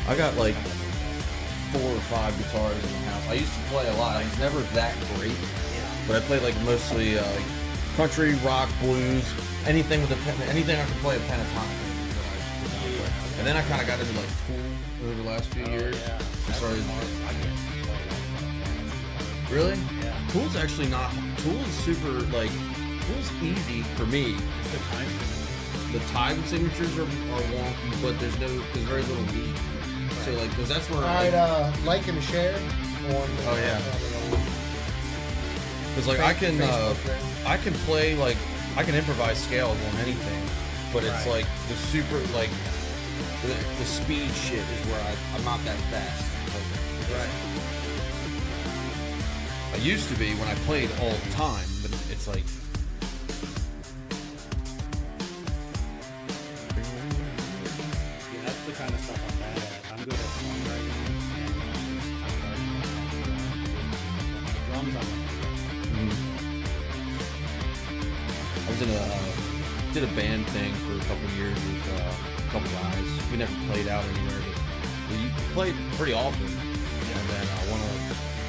I got like 4 or 5 guitars in the house. I used to play a lot. I was never that great, but I played like mostly like country, rock, blues, anything with anything I could play a pentatonic. And then I kind of got into like Tool over the last few years. I started. Really? Yeah. Tool's actually not. Tool's super like. Tool's easy for me. The time signatures are wonky, but there's very little beat. So like, cause that's where. Alright, like and share. Oh yeah. Cause like I can play like I can improvise scales on anything, but it's like the super like the speed shit is where I'm not that fast. Right. I used to be when I played all the time, but it's like. Yeah, that's the kind of stuff I'm bad at. I'm good at songwriting. Drums, I was in did a band thing for a couple years with a couple guys. We never played out anywhere, but we played pretty often. And then one of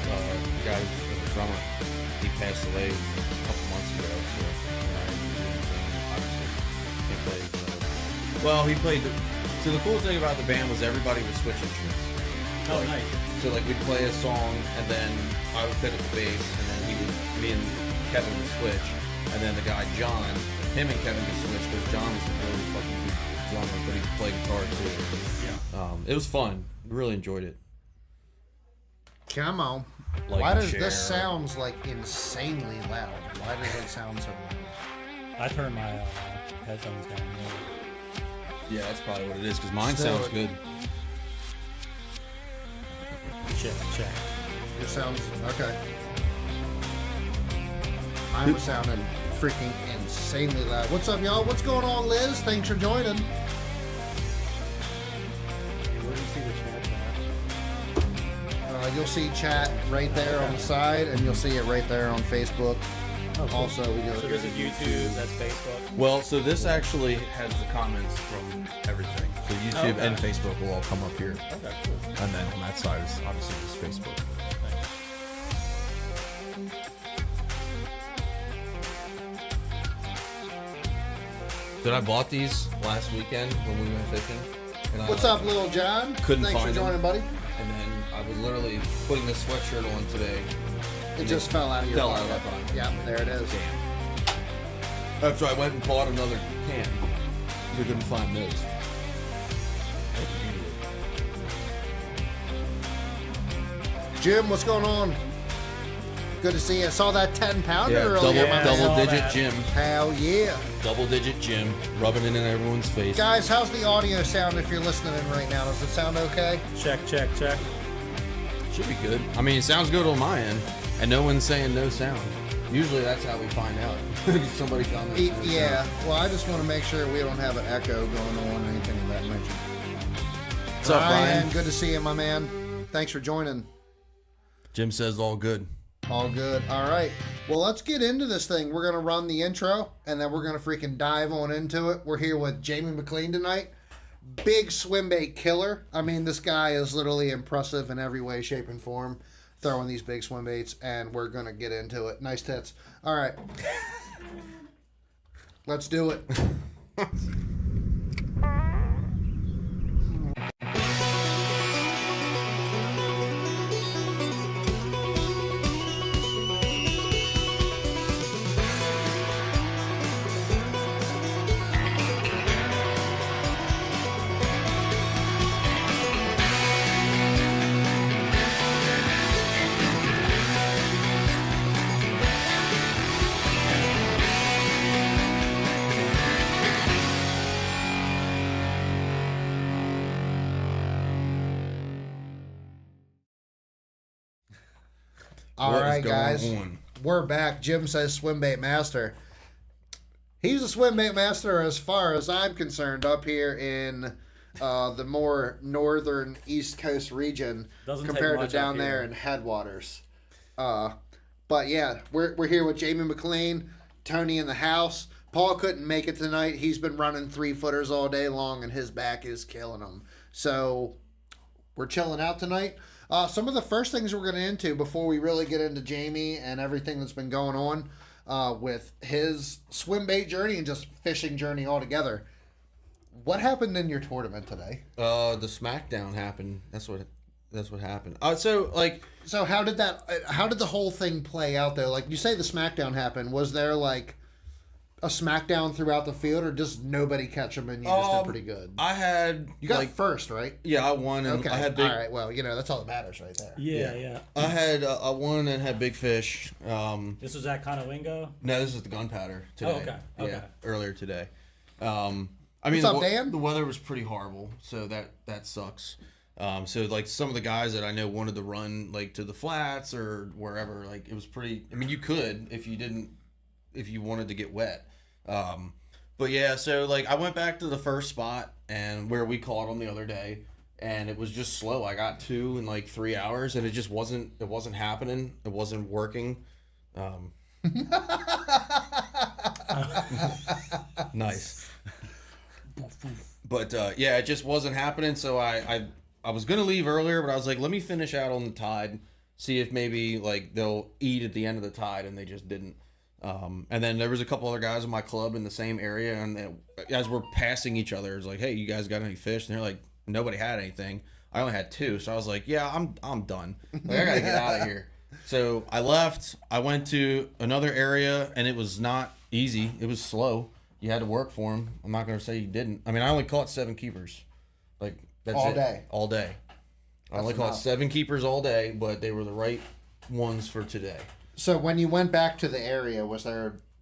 the guys, the drummer, he passed away a couple months ago. So obviously he played. Well, he played. So the cool thing about the band was everybody was switching instruments. Oh, nice. So like we'd play a song, and then I would pick up the bass, and then me and Kevin would switch, and then the guy John, him and Kevin would switch because John was a really fucking good drummer, but he could play guitar too. Yeah. It was fun. Really enjoyed it. Come on. Like Why does share. this sounds like insanely loud? Why does it sound so loud? I turned my headphones down. Yeah, that's probably what it is, because mine Still- sounds good. Check. It sounds okay. Mine was sounding freaking insanely loud. What's up, y'all? What's going on, Liz? Thanks for joining. Hey, where do you see the chat? You'll see chat right there on the side, and you'll see it right there on Facebook. Oh, cool. Also, we do. So this is YouTube, that's Facebook. Well, so this actually has the comments from everything. So YouTube okay. and Facebook will all come up here. Okay, cool. And then on that side is obviously just Facebook. Dude, I bought these last weekend when we went fishing. And What's up, Little John? Couldn't Thanks find for joining, them. buddy. And then I was literally putting this sweatshirt on today. It just fell out of your Fell out pocket. of my pocket. Yeah, there it is. After I went and bought another can. We couldn't find those. Jim, what's going on? Good to see you. I saw that 10-pounder Yeah, earlier. my man. double digit that. Jim. Hell yeah. Double digit Jim. Rubbing it in everyone's face. Guys, how's the audio sound if you're listening in right now? Does it sound okay? Check. Should be good. I mean, it sounds good on my end. And no one's saying no sound. Usually that's how we find out. Somebody comments. no Yeah. sound. Well, I just want to make sure we don't have an echo going on or anything of that nature. What's up, Brian? Good to see you, my man. Thanks for joining. Jim says all good. All good. All right. Well, let's get into this thing. We're going to run the intro, and then we're going to freaking dive on into it. We're here with Jamie McLane tonight. Big swim bait killer. I mean, this guy is literally impressive in every way, shape, and form, throwing these big swim baits, and we're going to get into it. Nice tits. All right. Let's do it. All What is right, going guys. on? We're back. Jim says swim bait master. He's a swim bait master as far as I'm concerned up here in the more northern East Coast region Doesn't take compared to much down up there here. in Headwaters. But yeah, we're here with Jamie McLane, Tony in the house. Paul couldn't make it tonight. He's been running 3-footers all day long, and his back is killing him. So We're chilling out tonight. Some of the first things we're going to into before we really get into Jamie and everything that's been going on with his swim bait journey and just fishing journey altogether. What happened in your tournament today? The SmackDown happened. That's what happened. So how did the whole thing play out there? Like, you say the SmackDown happened. Was there like a SmackDown throughout the field, or just nobody catch them and you just did pretty good? You got first, right? Yeah, I won. And Okay. I had big, all right. Well, that's all that matters right there. Yeah. I won and had big fish. This was at Conowingo? No, this is the gunpowder today. Oh, okay. Yeah, earlier today. What's up, Dan? The weather was pretty horrible, so that sucks. So like some of the guys that I know wanted to run like to the flats or wherever, like it was pretty. I mean, you could if you wanted to get wet. But yeah, so like I went back to the first spot and where we caught them the other day, and it was just slow. I got 2 in like 3 hours, and it wasn't happening. It wasn't working. Nice. But yeah, it just wasn't happening. So I was gonna leave earlier, but I was like, let me finish out on the tide, see if maybe like they'll eat at the end of the tide, and they just didn't. And then there was a couple other guys in my club in the same area, and as we're passing each other, it's like, hey, you guys got any fish? And they're like, nobody had anything. I only had 2, so I was like, yeah, I'm done. Like, I gotta get out of here. So I left. I went to another area, and it was not easy. It was slow. You had to work for them. I'm not gonna say you didn't. I mean, I only caught 7 keepers. Like that's all it. day. All day. I only caught 7 keepers all day, but they were the right ones for today. So when you went back to the area,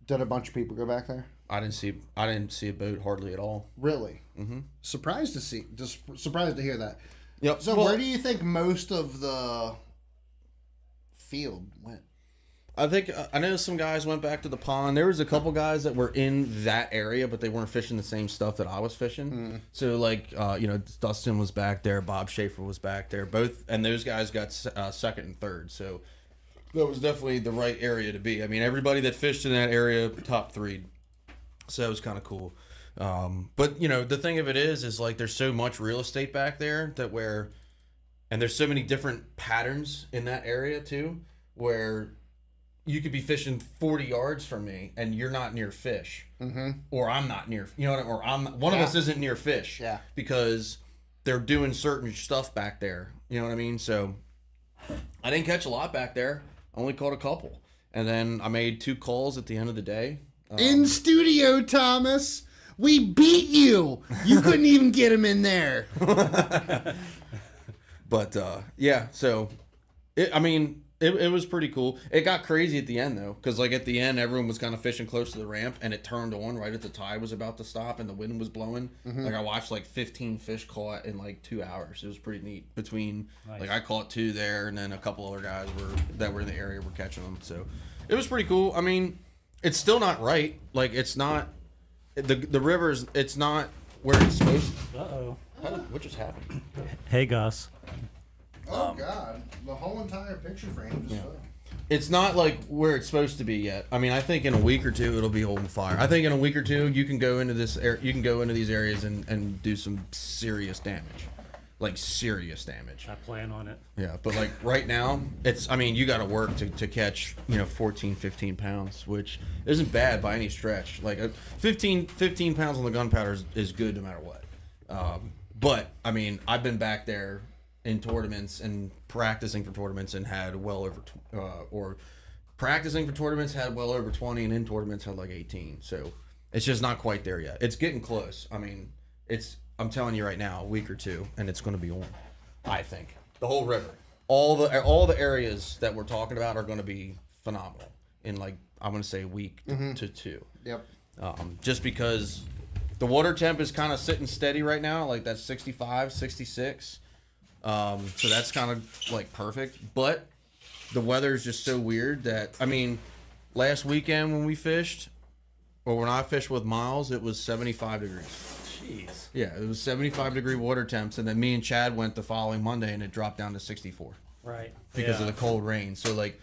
did a bunch of people go back there? I didn't see a boat hardly at all. Really? Mm-hmm. Surprised to hear that. Yep. So where do you think most of the field went? I think I know some guys went back to the pond. There was a couple guys that were in that area, but they weren't fishing the same stuff that I was fishing. Mm. So like Dustin was back there, Bob Schaefer was back there, both, and those guys got second and third. So that was definitely the right area to be. I mean, everybody that fished in that area top 3. So it was kind of cool. But the thing of it is like there's so much real estate back there and there's so many different patterns in that area too, where you could be fishing 40 yards from me and you're not near fish, or I'm not near, or one of us isn't near fish, because they're doing certain stuff back there. You know what I mean? So I didn't catch a lot back there. I only caught a couple, and then I made 2 calls at the end of the day. In studio, Thomas, we beat you. You couldn't even get him in there. But yeah, so it was pretty cool. It got crazy at the end though, because like at the end everyone was kind of fishing close to the ramp, and it turned on right at the tide was about to stop and the wind was blowing. Like I watched like 15 fish caught in like 2 hours. It was pretty neat. Like I caught 2 there, and then a couple other guys that were in the area were catching them. So it was pretty cool. I mean, it's still not right. Like it's not the rivers. It's not where it's supposed to. What just happened? Hey, Gus. Oh God! The whole entire picture frame just fell. It's not like where it's supposed to be yet. I mean, I think in a week or 2 it'll be holding fire. I think in a week or 2 you can go into these areas and do some serious damage, like serious damage. I plan on it. Yeah, but like right now, you got to work to catch 14, 15 pounds, which isn't bad by any stretch. Like 15 pounds on the gunpowder is good no matter what. But I mean, I've been back there in tournaments and practicing for tournaments and had well over practicing for tournaments had well over 20, and in tournaments had like 18. So it's just not quite there yet. It's getting close. I mean, I'm telling you right now, a week or 2 and it's going to be on. I think the whole river, all the areas that we're talking about are going to be phenomenal in like I'm going to say a week to 2. Yep. Just because the water temp is kind of sitting steady right now, like that's 65, 66. So that's kind of like perfect, but the weather is just so weird that, I mean, last weekend when we fished, or when I fished with Miles, it was 75 degrees. Jeez. Yeah, it was 75 degree water temps, and then me and Chad went the following Monday and it dropped down to 64. Right. Because of the cold rain. So like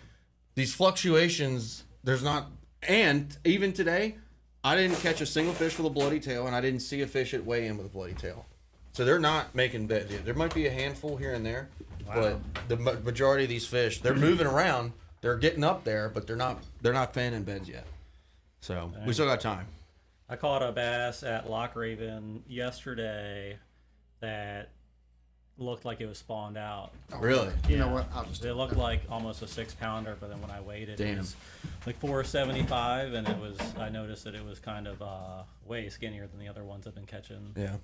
these fluctuations, and even today, I didn't catch a single fish with a bloody tail, and I didn't see a fish at weigh in with a bloody tail. So they're not making beds yet. There might be a handful here and there, but the majority of these fish, they're moving around. They're getting up there, but they're not fanning beds yet. So we still got time. I caught a bass at Loch Raven yesterday that looked like it was spawned out. Really? You know what? I'll just. It looked like almost a 6-pounder, but then when I weighed it, Damn. it was like 475, and I noticed that it was kind of way skinnier than the other ones I've been catching. Yeah.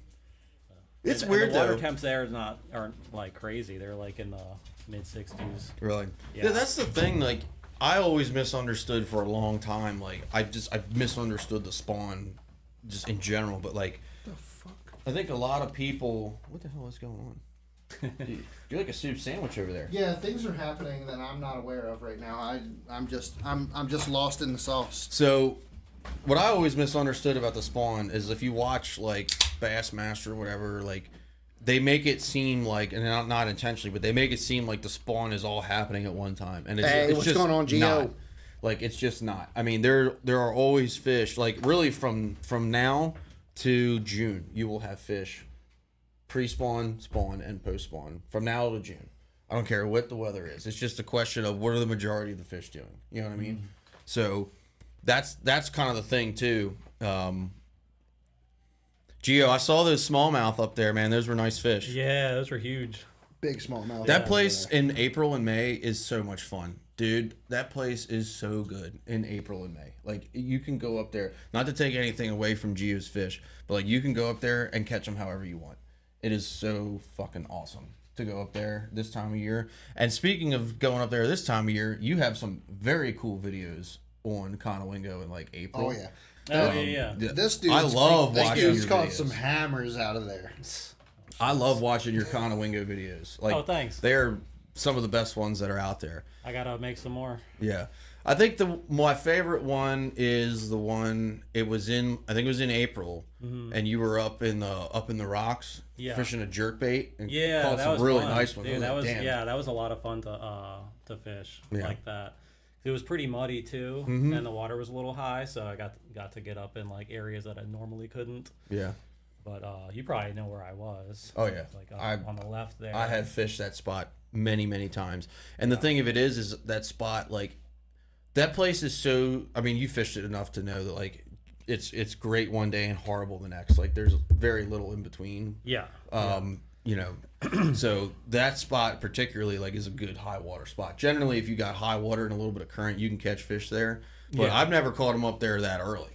It's And weird the water though. temps there aren't like crazy. They're like in the mid 60s. Really? Yeah. Yeah, that's the thing. Like, I always misunderstood for a long time. Like, I misunderstood the spawn, just in general. But like, What the fuck? I think a lot of people. What the hell is going on? Dude, you're like a soup sandwich over there. Yeah, things are happening that I'm not aware of right now. I'm just lost in the sauce. So, what I always misunderstood about the spawn is if you watch like Bassmaster or whatever, like they make it seem like, and not intentionally, but they make it seem like the spawn is all happening at one time, and it's what's just going on, Gio? not. Like, it's just not. I mean, there are always fish. Like, really, from now to June, you will have fish pre-spawn, spawn, and post-spawn from now to June. I don't care what the weather is. It's just a question of what are the majority of the fish doing. You know what I mean? So that's kind of the thing too. Gio, I saw those smallmouth up there, man. Those were nice fish. Yeah, those were huge. Big smallmouth. That place in April and May is so much fun. Dude, that place is so good in April and May. Like, you can go up there, not to take anything away from Gio's fish, but like, you can go up there and catch them however you want. It is so fucking awesome to go up there this time of year. And speaking of going up there this time of year, you have some very cool videos on Conowingo in like April. Oh yeah. Oh, yeah. This dude. I love this watching dude's your caught videos. some hammers out of there. I love watching your Conowingo videos. Like, Oh, thanks. They're some of the best ones that are out there. I gotta make some more. Yeah, I think my favorite one is the one. I think it was in April, and you were up in the rocks, Yeah. fishing a jerkbait, and Yeah, caught that some was really fun. nice ones. Dude, I was like, damn. that was a lot of fun to fish Yeah. like that. It was pretty muddy too, and the water was a little high, so I got to get up in like areas that I normally couldn't. Yeah. But you probably know where I was. Oh yeah. Like on the left there. I have fished that spot many times, and the thing of it is that spot, like, that place is so. I mean, you fished it enough to know that like it's great one day and horrible the next. Like, there's very little in between. Yeah. You know, so that spot particularly like is a good high water spot. Generally, if you got high water and a little bit of current, you can catch fish there. But Yeah. I've never caught them up there that early.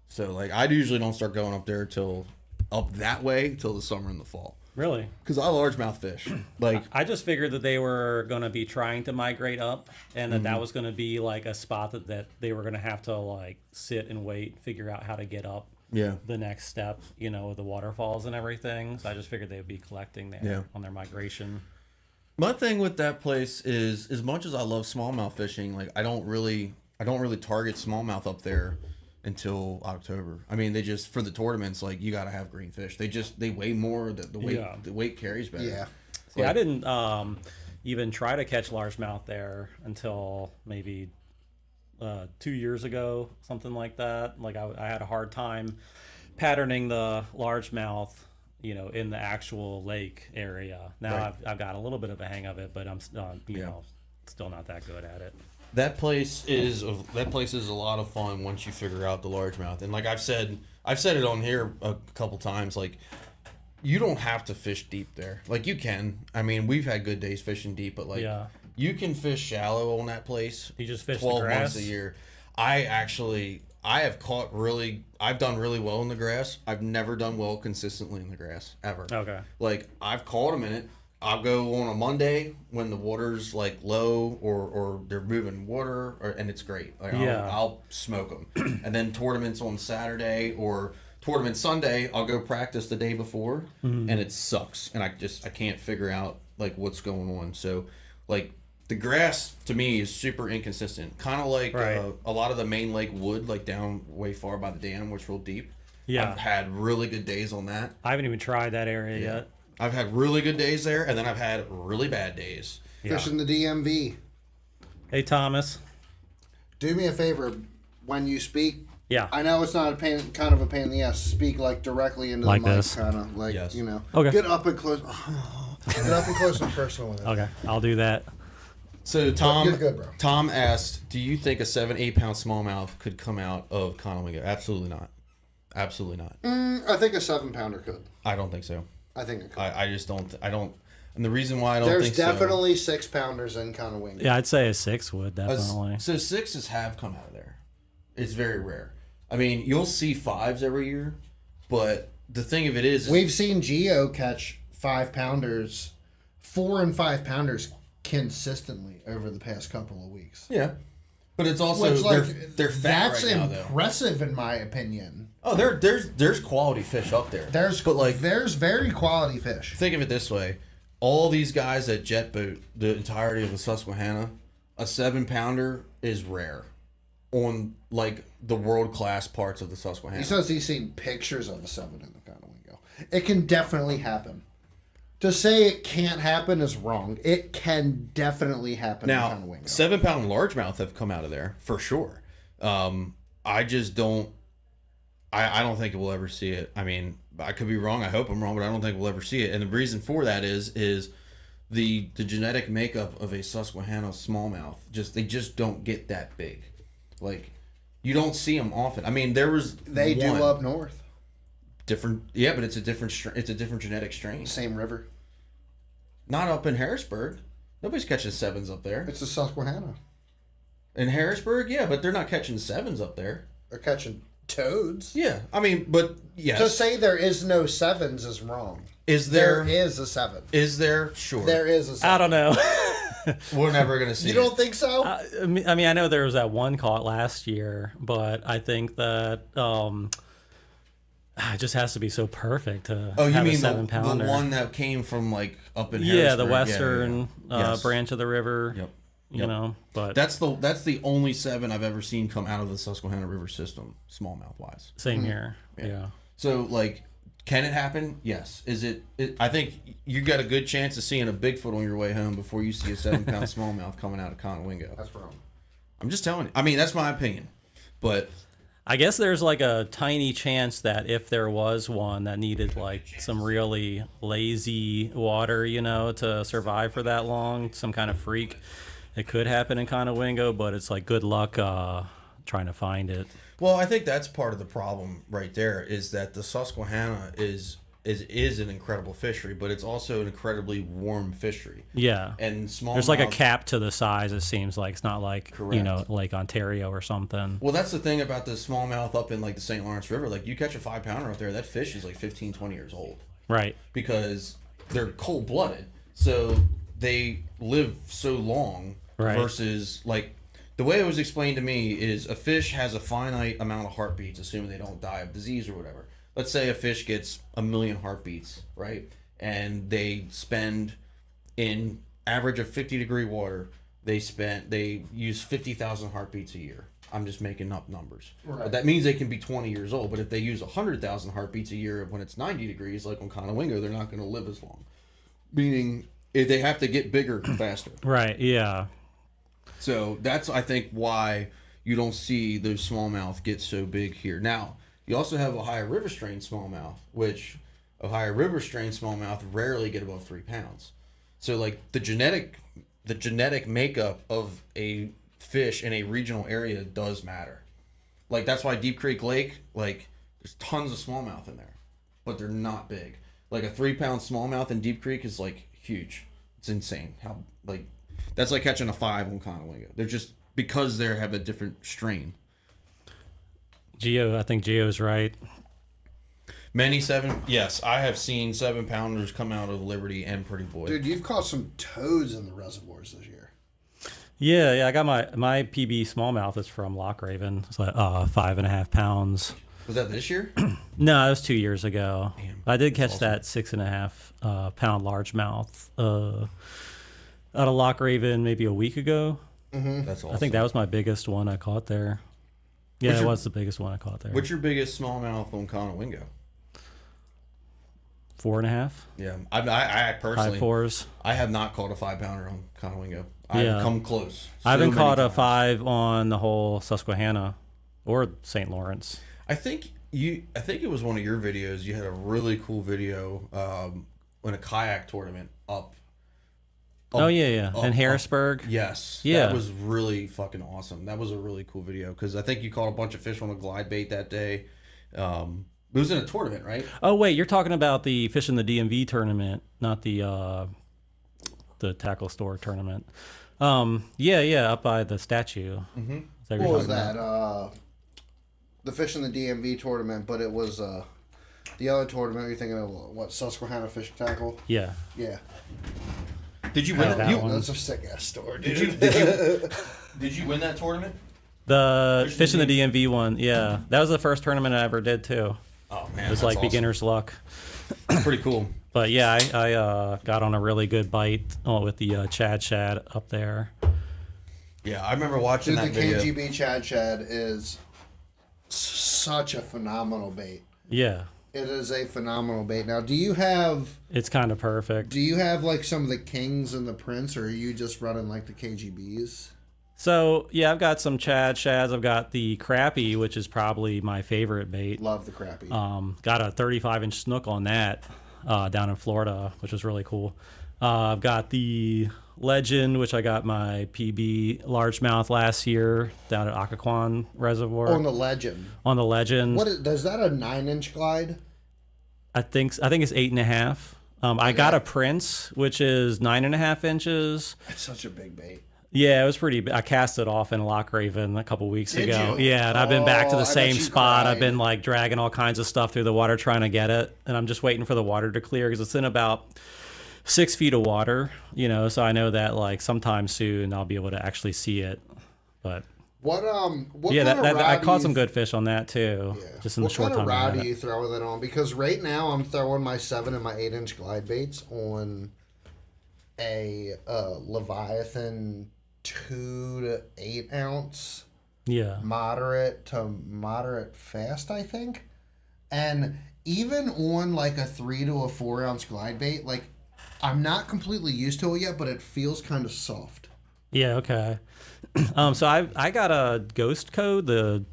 So like, I usually don't start going up there till the summer and the fall. Really? Because I largemouth fish. Like, I just figured that they were going to be trying to migrate up, and that was going to be like a spot that they were going to have to like sit and wait, figure out how to get up yeah, the next step, you know, with the waterfalls and everything. So I just figured they would be collecting there Yeah. on their migration. my thing with that place is, as much as I love smallmouth fishing, like I don't really target smallmouth up there until October. I mean, they just, for the tournaments, like, you got to have green fish. They weigh more. The weight carries better. Yeah. See, I didn't even try to catch largemouth there until maybe 2 years ago, something like that. Like I had a hard time patterning the largemouth, you know, in the actual lake area. Now Right. I've got a little bit of a hang of it, but I'm you know, still not that good at it. That place is a lot of fun once you figure out the largemouth. And like I've said it on here a couple times. Like, you don't have to fish deep there. Like, you can. I mean, we've had good days fishing deep, but like, Yeah. you can fish shallow on that place. You just fish the 12 grass? months a year. I've done really well in the grass. I've never done well consistently in the grass ever. Okay. Like, I've caught them in it. I'll go on a Monday when the water's like low or they're moving water, and it's great. Like, I'll smoke them. And then tournaments on Saturday or tournament Sunday, I'll go practice the day before, and it sucks. And I can't figure out like what's going on. So like, the grass to me is super inconsistent. Kind of like Right. a lot of the main lake wood, like down way far by the dam, which is real deep. Yeah. I've had really good days on that. I haven't even tried that area yet. I've had really good days there, and then I've had really bad days. Yeah. Fishing the DMV. Hey, Thomas. Do me a favor when you speak. Yeah. I know it's not a pain, kind of a pain in the ass. Speak like directly into Like the mic, this? kind of like Yes. Okay. Get up and close. Get up and close and personal with it. Okay, I'll do that. So Tom, You're good, bro. Tom asked, "Do you think a 7-8 pound smallmouth could come out of Conowingo?" Absolutely not. Absolutely not. I think a 7-pounder could. I don't think so. I think it could. I just don't. I don't. And the reason why I don't There's think definitely 6-pounders in Conowingo. Yeah, I'd say a 6 would definitely. So 6s have come out of there. It's very rare. I mean, you'll see 5s every year, but the thing of it is We've seen Geo catch 5-pounders, 4 and 5-pounders consistently over the past couple of weeks. yeah. But it's also Which, they're fat that's right now, though. impressive in my opinion. Oh, there's quality fish up there. There's very quality fish. Think of it this way: all these guys that jet boat the entirety of the Susquehanna, a 7-pounder is rare on like the world class parts of the Susquehanna. He says he's seen pictures of a 7 in the Conowingo. It can definitely happen. To say it can't happen is wrong. It can definitely happen Now, in Conowingo. 7-pound largemouth have come out of there for sure. I just don't. I don't think we'll ever see it. I mean, I could be wrong. I hope I'm wrong, but I don't think we'll ever see it. And the reason for that is the genetic makeup of a Susquehanna smallmouth. They just don't get that big. Like, you don't see them often. I mean, They do up north. different. Yeah, but it's a different. It's a different genetic strain. Same river. Not up in Harrisburg. Nobody's catching 7s up there. It's the Susquehanna. In Harrisburg, yeah, but they're not catching 7s up there. They're catching toads. Yeah, I mean, but yes. To say there is no 7s is wrong. Is there? There is a 7. Is there? Sure. There is a 7. I don't know. We're never gonna see. You don't think so? I mean, I know there was that one caught last year, but I think that it just has to be so perfect to Oh, you have mean a 7-pounder. the one that came from like up in Yeah, the Harrisburg? western Yes. branch of the river. Yep. You know, but That's the only 7 I've ever seen come out of the Susquehanna River system, smallmouth wise. same here. Yeah. Yeah. So like, can it happen? Yes. Is it? I think you got a good chance of seeing a Bigfoot on your way home before you see a 7-pound smallmouth coming out of Conowingo. That's wrong. I'm just telling you. I mean, that's my opinion, but I guess there's like a tiny chance that if there was one that needed like some really lazy water, you know, to survive for that long, some kind of freak, it could happen in Conowingo, but it's like good luck trying to find it. well, I think that's part of the problem right there is that the Susquehanna is an incredible fishery, but it's also an incredibly warm fishery. Yeah. And small. There's like a cap to the size, it seems like. It's not like, Correct. you know, like Ontario or something. Well, that's the thing about the smallmouth up in like the St. Lawrence River. Like you catch a 5-pounder up there, that fish is like 15, 20 years old Right. because they're cold blooded. So they live so long Right. versus like the way it was explained to me is a fish has a finite amount of heartbeats, assuming they don't die of disease or whatever. Let's say a fish gets 1 million heartbeats, right? And they spend in average of 50-degree water, they use 50,000 heartbeats a year. I'm just making up numbers. Right. But that means they can be 20 years old. But if they use 100,000 heartbeats a year when it's 90 degrees, like on Conowingo, they're not going to live as long. Meaning if they have to get bigger faster. Right. Yeah. So that's, I think, why you don't see those smallmouth get so big here. Now, you also have Ohio River strain smallmouth, which Ohio River strain smallmouth rarely get above 3 pounds. So, like, the genetic makeup of a fish in a regional area does matter. Like, that's why Deep Creek Lake, like, there's tons of smallmouth in there, but they're not big. Like, a 3-pound smallmouth in Deep Creek is, like, huge. It's insane. How, like, that's like catching a 5 on Conowingo. They're just, because they have a different strain. I think Geo's right. Many 7, yes, I have seen 7-pounders come out of Liberty and Pretty Boy. Dude, you've caught some toads in the reservoirs this year. Yeah, I got my PB smallmouth is from Loch Raven. It's like 5.5 pounds. Was that this year? No, that was 2 years ago. Damn, I did catch that's awesome. that 6.5 pound largemouth out of Loch Raven maybe a week ago. That's awesome. I think that was my biggest one I caught there. Yeah, What's it your- was the biggest one I caught there. What's your biggest smallmouth on Conowingo? 4.5, Yeah, I personally, high 4s. I have not caught a 5-pounder on Conowingo. I've Yeah. come close. I haven't so caught many a times. 5 on the whole Susquehanna. or St. Lawrence. I think it was one of your videos. You had a really cool video in a kayak tournament up. Oh yeah. In Harrisburg. Yes. Yeah. That was really fucking awesome. That was a really cool video because I think you caught a bunch of fish on a glide bait that day. It was in a tournament, right? Oh wait, you're talking about the Fish in the DMV tournament, not the tackle store tournament. Yeah, up by the statue. Mm-hmm. What was that? The Fish in the DMV tournament, but it was the other tournament. You're thinking of what? Susquehanna Fish Tackle. Yeah. Yeah. Did you win that? That's a sick ass store, dude. Did you win that tournament? The Fish in the DMV one, yeah. That was the first tournament I ever did too. Oh man, it was like awesome. Beginner's luck. Pretty cool. But yeah, I got on a really good bite with the Chad Shad up there. Yeah, I remember watching that video. The KGB Chad Shad is such a phenomenal bait. Yeah. It is a phenomenal bait. Now, do you have... It's kind of perfect. Do you have like some of the Kings and the Prince, or are you just running like the KGBs? So, yeah, I've got some Chad Shads. I've got the Crappie, which is probably my favorite bait. Love the Crappie. Got a 35-inch snook on that down in Florida, which was really cool. I've got the Legend, which I got my PB largemouth last year down at Occoquan Reservoir. On the Legend. On the Legend. Is that a 9-inch glide? I think it's 8.5. I got a Prince, which is 9.5 inches. That's such a big bait. Yeah, it was pretty big. I cast it off in Lock-Raven a couple weeks ago. You? Yeah, and I've been back to the I same bet you spot. cried. I've been like dragging all kinds of stuff through the water trying to get it, and I'm just waiting for the water to clear because it's in about 6 feet of water, so I know that like sometime soon I'll be able to actually see it. But what yeah, kind of rod I caught some good fish on that too. Yeah. Just in the short time. What kind of rod do you throw it on? Because right now I'm throwing my 7 and my 8-inch glide baits on a Leviathan 2 to 8 ounce. Yeah. Moderate to moderate fast, I think. And even on like a 3 to a 4 ounce glide bait, like I'm not completely used to it yet, but it feels kind of soft. Yeah, okay. So I got a Ghost Code, the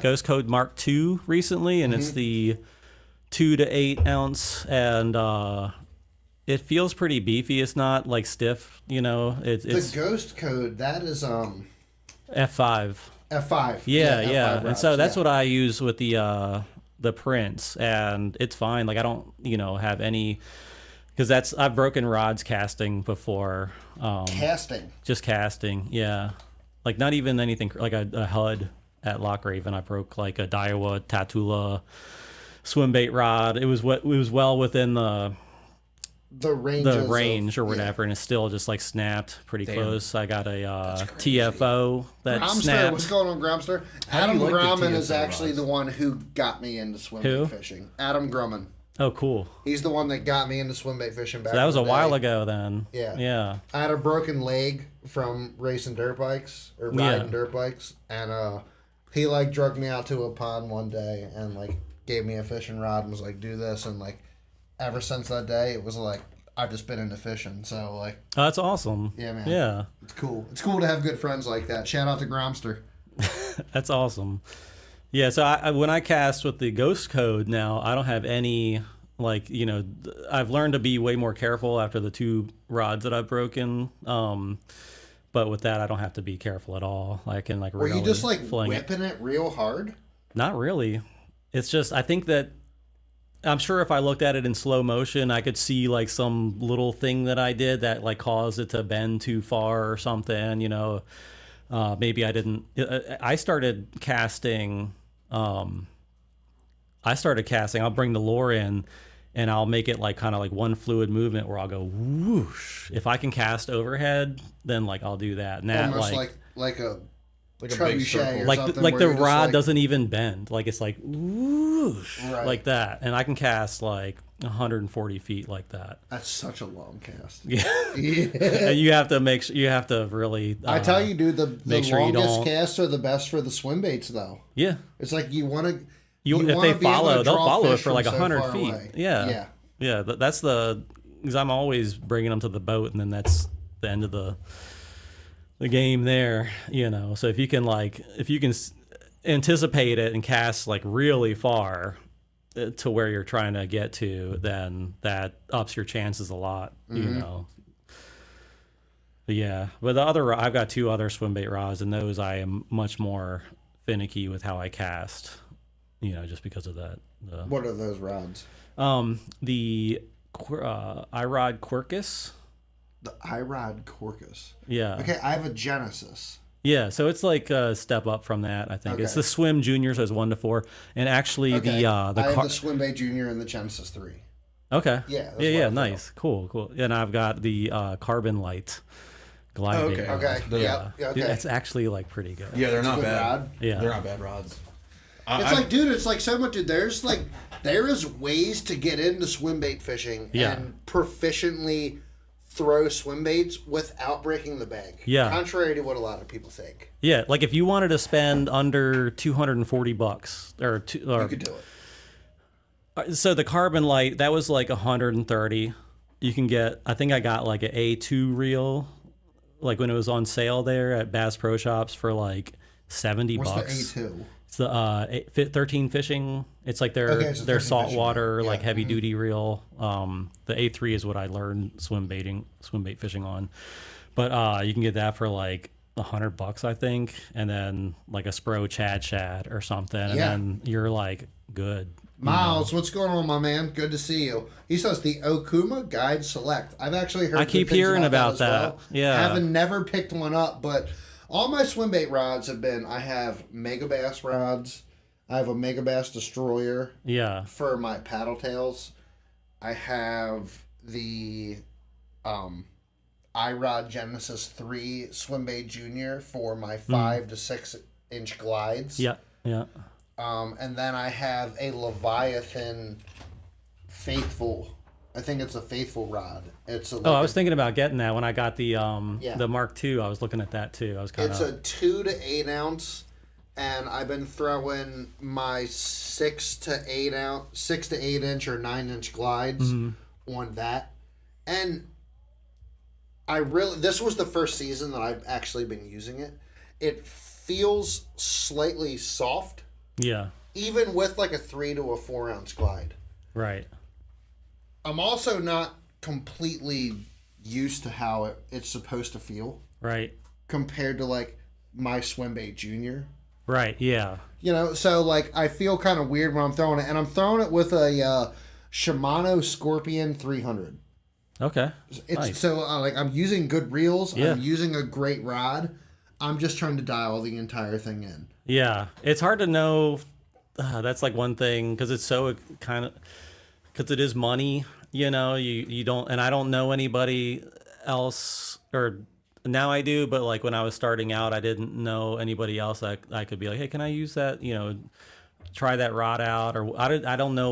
Ghost Code Mark II recently, and it's the 2 to 8 ounce, and it feels pretty beefy. It's not like stiff, It's the Ghost Code, that is F5. F5. Yeah. F5 and so that's what I use with the Prince, and it's fine. Like I don't, have any, because I've broken rods casting before. Casting. Just casting, yeah. Like not even anything like a HUD at Lock-Raven. I broke like a Daiwa Tatula swim bait rod. It was well within the range or whatever, and it's still just like snapped pretty close. I got a TFO that Gromster, snapped. what's going on, Gromster? Adam Grumman is actually the one who got me into swim bait fishing. Adam Grumman. Oh, cool. He's the one that got me into swim bait fishing back. So that was in a the while day. ago then. Yeah. I had a broken leg from racing dirt bikes or riding dirt bikes, and he like drugged me out to a pond one day and like gave me a fishing rod and was like, "Do this," and like ever since that day, it was like I've just been into fishing. So like, oh, that's awesome. Yeah, man. Yeah, it's cool. It's cool to have good friends like that. Shout out to Gromster. That's awesome. Yeah, so I when I cast with the Ghost Code now, I don't have any, like, I've learned to be way more careful after the 2 rods that I've broken. But with that, I don't have to be careful at all. I can like Were really you just like fling whipping it real hard? Not really. It's just, I think that, I'm sure if I looked at it in slow motion, I could see like some little thing that I did that like caused it to bend too far or something, maybe I didn't. I started casting. I'll bring the lure in, and I'll make it like kind of like one fluid movement where I'll go whoosh. If I can cast overhead, then like I'll do that. And that almost like a big trebuchet circle. or like something. like where the you're just rod like, doesn't even bend. Like it's like whoosh, Right. like that, and I can cast like 140 feet like that. That's such a long cast. Yeah. Yeah. And you have to really. I tell you, dude, the make sure you longest don't- casts are the best for the swim baits, though. Yeah. It's like you want to. If they follow, they'll follow it for like 100 far feet. away. Yeah. That's because I'm always bringing them to the boat, and then that's the end of the the game there, you know. So if you can anticipate it and cast like really far to where you're trying to get to, then that ups your chances a lot, you know. But yeah, but I've got 2 other swim bait rods, and those I am much more finicky with how I cast, you know, just because of that. What are those rods? The iRod Quirkus. The iRod Quirkus. Yeah. Okay, I have a Genesis. Yeah, so it's like a step up from that, I think. Okay. It's the Swim Junior, so it's 1 to 4. And actually Okay. I have the the Swim Bait Junior and the Genesis 3. Okay. Yeah. That's Yeah, what I nice. Cool. And I've got the Carbon Light glide bait. Okay. Yeah. Okay. Dude, that's actually like pretty good. Yeah, they're not Good bad. rod. Yeah. They're not bad rods. It's like, dude, it's like so much. Dude, there is ways to get into swim bait fishing and proficiently throw swim baits without breaking the bank. Yeah. Contrary to what a lot of people think. Yeah, like if you wanted to spend under $240 or You could do it. So the Carbon Light, that was like 130. You can get, I think I got like an A2 reel, like when it was on sale there at Bass Pro Shops for like $70. What's the A2? It's the 13 Fishing. It's like their 13 saltwater, fishing. like Yeah. heavy duty reel. The A3 is what I learned swim bait fishing on. But you can get that for like $100, I think, and then like a Spro Chad or something, and then you're like good. Miles, what's going on, my man? Good to see you. He says the Okuma Guide Select. I've actually heard. I keep good things hearing about as that. well. Yeah. Haven't never picked one up, but all my swim bait rods have been. I have Mega Bass rods. I have a Mega Bass Destroyer. Yeah. For my paddle tails. I have the iRod Genesis 3 Swim Bait Junior for my 5 to 6 inch glides. Yeah. And then I have a Leviathan Faithful. I think it's a Faithful rod. I was thinking about getting that when I got the Mark II. I was looking at that too. I was kind of. It's a 2 to 8 ounce, and I've been throwing my 6 to 8 inch or 9 inch glides on that, and this was the first season that I've actually been using it. It feels slightly soft. Yeah. Even with like a 3 to a 4 ounce glide. Right. I'm also not completely used to how it's supposed to feel. Right. Compared to like my Swim Bait Junior. Right. Yeah. You know, so like I feel kind of weird when I'm throwing it, and I'm throwing it with a Shimano Scorpion 300. Okay. Nice. So like I'm using good reels. Yeah. I'm using a great rod. I'm just trying to dial the entire thing in. Yeah, it's hard to know. That's like one thing because it's so because it is money. You know, you don't, and I don't know anybody else, or now I do, but like when I was starting out, I didn't know anybody else that I could be like, hey, can I use that? You know, try that rod out, or I didn't know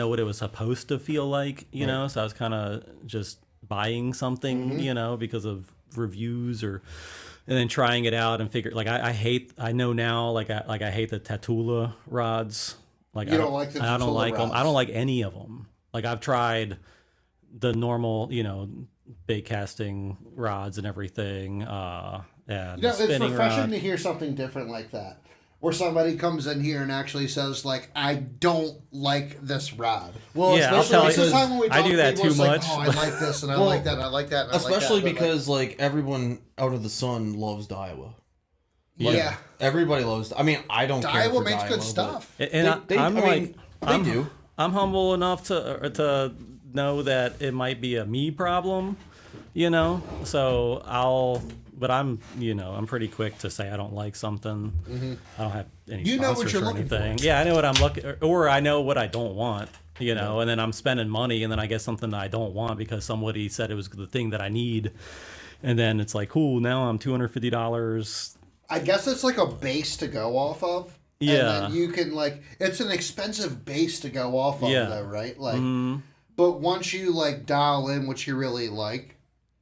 what it was supposed to feel like. You know, so I was kind of just buying something, you know, because of reviews and then trying it out and figure like I know now like I hate the Tatula rods. Like you don't like the I don't Tatula like rods. them. I don't like any of them. Like I've tried the normal, you know, bait casting rods and everything. And you know, it's spinning refreshing rod. to hear something different like that. Where somebody comes in here and actually says, like, I don't like this rod. Well, Yeah, I'll tell Most of the you, time when we I talk do to that people, too it's much. Like, oh, I like this, and I Well, like that, and I like that, and I like that. Especially But, because like everyone out of the sun loves Daiwa. yeah. Everybody loves. I mean, I don't care Daiwa for makes Daiwa, good but stuff. And they- I'm I like, mean, they do. I'm humble enough to know that it might be a me problem, you know. So but I'm pretty quick to say I don't like something. I don't have any. You know what sponsors you're or looking for. anything. Yeah, I know what I'm looking, or I know what I don't want. You know, and then I'm spending money, and then I get something that I don't want because somebody said it was the thing that I need, and then it's like, cool, now I'm $250. I guess it's like a base to go off of. Yeah. And then you can, like, it's an expensive base to go off of, Yeah. though, right? Like, but once you, like, dial in what you really like,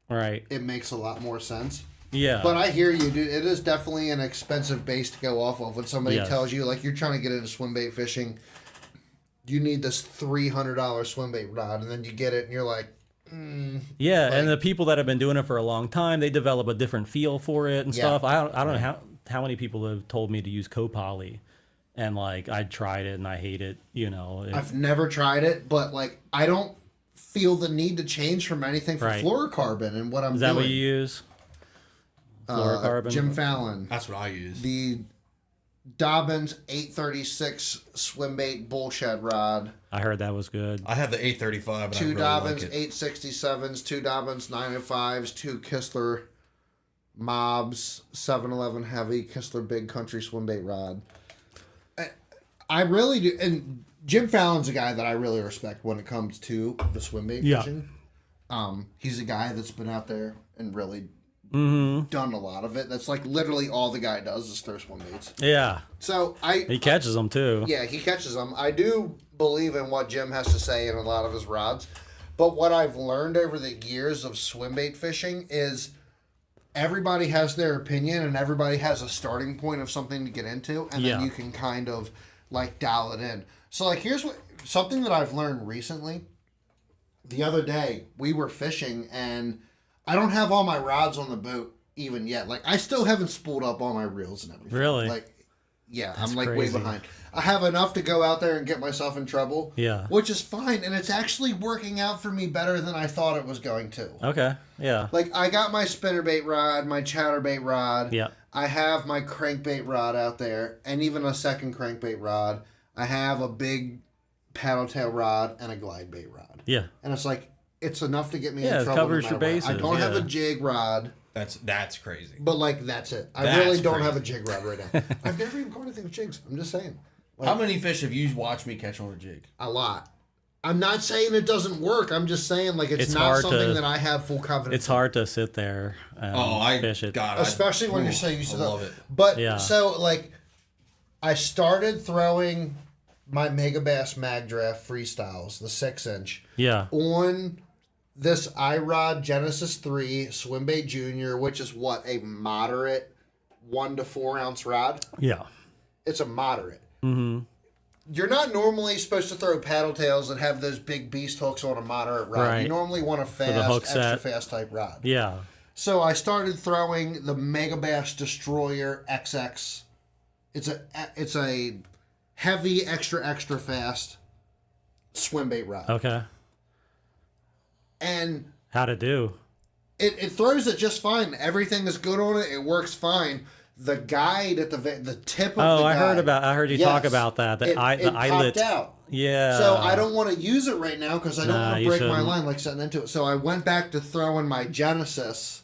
Right. it makes a lot more sense. Yeah. But I hear you, dude. It is definitely an expensive base to go off of. When somebody Yes. tells you, like, you're trying to get into swim bait fishing, you need this $300 swim bait rod, and then you get it, and you're like, Yeah, and the people that have been doing it for a long time, they develop a different feel for it and stuff. I don't know how many people have told me to use copoly, and like I tried it and I hate it. I've never tried it, but like I don't feel the need to change from anything for fluorocarbon and what I'm doing. Is that what you use? Fluorocarbon? Jim Fallon. That's what I use. The Dobbins 836 swim bait bullshed rod. I heard that was good. I have the 835. And Two I really Dobbins like it. 867s, two Dobbins 905s, two Kistler Mobs 711 heavy Kistler big country swim bait rod. I really do, and Jim Fallon's a guy that I really respect when it comes to the swim bait fishing. He's a guy that's been out there and really done a lot of it. That's like literally all the guy does is throw swim baits. Yeah. So he catches them too. Yeah, he catches them. I do believe in what Jim has to say in a lot of his rods, but what I've learned over the years of swim bait fishing is everybody has their opinion and everybody has a starting point of something to get into, and then you can kind of like dial it in. So like here's something that I've learned recently. The other day we were fishing and I don't have all my rods on the boat even yet. Like I still haven't spooled up all my reels and everything. Really? Like yeah, That's I'm like crazy. way behind. I have enough to go out there and get myself in trouble. Yeah. Which is fine, and it's actually working out for me better than I thought it was going to. Okay. Yeah. Like I got my spinnerbait rod, my chatterbait rod. Yeah. I have my crankbait rod out there, and even a second crankbait rod. I have a big paddle tail rod and a glide bait rod. Yeah. And it's like it's enough to get me in it trouble. covers no your matter what. bases. I don't have a jig rod. That's crazy. But like that's it. I really don't have a jig rod right now. I've never even caught anything with jigs. I'm just saying. Like, how many fish have you watched me catch on a jig? A lot. I'm not saying it doesn't work. I'm just saying like it's not something that I have full confidence. It's hard to sit there and fish it. God, especially when you're so used to that. love it. But so like I started throwing my Mega Bass Mag Draft freestyles, the 6-inch. Yeah. On this iRod Genesis 3 Swimbait Junior, which is what, a moderate 1 to 4 ounce rod? Yeah. It's a moderate. Mm-hmm. You're not normally supposed to throw paddle tails that have those big beast hooks on a moderate rod. Right. You normally want a fast, extra set. fast type rod. Yeah. So I started throwing the Mega Bass Destroyer XX. It's a heavy, extra fast swim bait rod. Okay. And how'd it do? It throws it just fine. Everything is good on it. It works fine. The guide at the tip of the guide. I heard you talk about that. The eyelet popped out. Yeah. So I don't want to use it right now because I don't want to break my shouldn't. line like setting into it. So I went back to throwing my Genesis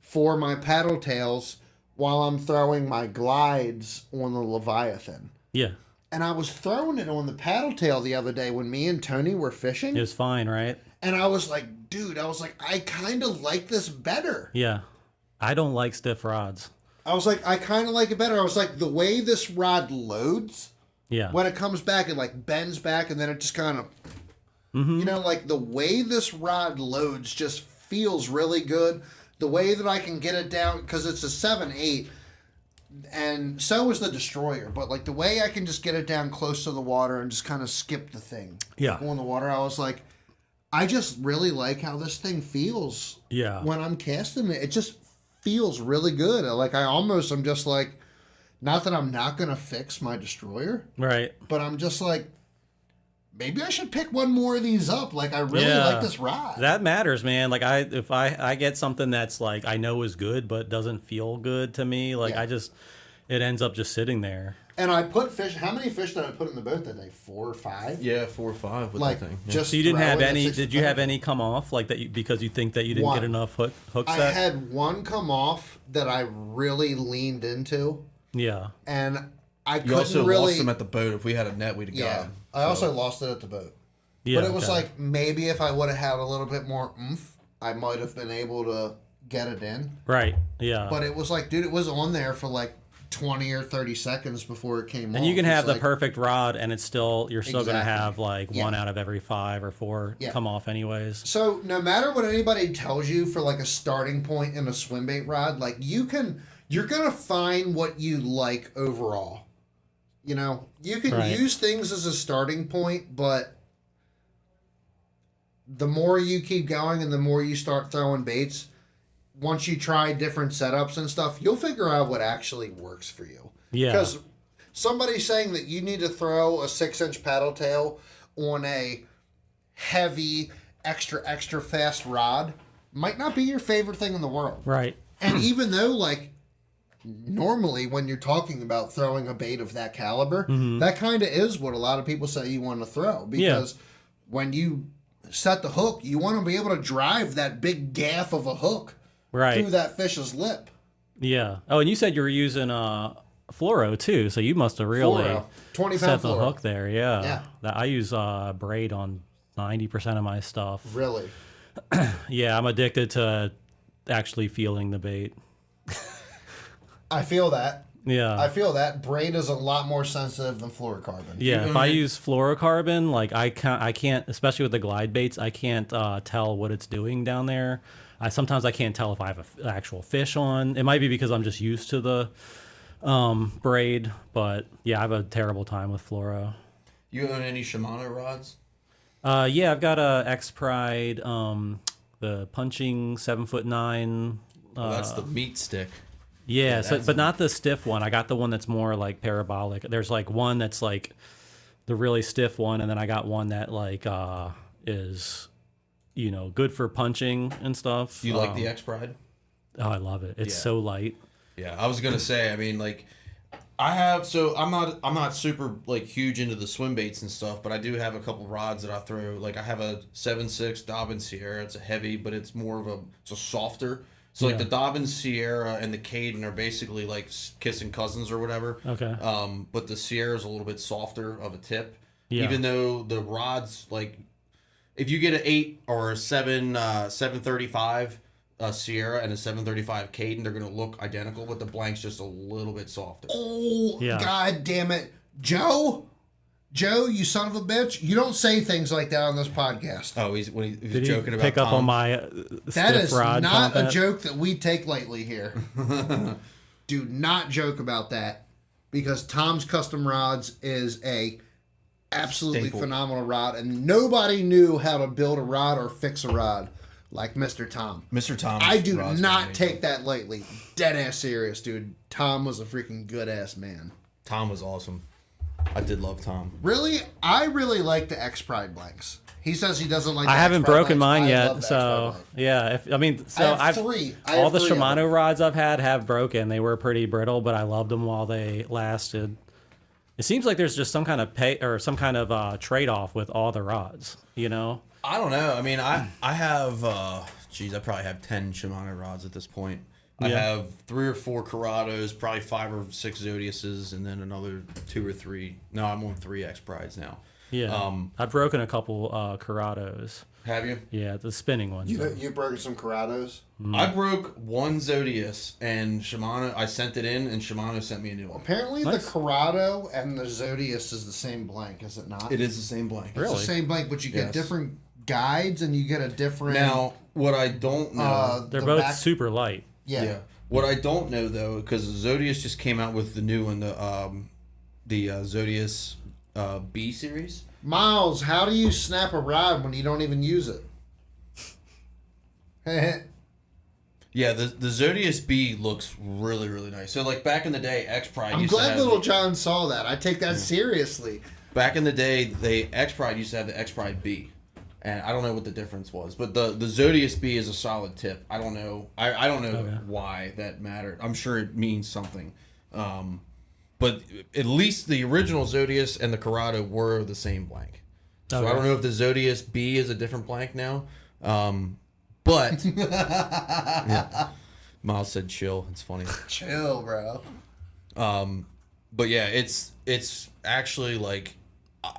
for my paddle tails while I'm throwing my glides on the Leviathan. Yeah. And I was throwing it on the paddle tail the other day when me and Tony were fishing. It was fine, right? And I was like, dude, I kind of like this better. Yeah. I don't like stiff rods. I was like, I kind of like it better. I was like, the way this rod loads, when it comes back, it like bends back and then it just kind of, you know, like the way this rod loads just feels really good. The way that I can get it down, because it's a 7/8, and so is the Destroyer, but like the way I can just get it down close to the water and just kind of skip the thing on the water, I was like, I just really like how this thing feels when I'm casting it. It just feels really good. Like I'm just like, not that I'm not going to fix my Destroyer. Right. But I'm just like, maybe I should pick one more of these up. Like I really like this rod. That matters, man. Like if I get something that's like I know is good but doesn't feel good to me, like it ends up just sitting there. And I put fish. How many fish did I put in the boat that day? 4 or 5? Yeah, 4 or 5 with like, that thing. Yeah. Just so you didn't have any? Did you have any come off like that because you think that you didn't get enough hook set? I had one come off that I really leaned into. Yeah. And I couldn't You also really lost them at the boat. If we had a net, we'd have got them. I also lost it at the boat. Yeah. But it was like maybe if I would have had a little bit more oomph, I might have been able to get it in. Right. Yeah. But it was like, dude, it was on there for like 20 or 30 seconds before it came off. And you can have the like, perfect rod, and you're still going to have like 1 out of every 5 or 4 come off anyways. So no matter what anybody tells you for like a starting point in a swim bait rod, like you're gonna find what you like overall. You know, you can use things as a starting point, but the more you keep going and the more you start throwing baits, once you try different setups and stuff, you'll figure out what actually works for you. Yeah. Because somebody saying that you need to throw a 6-inch paddle tail on a heavy, extra fast rod might not be your favorite thing in the world. Right. And even though, like, normally when you're talking about throwing a bait of that caliber, that kind of is what a lot of people say you want to throw. Because when you set the hook, you want to be able to drive that big gaff of a hook through that fish's lip. Yeah. Oh, and you said you were using fluoro too, so you must have really 20-pound set the fluoro. hook there. Yeah. Yeah. I use braid on 90% of my stuff. Really? Yeah, I'm addicted to actually feeling the bait. I feel that. Yeah. I feel that. Braid is a lot more sensitive than fluorocarbon. Yeah, if I use fluorocarbon, like I can't, especially with the glide baits, I can't tell what it's doing down there. Sometimes I can't tell if I have an actual fish on. It might be because I'm just used to the braid, but yeah, I have a terrible time with fluoro. You own any Shimano rods? Yeah, I've got a X Pride, the punching 7'9". That's the meat stick. Yeah, so, but not the stiff one. I got the one that's more like parabolic. There's like one that's like the really stiff one, and then I got one that like is, good for punching and stuff. You like the X Pride? Oh, I love it. It's so light. Yeah, I was gonna say. I mean, like, I'm not super like huge into the swim baits and stuff, but I do have a couple rods that I throw. Like, I have a 7.6 Dobbin Sierra. It's a heavy, but it's a softer. So like the Dobbin Sierra and the Caden are basically like kissing cousins or whatever. Okay. But the Sierra is a little bit softer of a tip. Yeah. Even though the rods, like, if you get an 8 or a 735 Sierra and a 735 Caden, they're gonna look identical, but the blank's just a little bit softer. Oh, Yeah. God damn it. Joe, you son of a bitch. You don't say things like that on this podcast. Oh, he's Did joking he about pick up Tom. on my That stiff is rod not comment? a joke that we take lightly here. Do not joke about that, because Tom's Custom Rods is a absolutely Staple. phenomenal rod, and nobody knew how to build a rod or fix a rod like Mr. Tom. Mr. Tom. I do not take that lightly. Dead ass serious, dude. Tom was a freaking good ass man. Tom was awesome. I did love Tom. Really, I really like the X Pride blanks. He says he doesn't like. The I haven't X-Pride broken blanks. mine I yet, love the so X-Pride blank. yeah. I have three. I all have the three of them. Shimano rods I've had have broken. They were pretty brittle, but I loved them while they lasted. It seems like there's just some kind of pay or some kind of trade-off with all the rods. I don't know. I mean, I have, I probably have 10 Shimano rods at this point. I have 3 or 4 Corrados, probably 5 or 6 Zodiaces, and then another 2 or 3. No, I'm on 3 X Prides now. Yeah, I've broken a couple Corrados. Have you? Yeah, the spinning ones. You've broken some Corrados? I broke one Zodius, and Shimano, I sent it in, and Shimano sent me a new one. Apparently Nice. the Corrado and the Zodius is the same blank, is it not? It is the same blank. Really? It's the same blank, but you get Yes. different guides and you get a different... Now, what I don't know... They're the both back- super light. Yeah. What I don't know, though, because Zodius just came out with the new one, the Zodius B series. Miles, how do you snap a rod when you don't even use it? Yeah, the Zodius B looks really, really nice. So, like, back in the day, X Pride I'm used to glad have... little John saw that. I take that seriously. Back in the day, X Pride used to have the X Pride B. And I don't know what the difference was. But the Zodius B is a solid tip. I don't know. I don't know why that mattered. I'm sure it means something. But at least the original Zodius and the Corrado were the same blank. So Okay. I don't know if the Zodius B is a different blank now. But yeah. Miles said chill. It's funny. Chill, bro. But yeah, it's actually like,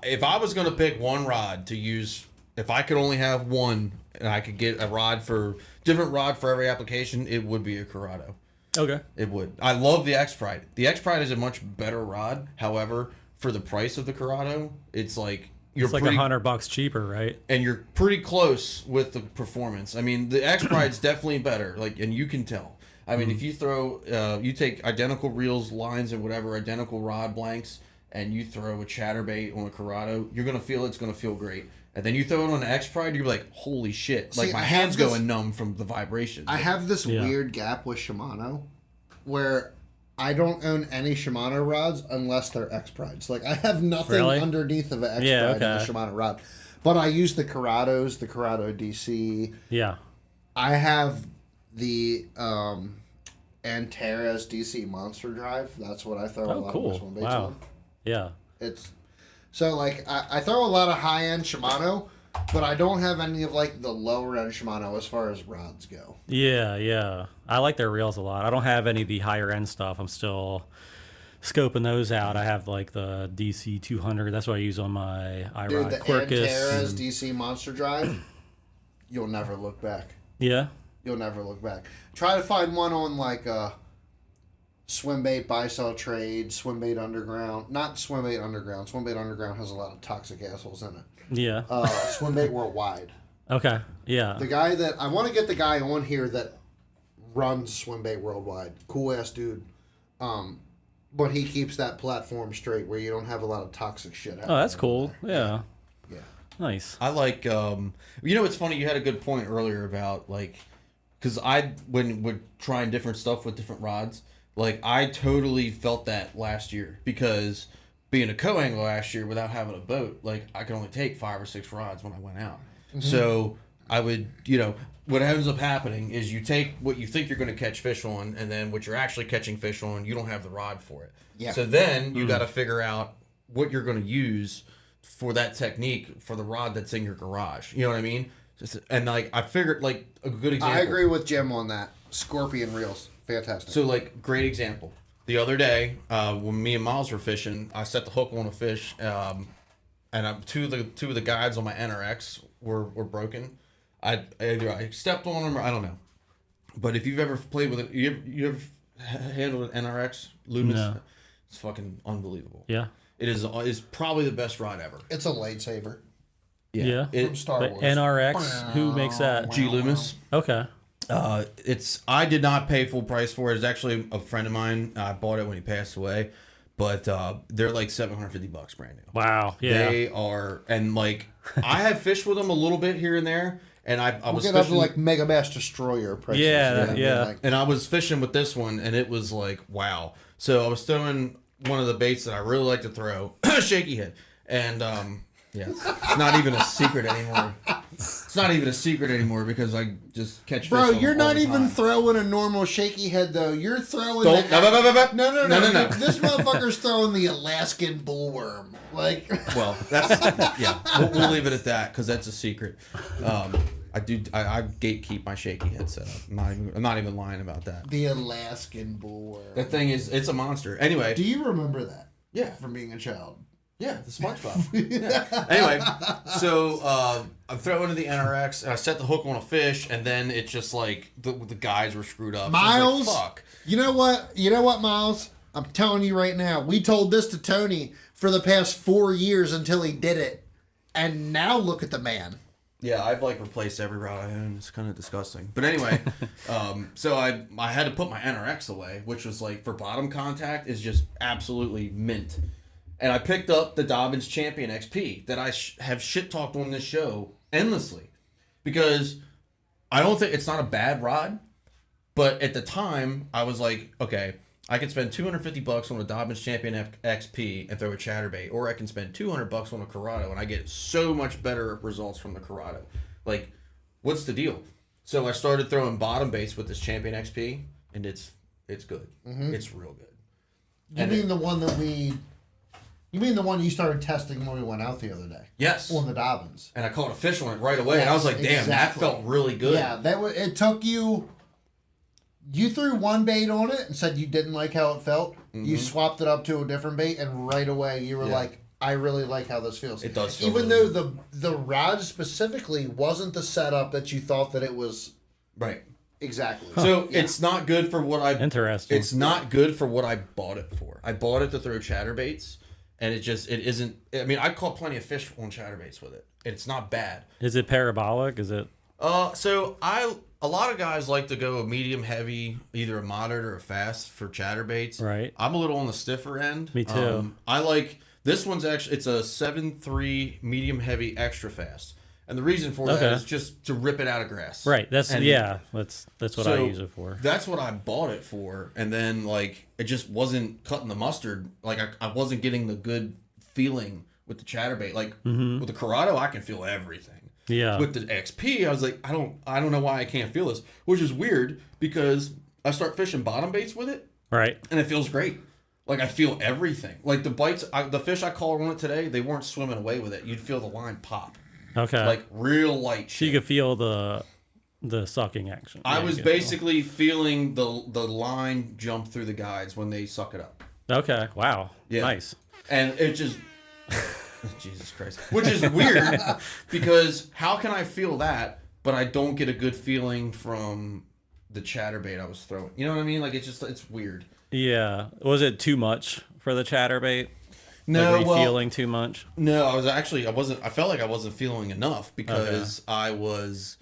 if I was gonna pick one rod to use, if I could only have one and I could get a different rod for every application, it would be a Corrado. Okay. It would. I love the X Pride. The X Pride is a much better rod. However, for the price of the Corrado, it's like It's like $100 cheaper, right? and you're pretty close with the performance. I mean, the X Pride's definitely better. Like, and you can tell. I mean, if you throw, you take identical reels, lines, and whatever, identical rod blanks, and you throw a chatterbait on a Corrado, you're gonna feel it's gonna feel great. And then you throw it on an X Pride, you're like, holy shit. Like, See, my I have hand's this- going numb from the vibration. I have this Yeah. weird gap with Shimano where I don't own any Shimano rods unless they're X Prides. Like, I have nothing Really? underneath of an X Yeah, Pride in a okay. Shimano rod. But I use the Corrados, the Corrado DC. Yeah. I have the Antares DC Monster Drive. That's what I throw a Oh, lot cool. of my swim baits Wow. on. Yeah. It's so like I throw a lot of high end Shimano, but I don't have any of like the lower end Shimano as far as rods go. Yeah, yeah. I like their reels a lot. I don't have any of the higher end stuff. I'm still scoping those out. I have like the DC 200. That's what I use on my Dude, iRod the Quirkus. Antares and- DC Monster Drive, you'll never look back. Yeah. You'll never look back. Try to find one on like Swimbait, Buy Sell Trade, Swimbait Underground. Not Swimbait Underground. Swimbait Underground has a lot of toxic assholes in it. Yeah. Swimbait Worldwide. Okay. Yeah. The guy that I want to get the guy on here that runs Swimbait Worldwide. Cool ass dude. But he keeps that platform straight where you don't have a lot of toxic shit happening. Oh, that's cool. Yeah. Yeah. Nice. I like, it's funny, you had a good point earlier about, like, because when we're trying different stuff with different rods, like, I totally felt that last year, because being a co-angler last year without having a boat, like, I could only take 5 or 6 rods when I went out. Mm-hmm. So I would, what ends up happening is you take what you think you're going to catch fish on, and then what you're actually catching fish on, you don't have the rod for it. Yeah. So then you got to figure out what you're going to use for that technique for the rod that's in your garage. You know what I mean? And like I figured, like a good example. I agree with Jim on that. Scorpion reels. Fantastic. So like great example. The other day, when me and Miles were fishing, I set the hook on a fish, and two of the guides on my NRX were broken. Either I stepped on them or I don't know. But if you've ever played with it, you ever handled an NRX Lumens? No. It's fucking unbelievable. Yeah. It's probably the best rod ever. It's a lightsaber. Yeah. From Star But Wars. NRX, who makes that? G Loomis. Okay. I did not pay full price for it. It's actually a friend of mine. I bought it when he passed away, but they're like $750 brand new. Wow. Yeah. They are, and like I have fished with them a little bit here and there, and I We'll was get up to fishing like Mega Bass Destroyer prices. Yeah, you know what I mean? yeah. Like, and I was fishing with this one, and it was like wow. So I was throwing one of the baits that I really like to throw, shaky head, and yeah, it's not even a secret anymore. It's not even a secret anymore because I just catch fish. bro, on you're them all not the even time. throwing a normal shaky head though. You're throwing Don't- no. No. This motherfucker's throwing the Alaskan bullworm. Like Well, that's yeah. We'll leave it at that because that's a secret. I gatekeep my shaky head setup. I'm not even lying about that. the Alaskan bullworm. That thing it's a monster. Anyway, Do you remember that yeah, from being a child? yeah, the SpongeBob. Yeah. Anyway, so I'm throwing to the NRX and I set the hook on a fish, and then it's just like the guys were screwed up. So I was Miles, like, fuck. You know what, Miles? I'm telling you right now. We told this to Tony for the past 4 years until he did it, and now look at the man. Yeah, I've like replaced every rod I own. It's kind of disgusting. But anyway, so I had to put my NRX away, which was like for bottom contact is just absolutely mint. And I picked up the Dobbins Champion XP that I have shit talked on this show endlessly because I don't think it's not a bad rod, but at the time I was like, okay, I can spend $250 on a Dobbins Champion XP and throw a chatterbait, or I can spend $200 on a Corrado and I get so much better results from the Corrado. Like, what's the deal? So I started throwing bottom baits with this Champion XP, and it's good. Mm-hmm. It's real good. You And mean the one that You mean the one you started testing when we went out the other day? Yes. On the Dobbins. And I caught a fish on it right away, and I was like, damn, that felt really good. Yeah, it took you. You threw one bait on it and said you didn't like how it felt. Mm-hmm. You swapped it up to a different bait, and right away you were like, I really like how this feels. It does feel Even really though the rod specifically wasn't the setup that you thought that it was. Right. Exactly. So it's not good for what I... Interesting. It's not good for what I bought it for. I bought it to throw chatterbaits, and it isn't... I mean, I caught plenty of fish on chatterbaits with it. It's not bad. Is it parabolic? Is it... So a lot of guys like to go a medium heavy, either a moderate or a fast for chatterbaits. Right. I'm a little on the stiffer end. Me too. I like This one's actually, it's a 7.3 medium heavy extra fast. And the reason for that is just to rip it out of grass. Right. That's and that's what I use it for. That's what I bought it for. And then like it just wasn't cutting the mustard. Like I wasn't getting the good feeling with the chatterbait. Like with the Corrado, I can feel everything. Yeah. With the XP, I was like, I don't know why I can't feel this, which is weird because I start fishing bottom baits with it. Right. And it feels great. Like I feel everything. Like the bites, the fish I caught on it today, they weren't swimming away with it. You'd feel the line pop. Okay. Like real light shit. So you could feel the sucking action. I was basically feeling the line jump through the guides when they suck it up. Okay. Wow. Yeah. Nice. And it just Jesus Christ. Which is weird because how can I feel that but I don't get a good feeling from the chatterbait I was throwing. You know what I mean? Like it's weird. Yeah. Was it too much for the chatterbait? No, like, were you feeling too much? No, I felt like I wasn't feeling enough because I was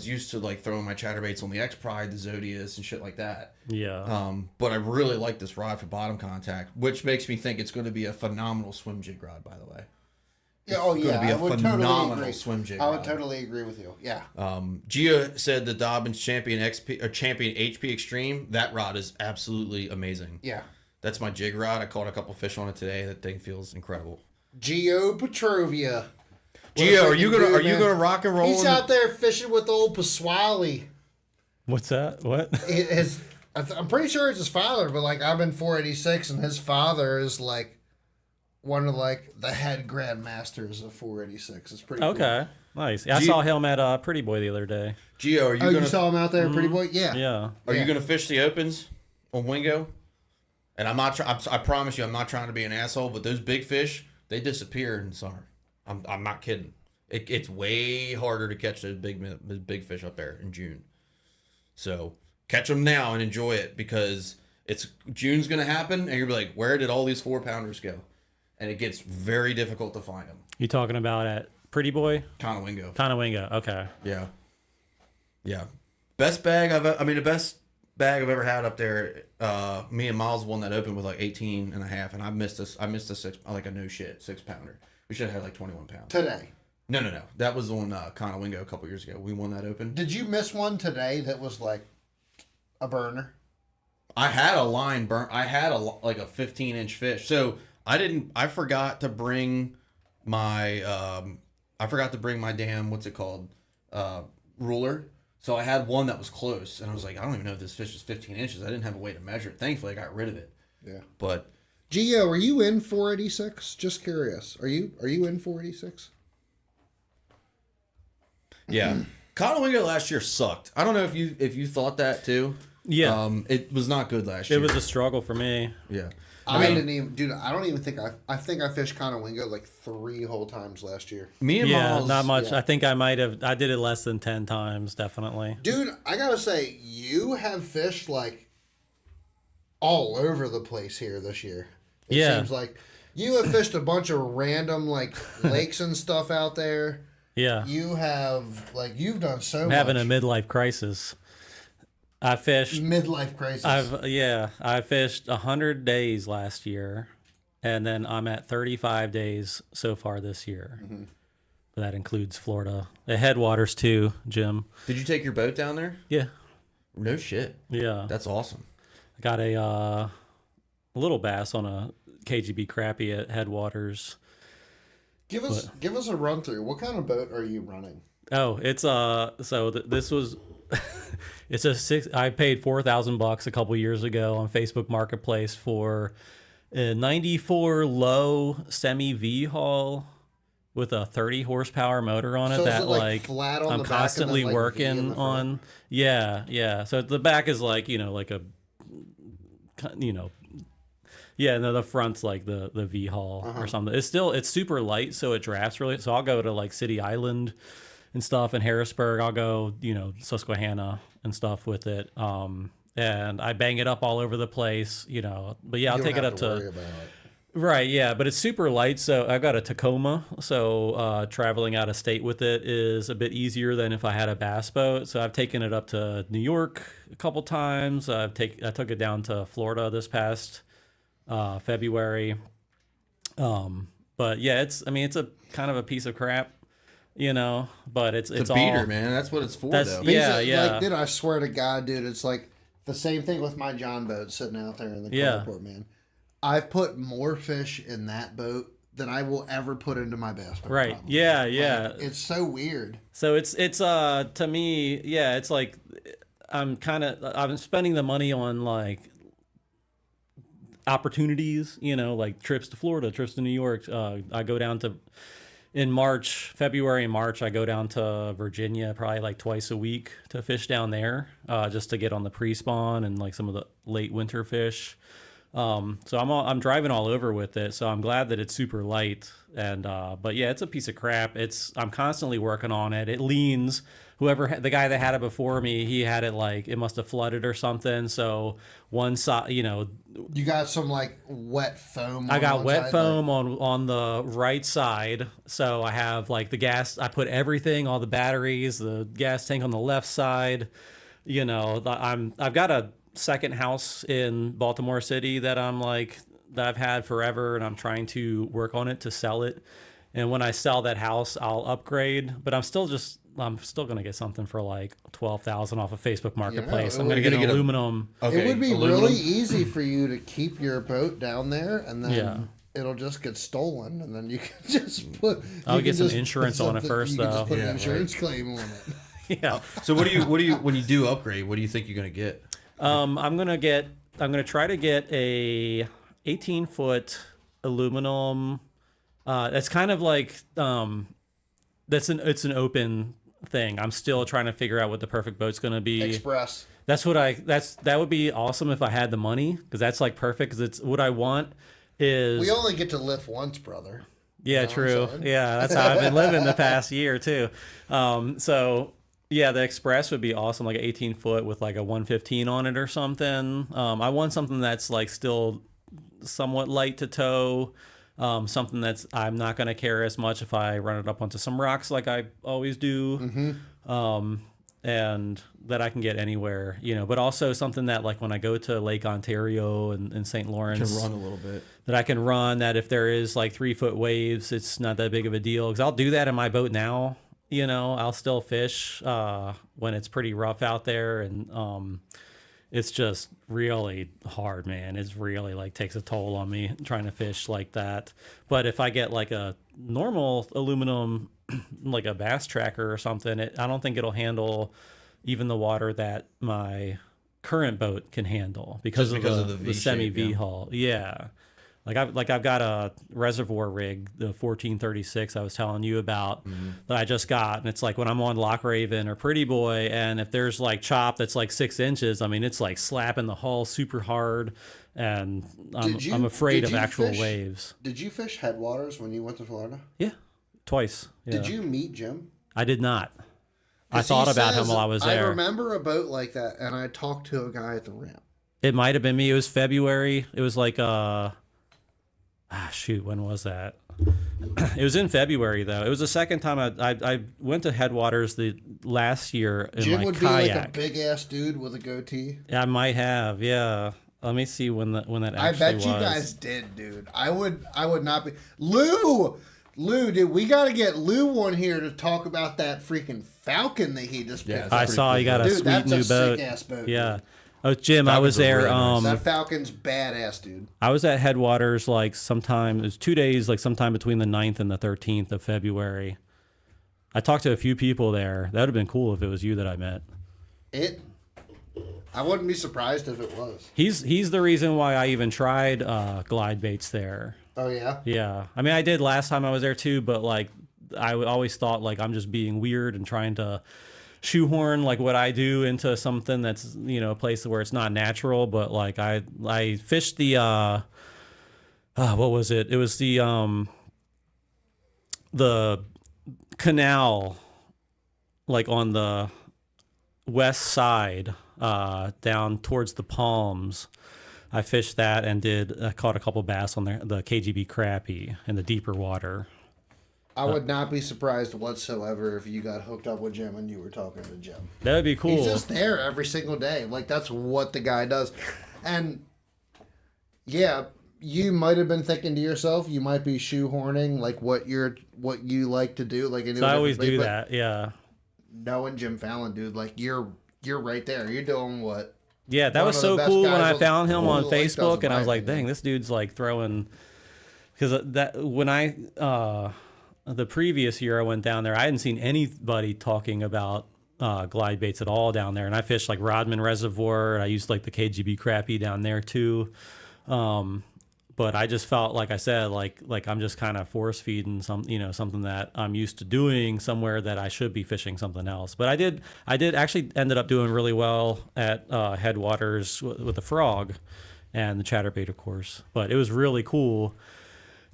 used to like throwing my chatterbaits on the X Pride, the Zodius, and shit like that. Yeah. But I really like this rod for bottom contact, which makes me think it's going to be a phenomenal swim jig rod. By the way. Yeah. Oh yeah. Be a I would phenomenal totally agree. swim jig. I would totally agree with you. Yeah. Gia said the Dobbins Champion XP or Champion HP Extreme. That rod is absolutely amazing. Yeah. That's my jig rod. I caught a couple fish on it today. That thing feels incredible. Gio Petrovia. Gio, are you gonna rock and roll? He's out there fishing with old Pasquale. What's that? What? I'm pretty sure it's his father, but like I'm in 486, and his father is like one of like the head grandmasters of 486. It's pretty Okay. Cool. Nice. I saw him at Pretty Boy the other day. Gio, are you Oh, gonna? you saw him out there, Pretty Boy? Yeah. Yeah. Are you gonna fish the opens on Wingo? And I'm not. I promise you, I'm not trying to be an asshole. But those big fish, they disappear in summer. I'm not kidding. It's way harder to catch those big fish up there in June. So catch them now and enjoy it because June's gonna happen, and you'll be like, where did all these 4-pounders go? And it gets very difficult to find them. You talking about at Pretty Boy? Conowingo. Conowingo. Okay. Yeah. Yeah. Best bag the best bag I've ever had up there. Me and Miles won that open with like 18 and a half, and I missed a 6-pounder. We should have had like 21 pounds. Today. No. That was on Conowingo a couple years ago. We won that open. Did you miss one today that was like a burner? I had a line burn. I had like a 15-inch fish. So I forgot to bring my damn, what's it called? Ruler. So I had one that was close, and I was like, I don't even know if this fish is 15 inches. I didn't have a way to measure it. Thankfully, I got rid of it. Yeah. But Gio, are you in 486? Just curious. Are you in 486? Yeah. Conowingo last year sucked. I don't know if you thought that too. Yeah. It was not good last year. It was a struggle for me. Yeah. I didn't even, dude. I don't even think I think I fished Conowingo like 3 whole times last year. Me and Yeah, Miles, not much. yeah. I think I did it less than 10 times, definitely. Dude, I gotta say, you have fished like all over the place here this year. It seems like you have fished a bunch of random like lakes and stuff out there. Yeah. You have you've done so I'm much. having a midlife crisis. I fished midlife crisis. I fished 100 days last year, and then I'm at 35 days so far this year. Mm-hmm. That includes Florida. The headwaters too, Jim. Did you take your boat down there? Yeah. No shit. Yeah. That's awesome. I got a little bass on a KGB crappie at headwaters. Give us a run through. What kind of boat are you running? Oh, it's this was it's I paid $4,000 a couple years ago on Facebook Marketplace for a 94 low semi V hull with a 30 horsepower motor on it. So is that it like flat on I'm the back and constantly then, like, V in working the front? on. Yeah. So the back is like like a yeah, and then the front's like the V hull or something. It's super light, so it drafts really. So I'll go to like City Island and stuff in Harrisburg. I'll go, Susquehanna and stuff with it. And I bang it up all over the place, But yeah, I'll take it up to worry about it. right, yeah. But it's super light, so I've got a Tacoma. So traveling out of state with it is a bit easier than if I had a bass boat. So I've taken it up to New York a couple times. I took it down to Florida this past February. But yeah, it's a kind of a piece of crap, but it's It's a beater, all, man. That's what it's for, That's- though. yeah. Like, dude, I swear to God, dude, it's like the same thing with my John boat sitting out there in the carport, man. I've put more fish in that boat than I will ever put into my bass boat. Right. Probably. Yeah. Yeah. Like, it's so weird. So it's to me, yeah, it's like I'm spending the money on like opportunities, like trips to Florida, trips to New York. I go down to February and March, I go down to Virginia probably like twice a week to fish down there, just to get on the pre-spawn and like some of the late winter fish. So I'm driving all over with it. So I'm glad that it's super light. And but yeah, it's a piece of crap. I'm constantly working on it. It leans. The guy that had it before me, he had it like it must have flooded or something. So one side, You got some like wet foam. I got one wet side, foam like, on the right side. So I have like the gas. I put everything, all the batteries, the gas tank on the left side. I've got a second house in Baltimore City that I've had forever, and I'm trying to work on it to sell it. And when I sell that house, I'll upgrade. But I'm still gonna get something for like $12,000 off of Facebook Marketplace. I'm gonna get an aluminum. It would be aluminum. really easy for you to keep your boat down there, and then Yeah. it'll just get stolen, and then you can just put. I'll you get can some just insurance put on it something- first, you can though. just put Yeah, an insurance claim on it. Yeah. So what do you when you do upgrade? What do you think you're gonna get? I'm gonna try to get a 18-foot aluminum. That's kind of like it's an open thing. I'm still trying to figure out what the perfect boat's gonna be. Express. That would be awesome if I had the money, because that's like perfect. Because it's what I want is. We only get to lift once, brother. Yeah, know what I'm true. saying? Yeah, that's how I've been living the past year too. So yeah, the Express would be awesome, like an 18-foot with like a 115 on it or something. I want something that's like still somewhat light to tow. Something that's I'm not going to care as much if I run it up onto some rocks like I always do. Mm-hmm. And that I can get anywhere, but also something that like when I go to Lake Ontario and St. Lawrence, Can run a little bit. that I can run, that if there is like 3-foot waves, it's not that big of a deal. Because I'll do that in my boat now. I'll still fish when it's pretty rough out there, and it's just really hard, man. It's really like takes a toll on me trying to fish like that. But if I get like a normal aluminum, like a bass tracker or something, I don't think it'll handle even the water that my current boat can handle because of the semi V hull. Yeah. I've got a reservoir rig, the 1436 I was telling you about, that I just got, and it's like when I'm on Loch Raven or Pretty Boy, and if there's like chop that's like 6 inches, I mean it's like slapping the hull super hard, and I'm afraid of actual waves. Did you fish headwaters when you went to Florida? Yeah, twice. Yeah. Did you meet Jim? I did not. I thought about him while I was there. I remember a boat like that, and I talked to a guy at the ramp. It might have been me. It was February. It was like shoot, when was that? It was in February though. It was the second time I went to Headwaters the last year in Jim my would kayak. be like a big ass dude with a goatee. I might have, yeah. Let me see when that actually I bet was. you guys did, dude. I would not be. Lou, dude, we got to get Lou on here to talk about that freaking Falcon that he just picked. I saw he got a Dude, sweet that's new a boat. sick-ass boat, Yeah. dude. Oh, Jim, I was there. Really nice. That Falcon's badass, dude. I was at Headwaters like sometime. It was 2 days, like sometime between the 9th and the 13th of February. I talked to a few people there. That would have been cool if it was you that I met. I wouldn't be surprised if it was. He's the reason why I even tried glide baits there. Oh yeah. Yeah, I mean I did last time I was there too, but like I always thought like I'm just being weird and trying to shoehorn like what I do into something that's a place where it's not natural. But like I fished the what was it? It was the canal, like on the west side, down towards the Palms. I fished that and caught a couple bass on the KGB crappie in the deeper water. I would not be surprised whatsoever if you got hooked up with Jim and you were talking to Jim. That would be cool. He's just there every single day. Like, that's what the guy does. And, yeah, you might have been thinking to yourself, you might be shoehorning like what you like to do, like So I always do that. Yeah. Knowing Jim Fallon, dude, like you're right there. You're doing what? Yeah, that One was of the so best cool when guys I on- found him on Like, does, Facebook, in and I my was like, opinion. "Dang, this dude's like throwing." Because that when I the previous year I went down there, I hadn't seen anybody talking about glide baits at all down there, and I fished like Rodman Reservoir. And I used like the KGB crappie down there too. But I just felt like I said, like I'm just kind of force feeding something that I'm used to doing somewhere that I should be fishing something else. But I did actually ended up doing really well at Headwaters with the frog and the chatterbait, of course. But it was really cool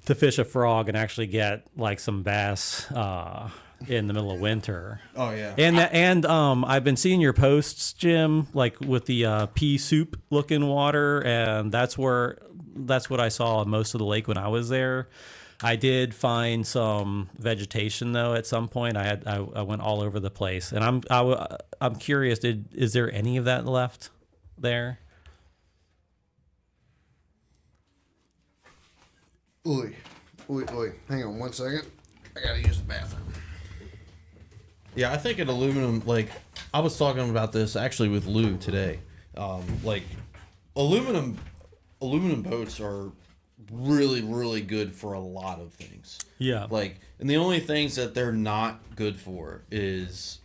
to fish a frog and actually get like some bass in the middle of winter. Oh yeah. And I've been seeing your posts, Jim, like with the pea soup looking water, and that's what I saw in most of the lake when I was there. I did find some vegetation though at some point. I went all over the place, and I'm curious. Is there any of that left there? Oi. Hang on 1 second. I gotta use the bathroom. Yeah, I think an aluminum, like, I was talking about this actually with Lou today. Like, aluminum boats are really, really good for a lot of things. Yeah. Like, and the only things that they're not good for is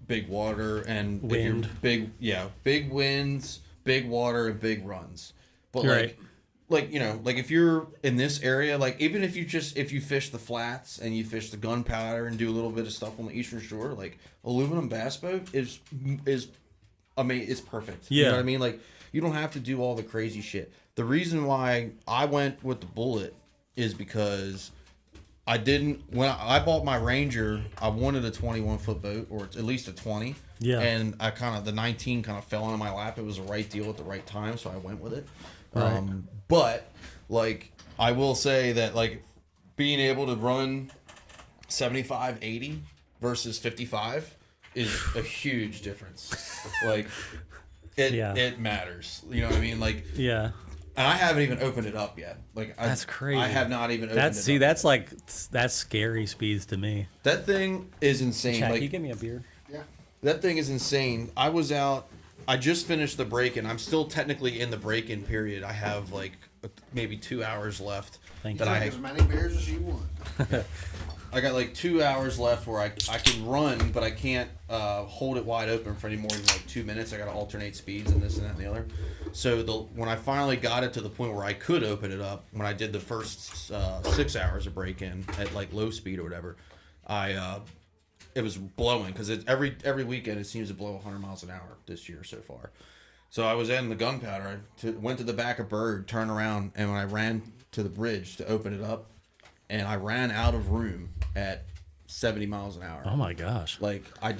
big water and Wind. Big winds, big water, and big runs. But You're like, right. like, you know, like if you're in this area, like even if you fish the flats and you fish the gunpowder and do a little bit of stuff on the eastern shore, like aluminum bass boat is I mean, it's perfect. You Yeah. know what I mean? Like you don't have to do all the crazy shit. The reason why I went with the Bullet is because when I bought my Ranger, I wanted a 21-foot boat or at least a 20. Yeah. And the 19 kind of fell into my lap. It was the right deal at the right time, so I went with it. Right. But like I will say that like being able to run 75, 80 versus 55 is a huge difference. Like it matters. You know what I mean? Like Yeah. and I haven't even opened it up yet. Like That's crazy. I have not even opened it up. That's scary speeds to me. That thing is insane. Chad, like can you give me a beer? Yeah. that thing is insane. I just finished the break-in. I'm still technically in the break-in period. I have like maybe 2 hours left. Thank that you. Drink as many beers as you want. I got like 2 hours left where I can run, but I can't hold it wide open for any more than like 2 minutes. I got to alternate speeds and this and that and the other. So when I finally got it to the point where I could open it up, when I did the first 6 hours of break-in at like low speed or whatever, it was blowing because every weekend it seems to blow 100 miles an hour this year so far. So I was in the gunpowder. Went to the back of Bird, turned around, and when I ran to the bridge to open it up, and I ran out of room at 70 miles an hour. Oh my gosh. Like I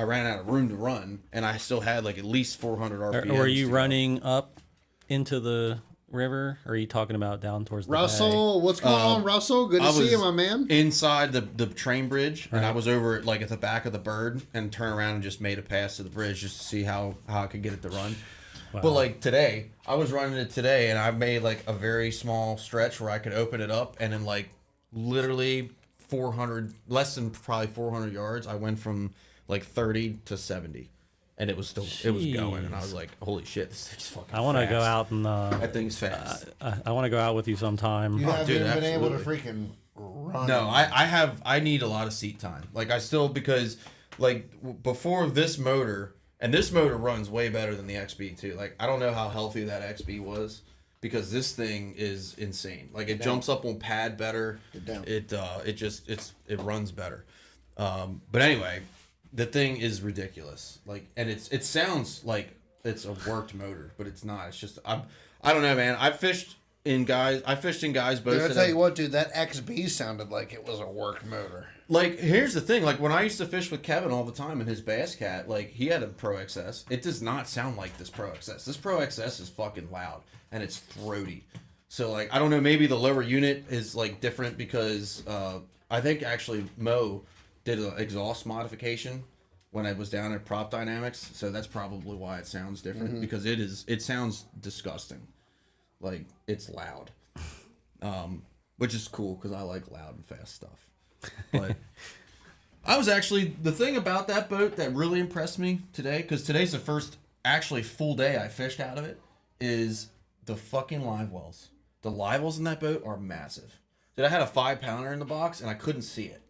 ran out of room to run, and I still had like at least 400 RPMs. Were you to go. running up into the river, or are you talking about down towards the bay? Russell, what's going on, Russell? Good to I see you, was my man. inside the train bridge, and I Right. was over at the back of the Bird and turned around and just made a pass to the bridge just to see how I could get it to run. Wow. But like today, I was running it today, and I made like a very small stretch where I could open it up, and in like literally 400, less than probably 400 yards, I went from like 30 to 70, and it was going, and I was like, holy shit, this thing's fucking. I want to fast. go out and That thing's fast. I want to go out with you sometime. You haven't dude, even been able to absolutely. freaking run. No, I need a lot of seat time. Like I still, because like before this motor, and this motor runs way better than the XB too. Like I don't know how healthy that XB was, because this thing is insane. Like it jumps up on pad better. It runs better. But anyway, the thing is ridiculous. Like, and it sounds like it's a worked motor, but it's not. It's just I don't know, man. I fished in guys boats. Dude, I tell you what, dude, that XB sounded like it was a worked motor. Like, here's the thing. Like, when I used to fish with Kevin all the time in his Bass Cat, like, he had a Pro XS. It does not sound like this Pro XS. This Pro XS is fucking loud, and it's throaty. So, like, I don't know, maybe the lower unit is, like, different because I think, actually, Mo did an exhaust modification when I was down at Prop Dynamics, so that's probably why it sounds different, because it sounds disgusting. Like, it's loud. which is cool because I like loud and fast stuff. But I was actually, the thing about that boat that really impressed me today, because today's the first actually full day I fished out of it, is the fucking live wells. The live wells in that boat are massive. Dude, I had a 5-pounder in the box and I couldn't see it.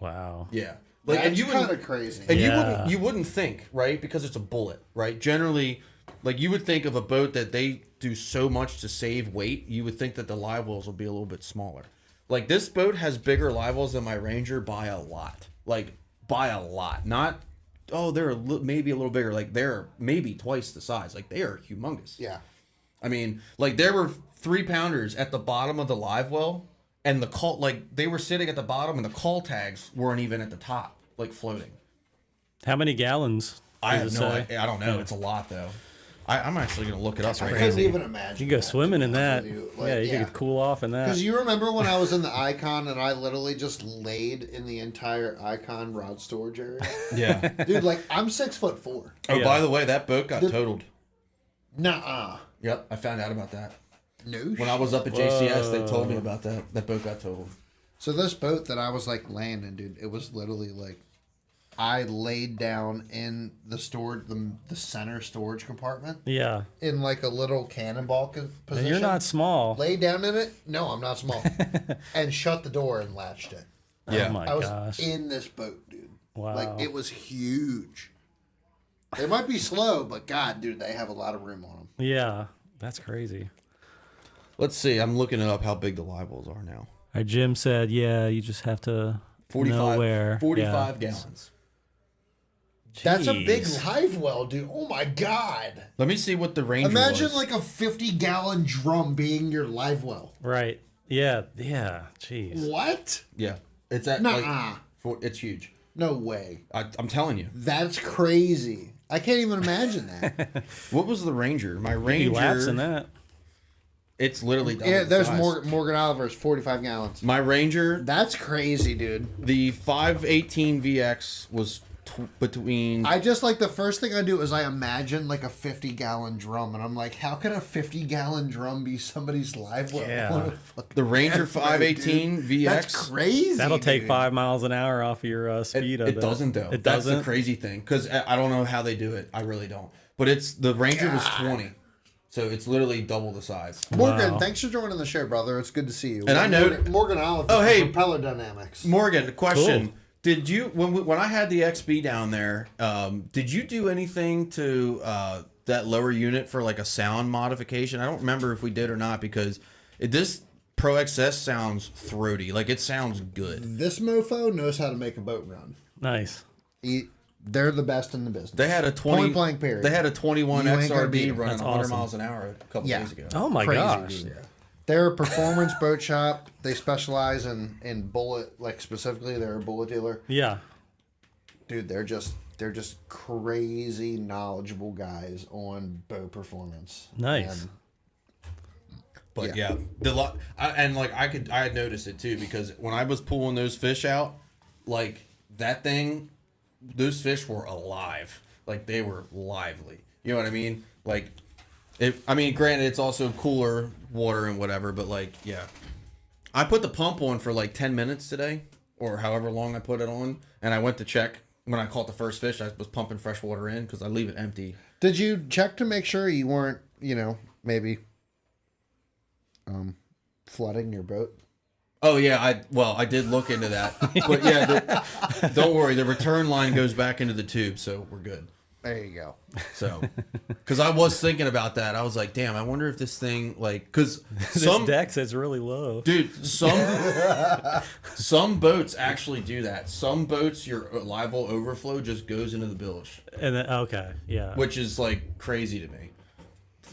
Wow. Yeah. That's kind of crazy. And Yeah. you wouldn't think, right? Because it's a bullet, right? Generally, like you would think of a boat that they do so much to save weight, you would think that the live wells will be a little bit smaller. Like this boat has bigger live wells than my Ranger by a lot. Like by a lot. Not, oh, they're maybe a little bigger. Like they're maybe twice the size. Like they are humongous. Yeah. I mean, like there were 3-pounders at the bottom of the live well, and the call, like they were sitting at the bottom, and the call tags weren't even at the top, like floating. How many gallons? I does have it no say? idea. I don't know. It's a lot though. I'm actually gonna look it up I right couldn't now. even imagine. You can go swimming in that. Like, You could cool off in that. Because you remember when I was in the Icon and I literally just laid in the entire Icon rod storage area? Yeah. Dude, like, I'm 6'4". Oh, Yeah. by the way, that boat got totaled. Nuh-uh. Yep, I found out about that No when I was up at JCS. They told me about that. That boat got totaled. So this boat that I was, like, laying in, dude, it was literally, like, I laid down in the storage, the center storage compartment Yeah. in, like, a little cannonball position. And you're not small. Lay down in it? No, I'm not small. And shut the door and latched it. Yeah. Oh my I was gosh. in this boat, dude. Wow. Like, it was huge. They might be slow, but God, dude, they have a lot of room on them. Yeah. That's crazy. Let's see. I'm looking up how big the live wells are now. Jim said, yeah, you just have to know where. 45 gallons. That's a big Jeez. live well, dude. Oh my God. Let me see what the Ranger Imagine was. like a 50-gallon drum being your live well. Right. Yeah. Yeah. Jeez. What? Yeah, it's at Nuh-uh. it's huge. No way. I'm telling you. That's crazy. I can't even imagine that. What was the Ranger? My He Ranger. laps in that. It's literally double Yeah, the there's size. Morgan Oliver's 45 gallons. My Ranger, That's crazy, dude. the 518 VX was between. I just like the first thing I do is I imagine like a 50-gallon drum, and I'm like, how can a 50-gallon drum be somebody's live well? Yeah. What a fucking The Ranger ass, 518 dude. VX. That's crazy. That'll take dude. 5 miles an hour off your speed. It doesn't though. It That's the doesn't. crazy thing, because I don't know how they do it. I really don't. But it's the Ranger was 20, so it's literally double the size. Morgan, Wow. thanks for joining the show, brother. It's good to see you. And I know- Morgan Oliver. Oh, hey. Propeller Dynamics. Morgan, question. Cool. Did you when I had the XB down there? Did you do anything to that lower unit for like a sound modification? I don't remember if we did or not, because this Pro XS sounds throaty. Like it sounds good. This mofo knows how to make a boat run. Nice. They're the best in the business. They had a 20 Point blank period. They had a 21 You ain't gonna beat XRD 'em. running That's 100 awesome. miles an hour a couple days ago. Oh my Crazy, gosh. dude. They're a performance boat shop. They specialize in bullet, like specifically they're a bullet dealer. Yeah. Dude, they're just crazy knowledgeable guys on boat performance. Nice. And But yeah, I had noticed it too, because when I was pulling those fish out, like that thing, those fish were alive. Like they were lively. You know what I mean? Like, granted, it's also cooler water and whatever, but like, yeah. I put the pump on for like 10 minutes today, or however long I put it on, and I went to check when I caught the first fish. I was pumping fresh water in because I leave it empty. did you check to make sure you weren't, maybe flooding your boat? Oh yeah, I did look into that, but yeah, don't worry. The return line goes back into the tube, so we're good. There you go. So, because I was thinking about that, I was like, damn, I wonder if this thing because This deck says really low. dude, some boats actually do that. Some boats, your live well overflow just goes into the bilge, And then, okay. Yeah. which is like crazy to me.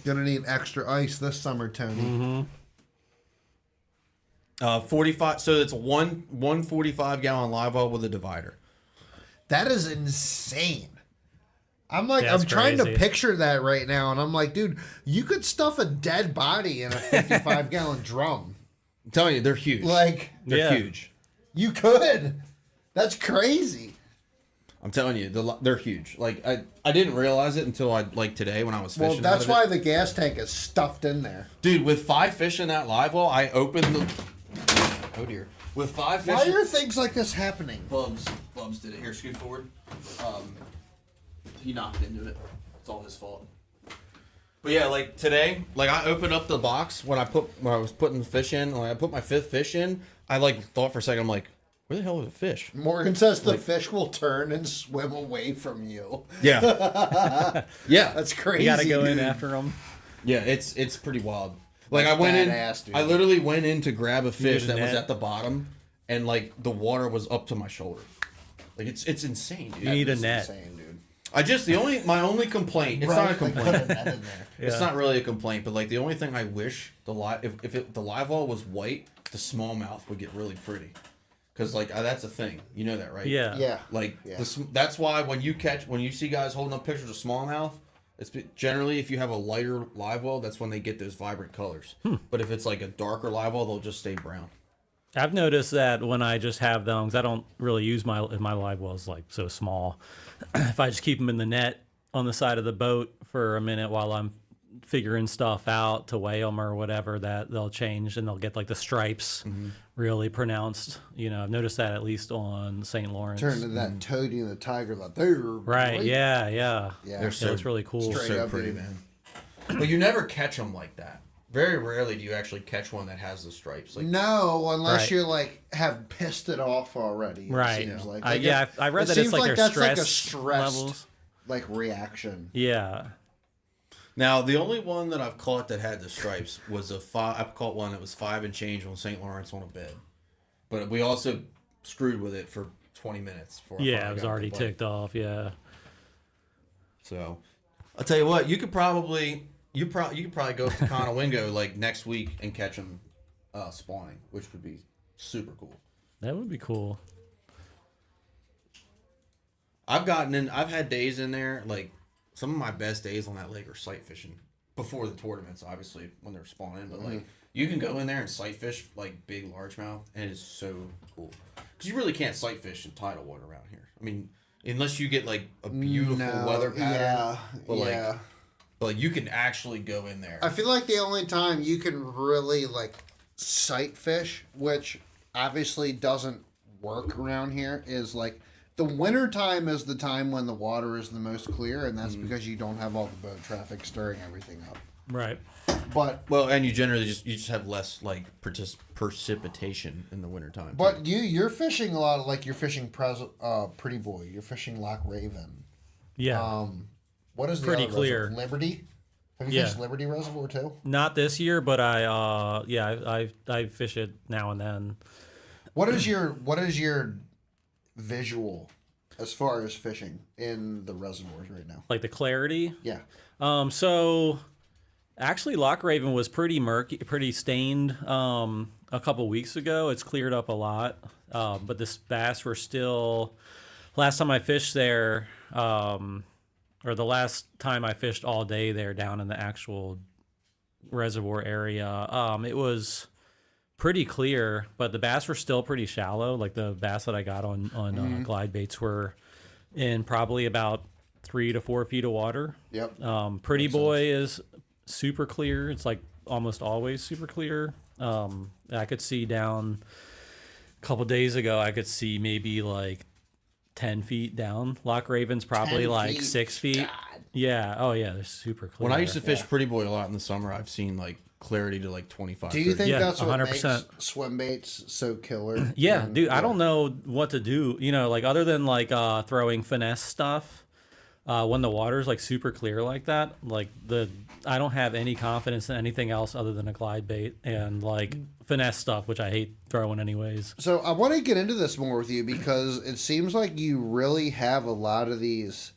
Gonna need extra ice this summer, Tony. Mm-hmm. 45. So it's one 45-gallon live well with a divider. That is insane. I'm like, That's I'm trying to crazy. picture that right now, and I'm like, dude, you could stuff a dead body in a 55-gallon drum. I'm telling you, they're huge. Like, They're Yeah. huge. you could. That's crazy. I'm telling you, they're huge. Like I didn't realize it until today when I was fishing. Well, that's why the gas tank is stuffed in there. Dude, with 5 fish in that live well, I opened the. Oh dear. With 5 fish. Why are things like this happening? Bubs did it. Here, scoot forward. He knocked into it. It's all his fault. But yeah, like today, like I opened up the box when I was putting the fish in. When I put my 5th fish in, I thought for a second, I'm like, where the hell is the fish? Morgan says the fish will turn and swim away from you. Yeah. Yeah. That's crazy. You gotta go in dude. after them. Yeah, it's pretty wild. Like That's I went badass, in, dude. I literally went in to grab a fish did a that was net? at the bottom, and like the water was up to my shoulder. Like it's insane, dude. You need a That's net. insane, dude. My only complaint. It's not a Like, put complaint. a net in there. It's not really a complaint, but like the only thing I wish the live well was white, the smallmouth would get really pretty, because like that's a thing. You know that, right? Yeah. Yeah. Like Yeah. that's why when you see guys holding up pictures of smallmouth, it's generally if you have a lighter live well, that's when they get those vibrant colors. But if it's like a darker live well, they'll just stay brown. I've noticed that when I just have them, 'cause I don't really use my live wells like so small. If I just keep them in the net on the side of the boat for a minute while I'm figuring stuff out to weigh them or whatever, that they'll change and they'll get like the stripes really pronounced. You know, I've noticed that at least on St. Lawrence. Turn to that Toady and the Tiger like there. Right? Yeah. Yeah. They're so It's really cool. straight so up, pretty, dude. man. But you never catch them like that. Very rarely do you actually catch one that has the stripes. Like No, unless Right. you like have pissed it off already. It Right. Seems like. Yeah, I read that it's seems like their that's stress like a stressed levels. like reaction. Yeah. now, the only one that I've caught that had the stripes was I've caught one that was 5 and change on St. Lawrence on a bed, but we also screwed with it for 20 minutes. Before I Yeah, finally it was got already the bite. ticked off. Yeah. So, I'll tell you what, you could probably go to Conowingo like next week and catch them spawning, which would be super cool. That would be cool. I've had days in there, like some of my best days on that lake are sight fishing before the tournaments, obviously when they're spawning. But like you can go in there and sight fish like big largemouth, and it's so cool because you really can't sight fish in tidal water around here. I mean, unless you get like a beautiful weather pattern. Yeah. But like, yeah. but you can actually go in there. I feel like the only time you can really like sight fish, which obviously doesn't work around here, is like the winter time is the time when the water is the most clear, and that's because you don't have all the boat traffic stirring everything up. Right. But Well, and you generally just have less like precipitation in the wintertime. but you're fishing a lot of like you're fishing Pretty Boy, you're fishing Loch Raven. Yeah. What is the Pretty other clear. reservoir? Liberty? Have you Yeah. fished Liberty Reservoir too? Not this year, but I fish it now and then. What is your visual as far as fishing in the reservoirs right now? Like the clarity. Yeah. So actually Loch Raven was pretty murky, pretty stained a couple weeks ago. It's cleared up a lot. But the bass were still, last time I fished there, or the last time I fished all day there down in the actual reservoir area, it was pretty clear, but the bass were still pretty shallow. Like the bass that I got on glide baits were in probably about 3 to 4 feet of water. Yep. Pretty Boy is super clear. It's like almost always super clear. I could see down a couple days ago, I could see maybe like 10 feet down. Loch Raven's probably 10 like feet. 6 feet. God. Yeah. Oh yeah, they're super clear. when I used to fish Pretty Boy a lot in the summer, I've seen like clarity to like 25. Do you 30. think Yeah, that's what 100%. makes swim baits so killer? Yeah, And- dude, I don't know what to do. You know, like other than like throwing finesse stuff, when the water's like super clear like that, like I don't have any confidence in anything else other than a glide bait and like finesse stuff, which I hate throwing anyways. So I want to get into this more with you because it seems like you really have a lot of these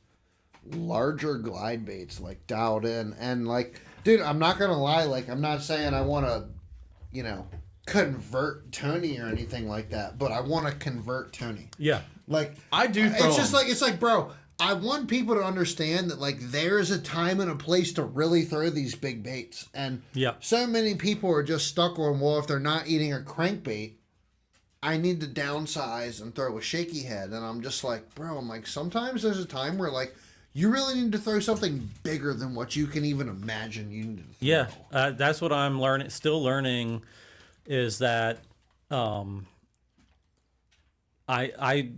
larger glide baits like dialed in, and like, dude, I'm not gonna lie, like I'm not saying I want to, convert Tony or anything like that, but I want to convert Tony. Yeah. Like I do throw It's just 'em. like it's like, bro, I want people to understand that like there's a time and a place to really throw these big baits, and Yeah. so many people are just stuck on, well, if they're not eating a crankbait, I need to downsize and throw a shaky head. And I'm just like, bro, I'm like, sometimes there's a time where like you really need to throw something bigger than what you can even imagine you need to throw. Yeah, that's what I'm learning. Still learning is that I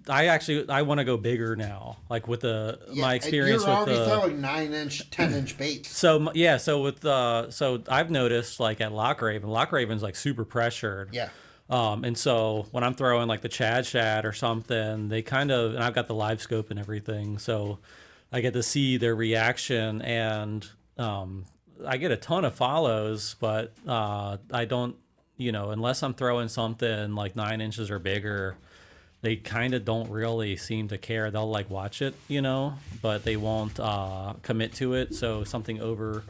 actually want to go bigger now. Like with my experience you're with already throwing 9-inch, 10-inch baits. So yeah, so I've noticed like at Lockraven's like super pressured. Yeah. And so when I'm throwing like the Chad Shad or something, they kind of, and I've got the live scope and everything, so I get to see their reaction, and I get a ton of follows, but I don't, unless I'm throwing something like 9 inches or bigger, they kind of don't really seem to care. They'll like watch it, but they won't commit to it. So something over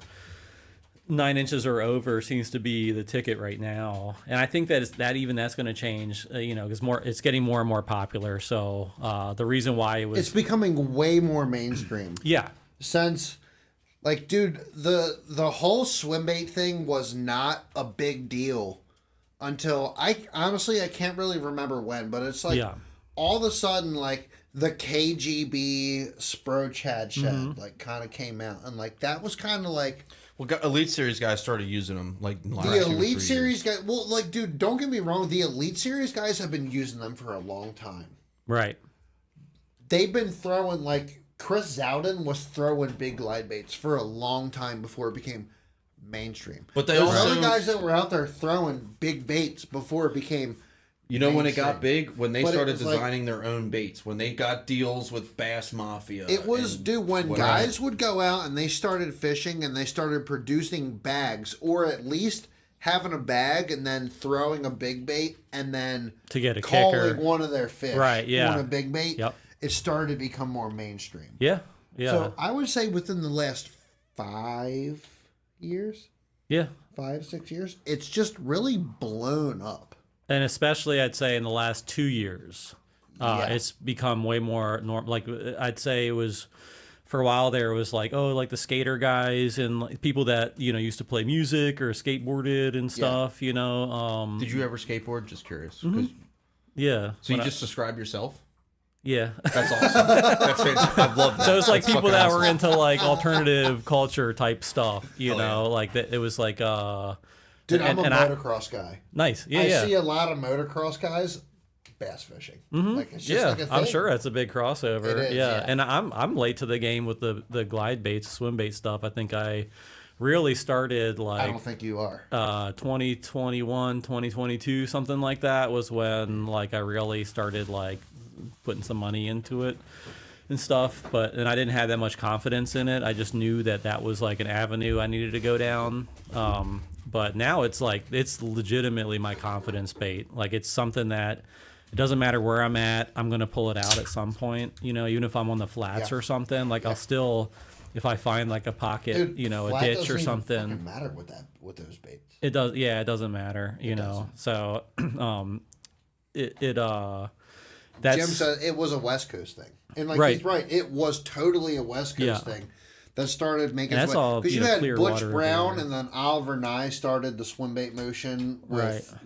9 inches or over seems to be the ticket right now, and I think that's going to change, because it's getting more and more popular. So the reason why it's becoming way more mainstream. Yeah, since like, dude, the whole swim bait thing was not a big deal until I can't really remember when, but it's like all of a sudden like the KGB Spro Chad Shed like kind of came out, and like that was kind of like. Well, Elite Series guys started using them like in the last 2 or 3 Elite Series years. guys. Well, like, dude, don't get me wrong. The Elite Series guys have been using them for a long time. right. They've been throwing like Chris Zowden was throwing big glide baits for a long time before it became mainstream. But there were other guys that were out there throwing big baits before it became. When it got big, when they started designing like, their own baits, when they got deals with Bass Mafia. It was, dude, when guys would go out and they started fishing and they started producing bags, or at least having a bag and then throwing a big bait and then to get a calling kicker. one of their fish on a big bait, it started to become more mainstream. Yeah, yeah. So I would say within the last 5 years, 5-6 years, it's just really blown up. And especially, I'd say in the last 2 years, it's become way more normal. Like I'd say it was, for a while there, it was like, like the skater guys and like people that used to play music or skateboarded and stuff. Did you ever skateboard? Just curious. Yeah. So you just describe yourself? Yeah. That's awesome. That's fantastic. I love that. So it's like people that were into like alternative culture type stuff. Like that. It was like. Dude, I'm a motocross guy. Nice. Yeah, I see a lot of motocross guys bass fishing. Like, it's just like a thing. I'm sure that's a big crossover. It is, yeah. And I'm late to the game with the glide baits, swim bait stuff. I think I really started like I don't think you are. 2021, 2022, something like that was when like I really started like putting some money into it and stuff, and I didn't have that much confidence in it. I just knew that was like an avenue I needed to go down. But now it's like, it's legitimately my confidence bait. Like it's something that it doesn't matter where I'm at, I'm going to pull it out at some point, even if I'm on the flats or something, like I'll still, if I find like a pocket, Dude, a ditch or something. It doesn't matter with those baits. It does. Yeah. It doesn't matter, so, that's, Jim said it was a West Coast thing. And like, he's right. It was totally a West Coast thing. That started making its way. Because you had Butch Brown and then Oliver Nye started the swim bait motion with,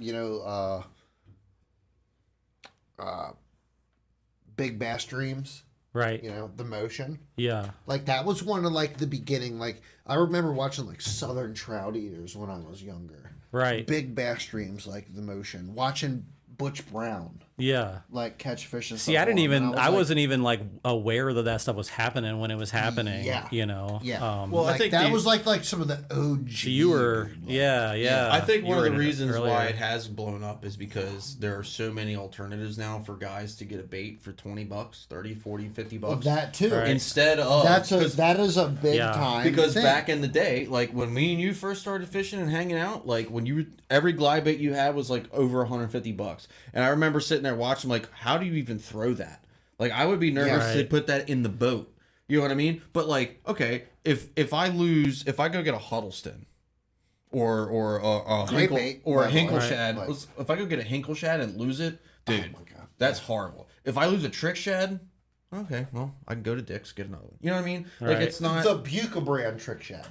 Big Bass Dreams. Right. The motion. Yeah. Like that was one of like the beginning. Like I remember watching like Southern Trout Eaters when I was younger. Right. Big Bass Dreams, like the motion. Watching Butch Brown. Yeah. Like catch fish and stuff. See, I wasn't even like aware that stuff was happening when it was happening. Yeah. Yeah. Well, like, I think that was like some of the OG. So you were, yeah. I think one of the reasons why it has blown up is because there are so many alternatives now for guys to get a bait for $20, 30, 40, 50 bucks. That too. Right. Instead of that is a big time. Because thing. back in the day, like when me and you first started fishing and hanging out, like when every glide bait you had was like over $150. And I remember sitting there watching, like, how do you even throw that? Like, I would be nervous to put that in the boat. You know what I mean? But like, okay, if I go get a Huddleston or a Hinkle shad, if I go get a Hinkle shad and lose it, dude, that's horrible. If I lose a trick shad, okay, well, I can go to Dick's, get another one. You know what I mean? Like, it's not the Buca brand trick shad.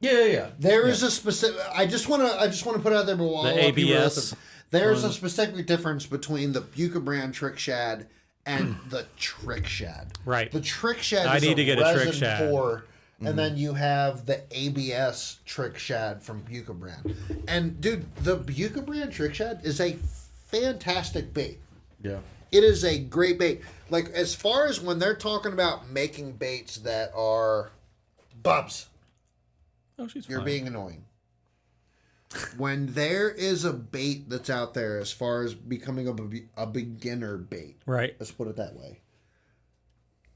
Yeah. There is a specific. I just want to put it out there, but while The people ABS listen, there's a specific difference between the Buca brand trick shad and the trick shad. Right. The trick shad I is need to get a resin trick shad. pour, and then you have the ABS trick shad from Buca brand. And dude, the Buca brand trick shad is a fantastic bait. Yeah. It is a great bait. Like, as far as when they're talking about making baits that are Bubs, Oh, she's you're fine. being annoying. When there is a bait that's out there as far as becoming a beginner bait, Right. let's put it that way,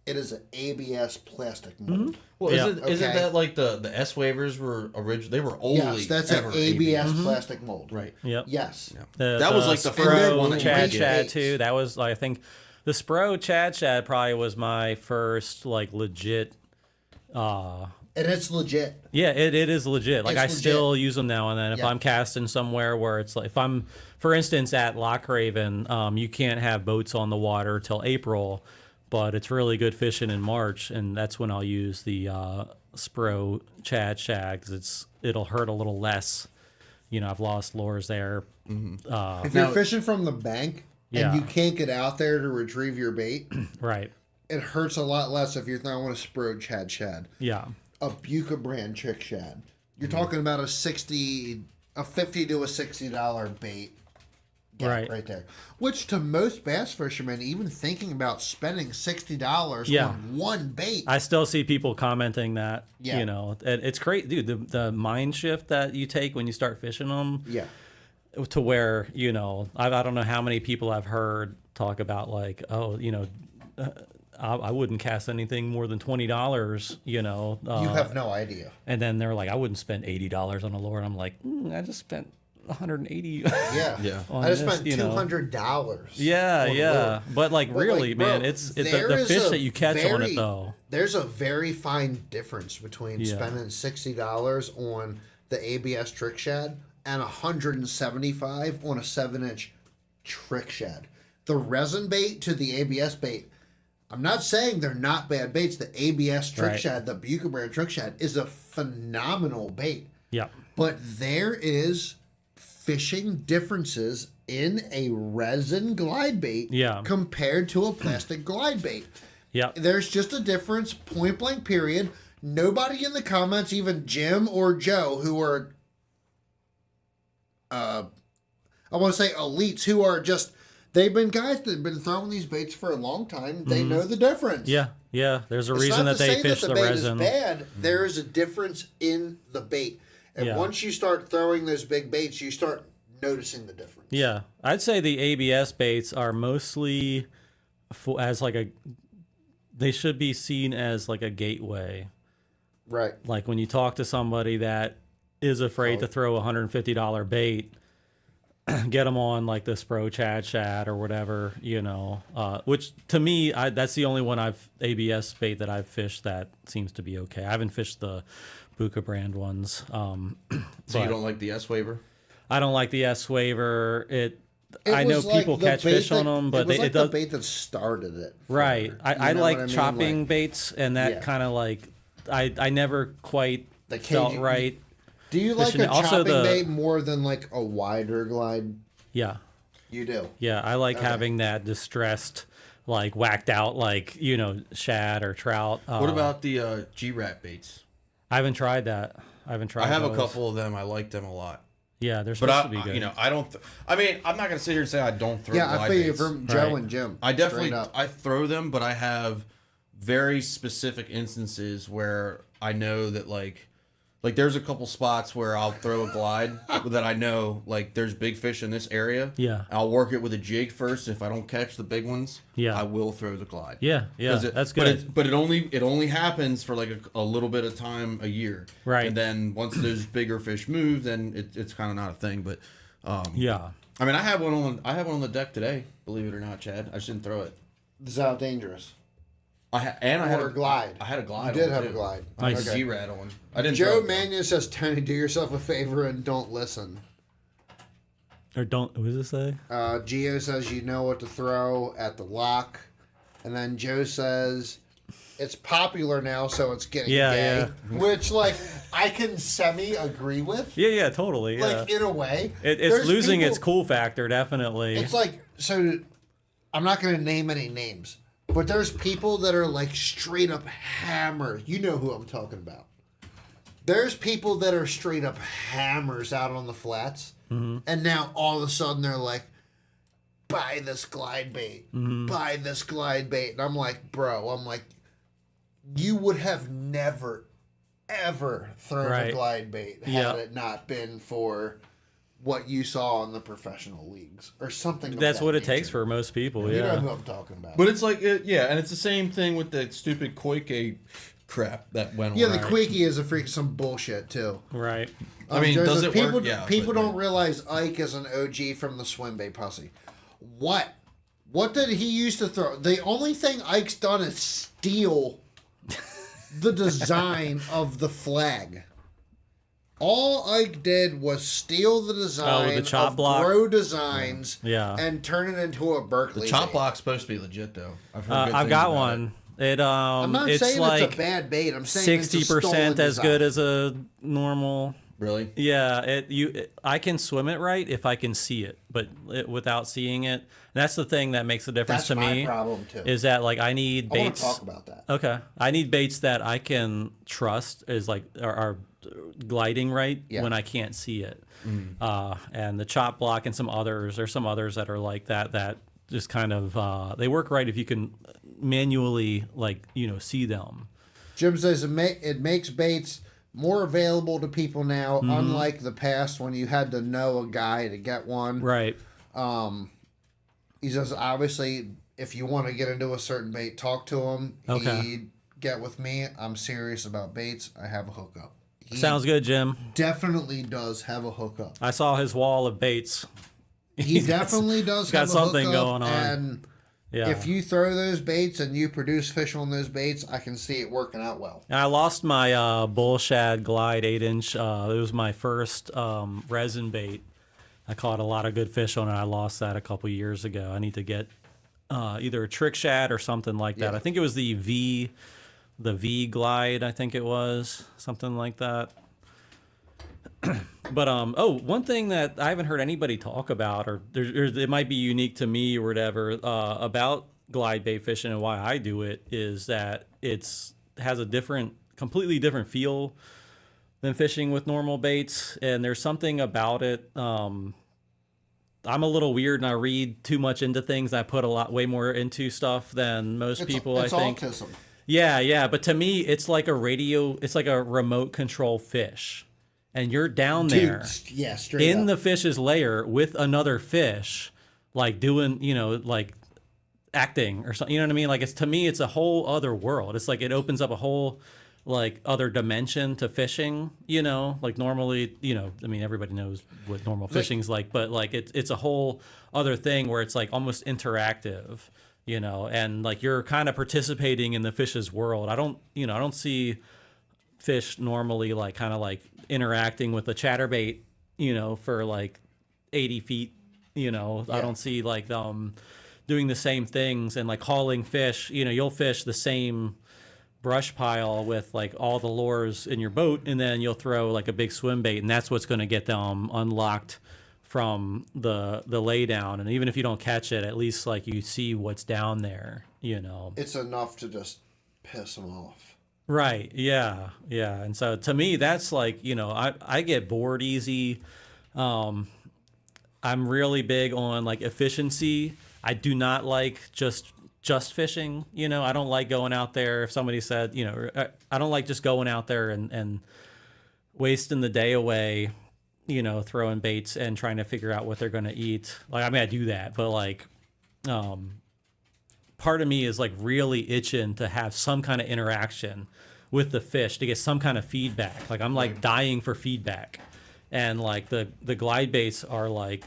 it is an ABS plastic mold. Well, Yeah. isn't Okay. that like the S waivers were original? They were only Yes, that's an ever ABS plastic mold. Right. Yep. Yes. That was like the Spro first one that you Chad could Shad get. too. That was like, I think the Spro Chad Shad probably was my first like legit. And it's legit. Yeah, it is legit. Like It's I legit. still use them now and then. If Yeah. I'm casting somewhere where it's like, if I'm, for instance, at Loch Raven, you can't have boats on the water till April, but it's really good fishing in March, and that's when I'll use the Spro Chad Shad because it'll hurt a little less. You know, I've lost lures there. If you're fishing from the bank Yeah. and you can't get out there to retrieve your bait, Right. it hurts a lot less if you're throwing a Spro Chad Shad. Yeah. A Buca brand trick shad. You're talking about a $50 to $60 bait. Right. Right there. Which to most bass fishermen, even thinking about spending $60 Yeah. on one bait. I still see people commenting that, Yeah. you know, it's great, dude. The mind shift that you take when you start fishing them yeah. to where, you know, I don't know how many people I've heard talk about like, oh, you know, I wouldn't cast anything more than $20, you know. You have no idea. And then they're like, I wouldn't spend $80 on a lure. And I'm like, I just spent $180. Yeah. Yeah. I just this, spent you know. $200. Yeah, on a yeah. lure. But like, But, really, like, bro, man, it's there the is fish a that you catch on very- it, though. There's a very fine difference between Yeah. spending $60 on the ABS trick shad and $175 on a 7-inch trick shad. The resin bait to the ABS bait, I'm not saying they're not bad baits. The ABS trick Right. shad, the Buca brand trick shad, is a phenomenal bait. Yeah. But there is fishing differences in a resin glide bait Yeah. compared to a plastic glide bait. Yeah. There's just a difference, point blank, period. Nobody in the comments, even Jim or Joe, who are, I want to say elites, who are just, they've been guys that have been throwing these baits for a long time. They know the difference. Mm-hmm. Yeah. Yeah. There's a It's reason not that to they say fish that the bait resin. is bad. There is a difference in the bait. And Yeah. once you start throwing those big baits, you start noticing the difference. Yeah, I'd say the ABS baits are mostly as like a. They should be seen as like a gateway. Right. Like when you talk to somebody that is afraid to throw a $150 bait, get them on like the Spro Chad Shad or whatever, you know. Which to me, that's the only one ABS bait that I've fished that seems to be okay. I haven't fished the Buca brand ones. So you don't like the S waiver? I don't like the S waiver. It I know was like people the catch bait fish on that- them, but it was like it does. the bait that started it. for Right. her. I You know like what mean? chopping Like, baits, and that Yeah. kind of like I never quite The felt caging- right. do you like fishing a it. Also chopping the- bait more than like a wider glide? Yeah. You do. Yeah. I like having that distressed, like whacked out, like, you know, shad or trout. What about the G-Rat baits? I haven't tried that. I haven't tried I have a those. couple of them. I like them a lot. Yeah, they're But supposed I, to be good. you know, I don't. I mean, I'm not gonna sit here and say I don't throw. Yeah, I glide feel you baits. from Joe Right. and Jim. I definitely Straight up. I throw them, but I have very specific instances where I know that like there's a couple spots where I'll throw a glide that I know like there's big fish in this area. Yeah. I'll work it with a jig first. If I don't catch the big ones, Yeah. I will throw the glide. Yeah, yeah, 'Cause that's But good. it only happens for like a little bit of time a year. Right. And then once those bigger fish move, then it's kind of not a thing. But Yeah. I mean, I had one on the deck today. Believe it or not, Chad, I just didn't throw it. This is how dangerous. I had Or a glide. I had a glide. You did on have too. a glide. I had Nice. a G-Rat on. I didn't. Joe throw it, Mannion says, Tony, do yourself a favor and don't listen. Or don't, what does it say? Gio says you know what to throw at the lock. And then Joe says it's popular now, so it's getting Yeah, gay. Which, like, I can semi-agree with. Yeah, totally. Yeah. Like, in a way. It's There's losing people- its cool factor, definitely. It's like, so, I'm not going to name any names, but there's people that are, like, straight up hammered. You know who I'm talking about. There's people that are straight up hammers out on the flats, and now all of a sudden they're like, buy this glide bait. Buy this glide bait. And I'm like, bro, you would have never, ever thrown a glide bait had it not been for what you saw in the professional leagues or something. That's what it nature. takes for most people. You Yeah. know who I'm talking about. But it's like, and it's the same thing with the stupid Koike crap that went Yeah, around. the Queekie is a freak some bullshit too. Right. I mean, does it people, work? Yeah. People but- don't realize Ike is an OG from the swim bait posse. What did he used to throw? The only thing Ike's done is steal the design of the flag. All Ike did was steal the design the chop of block? Grow Designs Yeah. and turn it into a Berkeley. The chop bait. block's supposed to be legit though. I've heard good I've things got about one. It I'm not it's saying like it's a bad bait. I'm saying it's a 60% stolen as good design. as a normal. it. Really? Yeah, I can swim it right if I can see it, but without seeing it, that's the thing that makes the difference That's to my me. problem too. Is that like I need I want baits? to talk about that. Okay, I need baits that I can trust is like are gliding right when I can't see it. And the chop block and some others, there's some others that are like that just kind of they work right if you can manually see them. Jim says it makes baits more available to people now, unlike the past when you had to know a guy to get one. Right. He says, obviously, if you want to get into a certain bait, talk to him. Okay. He'd get with me. I'm serious about baits. I have a hookup. He Sounds good, Jim. definitely does have a hookup. I saw his wall of baits. He definitely does got have a something hookup, going on. And Yeah. if you throw those baits and you produce fish on those baits, I can see it working out well. And I lost my bull shad glide 8-inch. It was my first resin bait. I caught a lot of good fish on it. I lost that a couple years ago. I need to get either a trick shad or something like that. Yeah. I think it was the V glide. I think it was something like that. But one thing that I haven't heard anybody talk about, or it might be unique to me or whatever, about glide bait fishing and why I do it is that has a completely different feel than fishing with normal baits, and there's something about it. I'm a little weird and I read too much into things. I put way more into stuff than most people. It's I think. autism. Yeah. But to me, it's like it's like a remote control fish. And you're down there Yeah, straight in up. the fish's lair with another fish, like doing, like acting or something. You know what I mean? Like to me, it's a whole other world. It's like it opens up a whole like other dimension to fishing. Like normally, I mean, everybody knows what normal fishing's like, but like it's a whole other thing where it's like almost interactive. And like you're kind of participating in the fish's world. I don't see fish normally like kind of like interacting with a chatterbait, for like 80 feet, I don't see like them doing the same things and like hauling fish. You'll fish the same brush pile with like all the lures in your boat, and then you'll throw like a big swim bait, and that's what's going to get them unlocked from the lay down. And even if you don't catch it, at least like you see what's down there, It's enough to just piss them off. Right. Yeah. And so to me, that's like, I get bored easy. I'm really big on like efficiency. I do not like just fishing. I don't like going out there. If somebody said, I don't like just going out there and wasting the day away, throwing baits and trying to figure out what they're going to eat. Like, I mean, I do that, but like, part of me is like really itching to have some kind of interaction with the fish to get some kind of feedback. Like I'm like dying for feedback, and like the glide baits are like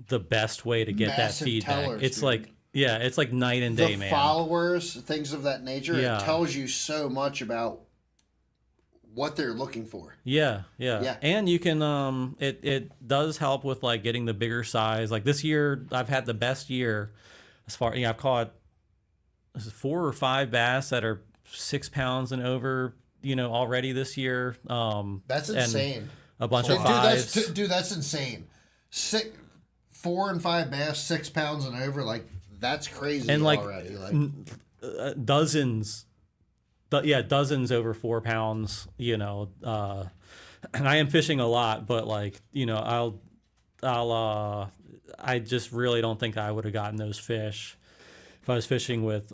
the best way to get Massive that feedback. tellers, It's dude. like it's like night and day, The man. followers, things of that nature, Yeah. it tells you so much about what they're looking for. Yeah. Yeah. And you can it does help with like getting the bigger size. Like this year I've had the best year as far I've caught 4 or 5 bass that are 6 pounds and over, already this year. That's and insane. A bunch Dude, of fives. that's insane. 4 and 5 bass, 6 pounds and over, like that's crazy And like already. Like dozens over 4 pounds, and I am fishing a lot, but like, I just really don't think I would have gotten those fish if I was fishing with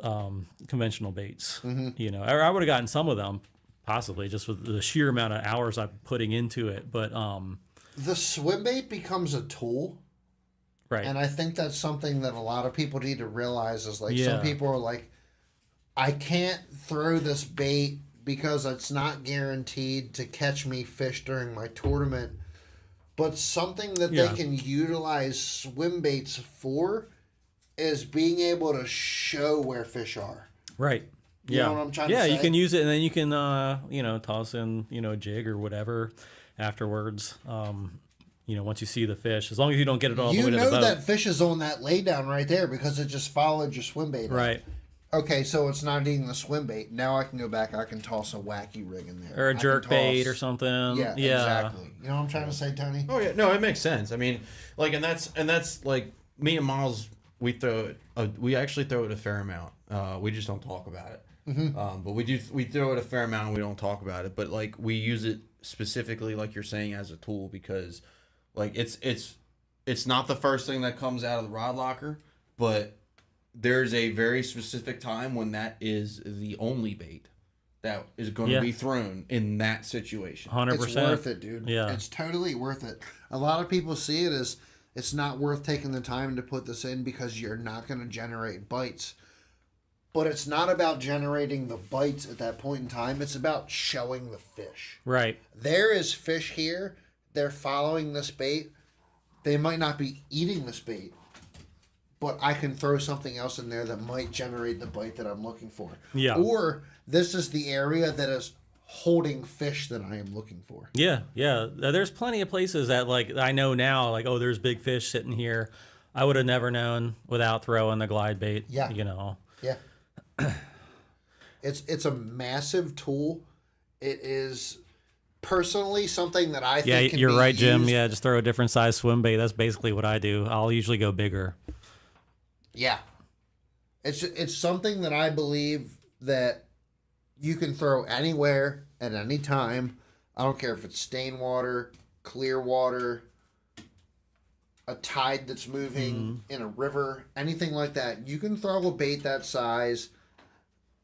conventional baits. Or I would have gotten some of them possibly just with the sheer amount of hours I'm putting into it. But the swim bait becomes a tool. Right. And I think that's something that a lot of people need to realize is like some people are like, I can't throw this bait because it's not guaranteed to catch me fish during my tournament. But something that they can utilize swim baits for is being able to show where fish are. Right. You know what I'm trying to say? Yeah, you can use it and then you can, toss in, a jig or whatever afterwards. Once you see the fish, as long as you don't get it all the way to the boat. You know that fish is on that lay down right there because it just followed your swim bait. Right. Okay, so it's not eating the swim bait. Now I can go back. I can toss a wacky rig in there. Or a jerk bait or something. Yeah, exactly. You know what I'm trying to say, Tony? Oh yeah, no, it makes sense. I mean, like, and that's like me and Miles. We actually throw it a fair amount. We just don't talk about it. But we throw it a fair amount. And we don't talk about it. But like we use it specifically, like you're saying, as a tool because, like it's not the first thing that comes out of the rod locker, but there's a very specific time when that is the only bait that is going to be thrown in that situation. 100%. It's worth it, dude. Yeah. It's totally worth it. A lot of people see it as it's not worth taking the time to put this in because you're not going to generate bites. But it's not about generating the bites at that point in time. It's about showing the fish. Right. There is fish here. They're following this bait. They might not be eating this bait, but I can throw something else in there that might generate the bite that I'm looking for. Yeah. Or this is the area that is holding fish that I am looking for. Yeah, yeah. There's plenty of places that like I know now, like, oh, there's big fish sitting here. I would have never known without throwing the glide bait. Yeah. Yeah. It's a massive tool. It is personally something that I think can you're be right, Jim. used. Yeah, just throw a different size swim bait. That's basically what I do. I'll usually go bigger. Yeah. It's something that I believe that you can throw anywhere at any time. I don't care if it's stain water, clear water, a tide that's moving in a river, anything like that. You can throw a bait that size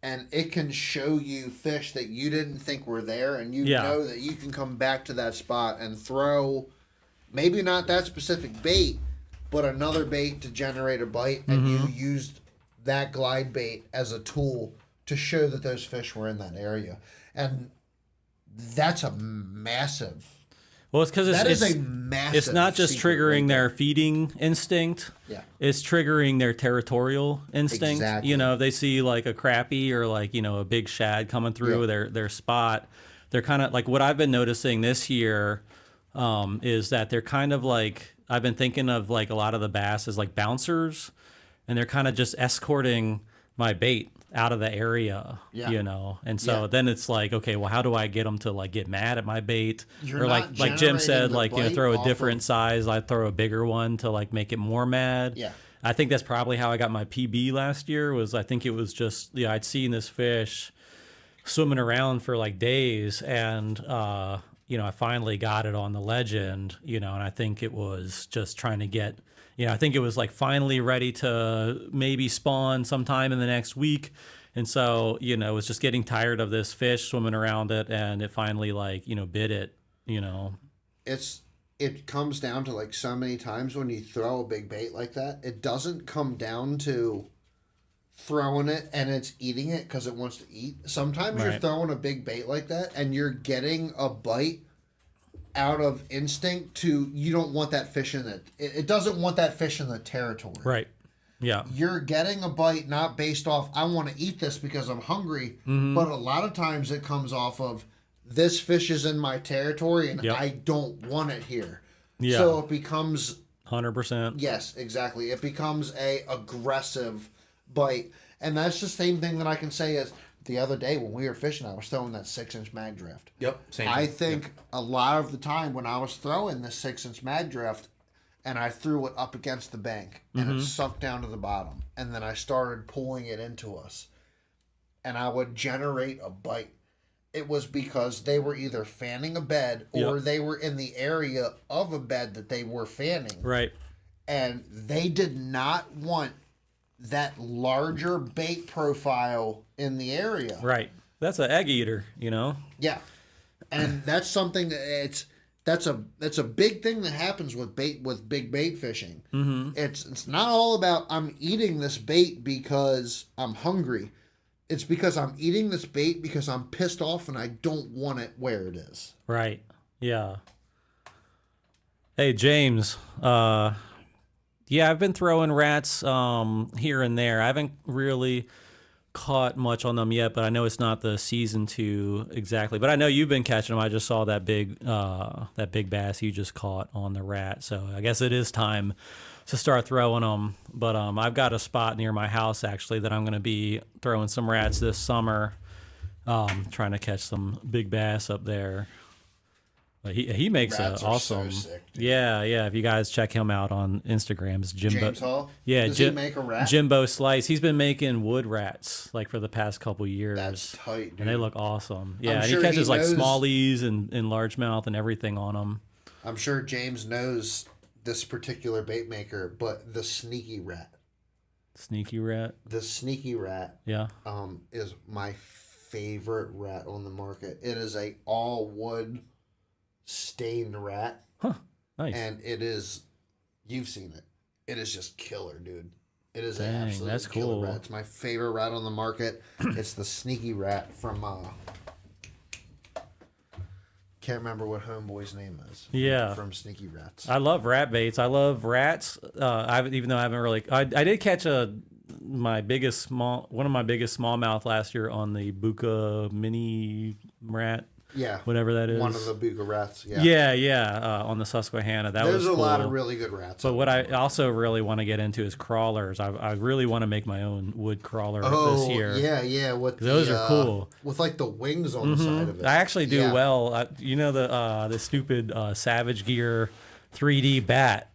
and it can show you fish that you didn't think were there, and you know that you can come back to that spot and throw maybe not that specific bait, but another bait to generate a bite, and you used that glide bait as a tool to show that those fish were in that area. And that's a massive... Well, it's because that is a massive... It's not just triggering their feeding instinct. Yeah. It's triggering their territorial instinct. Exactly. If they see like a crappie or like, a big shad coming through their spot, they're kind of like what I've been noticing this year is that they're kind of like, I've been thinking of like a lot of the bass as like bouncers, and they're kind of just escorting my bait out of the area, and so then it's like, okay, well, how do I get them to like get mad at my bait? You're or not like Jim said, generating like, the bite throw a off different of- size. I throw a bigger one to like make it more mad. Yeah. I think that's probably how I got my PB last year. Was I think it was just I'd seen this fish swimming around for like days, and I finally got it on the legend, and I think it was just trying to get. I think it was like finally ready to maybe spawn sometime in the next week. And so, was just getting tired of this fish swimming around it, and it finally like, bit it, It comes down to like so many times when you throw a big bait like that, it doesn't come down to throwing it and it's eating it because it wants to eat. Sometimes you're throwing a big bait like that and you're getting a bite out of instinct to, you don't want that fish in it. It doesn't want that fish in the territory. Right. Yeah. You're getting a bite not based off, I want to eat this because I'm hungry, but a lot of times it comes off of, this fish is in my territory and I don't want it here. Yeah. So it becomes 100%. Yes, exactly. It becomes a aggressive bite. And that's the same thing that I can say as the other day when we were fishing, I was throwing that 6-inch mag drift. Yep. Same I thing. think a lot of the time when I was throwing this 6-inch mag drift and I threw it up against the bank and it sucked down to the bottom, and then I started pulling it into us and I would generate a bite, it was because they were either fanning a bed or they were in the area of a bed that they were fanning. Right. And they did not want that larger bait profile in the area. Right. That's an egg eater, you know? Yeah. And that's something that that's a big thing that happens with big bait fishing. Mm-hmm. It's not all about I'm eating this bait because I'm hungry. It's because I'm eating this bait because I'm pissed off and I don't want it where it is. Right. Yeah. Hey, James. Yeah, I've been throwing rats here and there. I haven't really caught much on them yet, but I know it's not the season to exactly. But I know you've been catching them. I just saw that big bass you just caught on the rat. So I guess it is time to start throwing them. But I've got a spot near my house actually that I'm going to be throwing some rats this summer. Trying to catch some big bass up there. But he makes an awesome. So sick, yeah. If you guys check him out on Instagram, it's Jimbo. James Hall? Yeah, Does he make a rat? Jimbo Slice. He's been making wood rats like for the past couple years. That's tight, dude. And they look awesome. Yeah, and sure he catches he like knows- smallies and largemouth and everything on them. I'm sure James knows this particular bait maker, but the sneaky rat. Sneaky rat. The sneaky rat Yeah. is my favorite rat on the market. It is a all wood stained rat. Huh. Nice. And it is, you've seen it. It is just killer, dude. It is an Dang, absolute that's killer cool. rat. It's my favorite rat on the market. It's the sneaky rat from can't remember what Homeboy's name is. Yeah. From Sneaky Rats. I love rat baits. I love rats. Even though I haven't really, I did catch one of my biggest smallmouth last year on the Buka mini rat. Yeah. Whatever that is. One of the Buka rats. Yeah. Yeah. On the Susquehanna. There's was cool. a lot of really good rats. But what I also really want to get into is crawlers. I really want to make my own wood crawler this year. Yeah. Those are cool. With like the wings on the side of it. I actually do Yeah. well. You know the stupid Savage Gear 3D bat.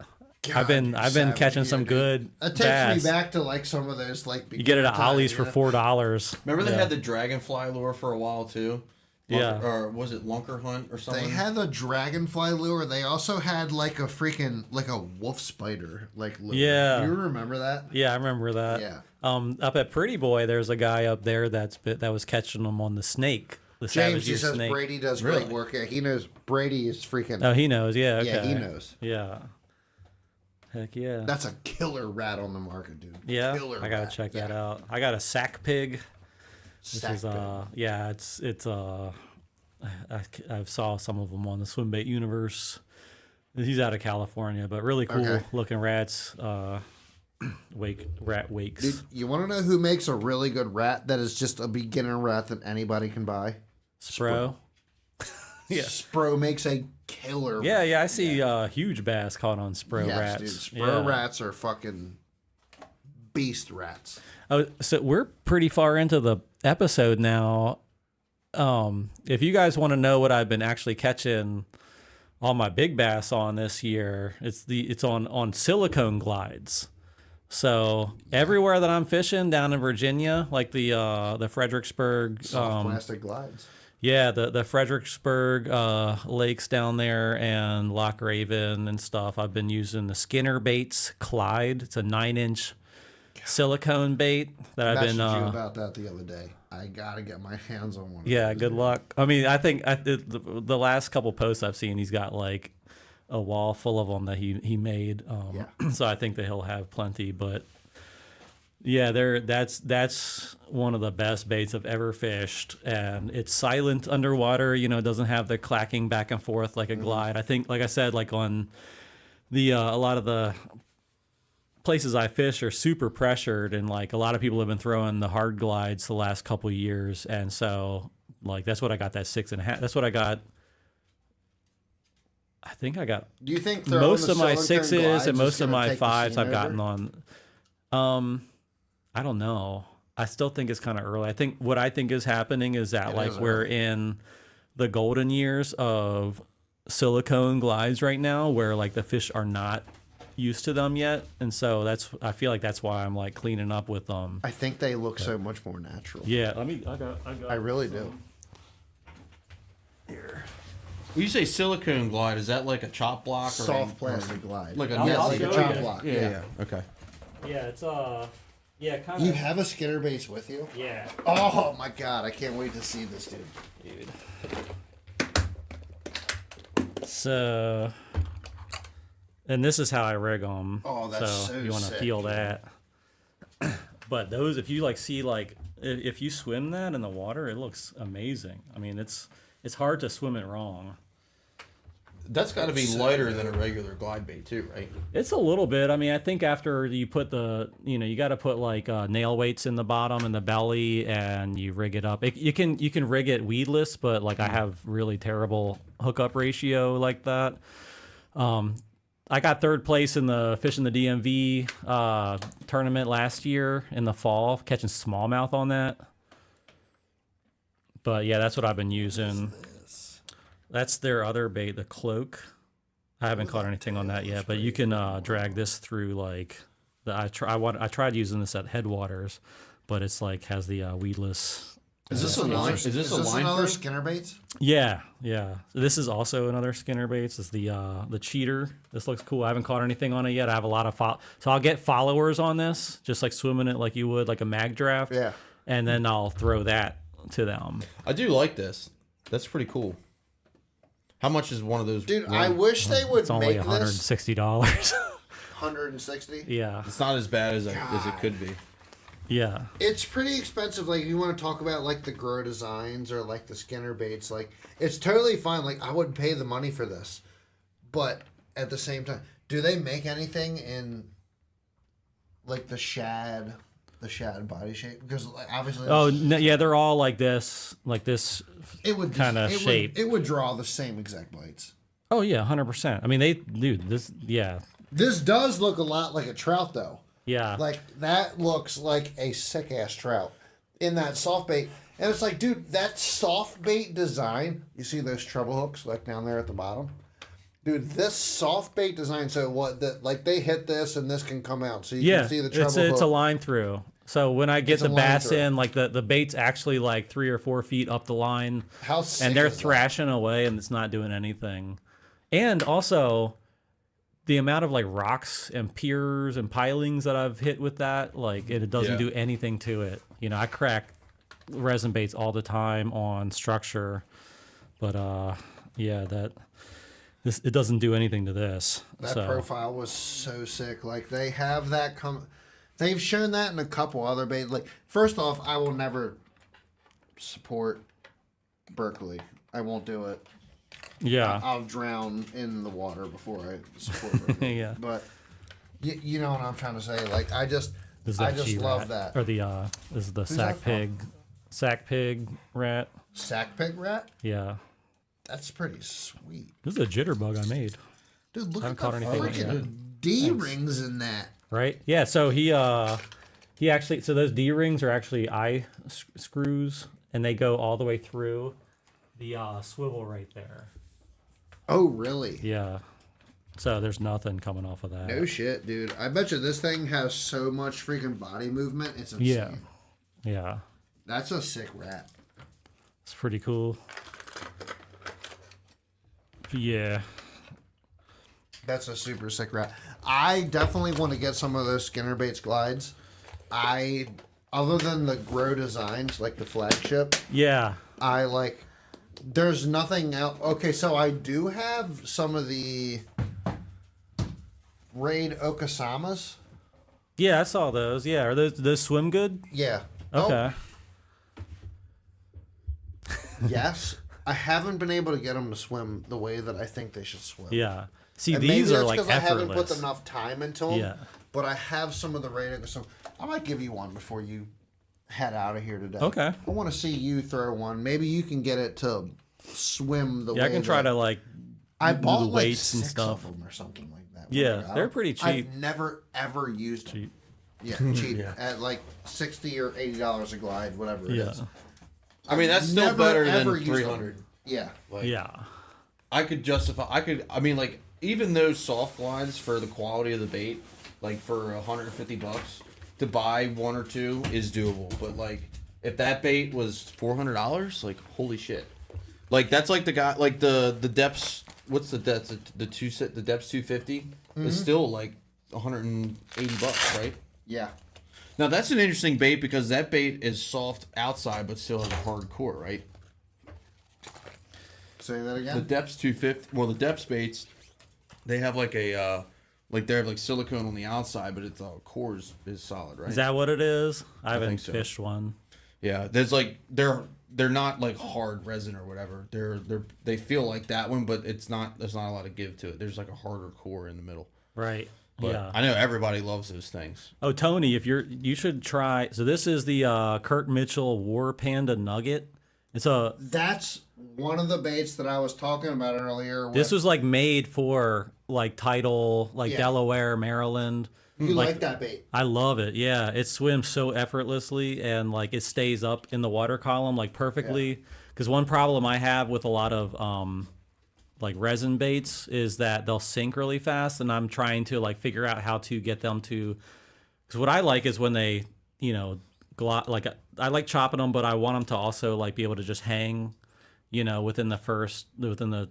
I've been catching some good That takes bass. me back to like some of those like. You get it at beginner Ollie's for times, $4. Remember they had the dragonfly lure for a while too? Yeah. Or was it Lunker Hunt or something? They had the dragonfly lure. They also had like a freaking like a wolf spider like lure. Yeah. You remember that? Yeah, I remember that. Yeah. Up at Pretty Boy, there's a guy up there that was catching them on the snake. The Savage James, he Gear says snake. Brady does Really? great work. Yeah, he knows Brady is freaking. Oh, he knows. Yeah. Okay. Yeah, he knows. Yeah. Heck yeah. That's a killer rat on the market, dude. Yeah. Killer I gotta rat. check that Yeah. out. I got a sack pig. This Sack is pig. yeah, it's I saw some of them on the Swim Bait Universe. He's out of California, but really cool Okay. looking rats. Rat wakes. Dude, you want to know who makes a really good rat that is just a beginner rat that anybody can buy? Spro. Yeah. Spro makes a killer. Yeah. I see huge bass caught on Spro Yes, rats. dude. Spro Yeah. rats are fucking beast rats. Oh, so we're pretty far into the episode now. If you guys want to know what I've been actually catching all my big bass on this year, it's on silicone glides. So everywhere that I'm fishing down in Virginia, like the Fredericksburg, Soft plastic glides. yeah, the Fredericksburg lakes down there and Loch Raven and stuff. I've been using the Skinner Baits Clyde. It's a 9-inch silicone bait that I've been. Messaged you about that the other day. I gotta get my hands on one. Yeah, good luck. I mean, I think the last couple posts I've seen, he's got like a wall full of them that he made. So I think that he'll have plenty. But yeah, that's one of the best baits I've ever fished, and it's silent underwater. You know, it doesn't have the clacking back and forth like a glide. I think, like I said, like on the a lot of the places I fish are super pressured, and like a lot of people have been throwing the hard glides the last couple of years, and so like that's what I got, that 6.5. That's what I got. I think I got Do you think throwing most the of my silicone 6s glides and is most of gonna my take the 5s scene I've gotten over? on. I don't know. I still think it's kind of early. What I think is happening is that we're in the golden years of silicone glides right now, where like the fish are not used to them yet, and so I feel like that's why I'm like cleaning up with them. I think they look so much more natural. Yeah, I really do. Here. When you say silicone glide, is that like a chop block or Soft plastic glide. like a like a chop you. block. Yeah. Okay. Yeah, it's kind You have a Skinner baits with you? yeah. Oh my god, I can't wait to see this, dude. So, and this is how I rig them. Oh, that's so you want to sick, feel dude. that. But those, if you like see like if you swim that in the water, it looks amazing. I mean, it's hard to swim it wrong. That's got to be lighter than a regular glide bait too, right? It's a little bit. I mean, I think after you put you got to put like nail weights in the bottom and the belly, and you rig it up. You can rig it weedless, but like I have really terrible hookup ratio like that. I got third place in the Fish in the DMV tournament last year in the fall, catching smallmouth on that. But yeah, that's what I've been using. That's their other bait, the cloak. I haven't caught anything on that yet, but you can drag this through like I tried using this at Headwaters, but it's like has the weedless. Is this a line? Is this a line another for Skinner baits? Yeah. This is also another Skinner baits. It's the cheater. This looks cool. I haven't caught anything on it yet. I have a lot of so I'll get followers on this, just like swimming it like you would like a mag draft. Yeah. And then I'll throw that to them. I do like this. That's pretty cool. How much is one of those? Dude, I wish they would It's only make this $160. 160. Yeah. It's not as bad as it could be. Yeah. It's pretty expensive. Like, you want to talk about like the Grow Designs or like the Skinner baits. Like, it's totally fine. Like, I wouldn't pay the money for this, but at the same time, do they make anything in like the shad body shape? Because like, obviously, Yeah, they're all like this it would kind of shape. It would draw the same exact bites. Oh yeah, 100%. I mean, This does look a lot like a trout, though. Yeah. Like, that looks like a sick-ass trout in that soft bait. And it's like, dude, that soft bait design, you see those treble hooks, like, down there at the bottom? Dude, this soft bait design, so like, they hit this and this can come out. So you can see the treble hook. It's a line through. So when I get It's a the line bass through. in, like, the bait's actually, like, 3 or 4 feet up the line. How sick And they're is that? thrashing away, and it's not doing anything. And also, the amount of like rocks and piers and pilings that I've hit with that, like it doesn't do anything to it. You know, I crack resin baits all the time on structure, but it doesn't do anything to this. That profile was so sick. Like, they have that they've shown that in a couple other baits. Like, first off, I will never support Berkeley. I won't do it. Yeah. I'll drown in the water before I support Berkeley. Yeah. But you know what I'm trying to say. Like, I just G-rat, love that. Or this is the sack pig rat. Sack pig rat? Yeah. That's pretty sweet. This is a jitterbug I made. Dude, look at caught the anything yet. freaking D-rings in that. Right? Yeah, so he actually, so those D-rings are actually eye screws, and they go all the way through the swivel right there. Oh, really? Yeah. So there's nothing coming off of that. No shit, dude. I bet you this thing has so much freaking body movement. It's insane. Yeah. Yeah. That's a sick rat. It's pretty cool. Yeah. That's a super sick rat. I definitely want to get some of those Skinner baits glides. Other than the Grow Designs, like the flagship, Yeah. I like. There's nothing else. Okay, so I do have some of the Raid Okasamas. Yeah, I saw those. Yeah, are those swim good? Yeah. Okay. Oh, yes. I haven't been able to get them to swim the way that I think they should swim. Yeah. See, And these maybe are that's like 'cause I haven't effortless. put enough time into them. Yeah. But I have some of the Raid Okasamas. I might give you one before you head out of here today. Okay. I want to see you throw one. Maybe you can get it to swim the way. Yeah, I can try to like I do bought the like weights and 6 stuff. of them or something like that. Yeah, they're pretty cheap. I've never ever used them. Yeah, cheap at like $60 or $80 a glide, whatever it is. I mean, that's still better than 300. Yeah. Like, Yeah. I could justify. I mean, like even those soft glides for the quality of the bait, like for $150 to buy one or two is doable. But like, if that bait was $400, like holy shit. Like that's like the guy, like the depths. What's the depths? The depths 250 is still like $180, right? Yeah. Now that's an interesting bait because that bait is soft outside but still has a hard core, right? Say that again. The depths 250. Well, the depths baits, they have like a like they have like silicone on the outside, but it's core is solid, right? Is that what it is? I haven't think so. fished one. Yeah, there's like they're not like hard resin or whatever. They feel like that one, but it's not. There's not a lot of give to it. There's like a harder core in the middle. Right. But yeah. I know everybody loves those things. Oh, Tony, you should try. So this is the Kurt Mitchell War Panda Nugget. That's one of the baits that I was talking about earlier. This was like made for like tidal, like Delaware, Maryland. You like that bait? I love it. Yeah, it swims so effortlessly and like it stays up in the water column like perfectly. Because one problem I have with a lot of like resin baits is that they'll sink really fast, and I'm trying to like figure out how to get them to. Because what I like is when they, like I like chopping them, but I want them to also like be able to just hang, within the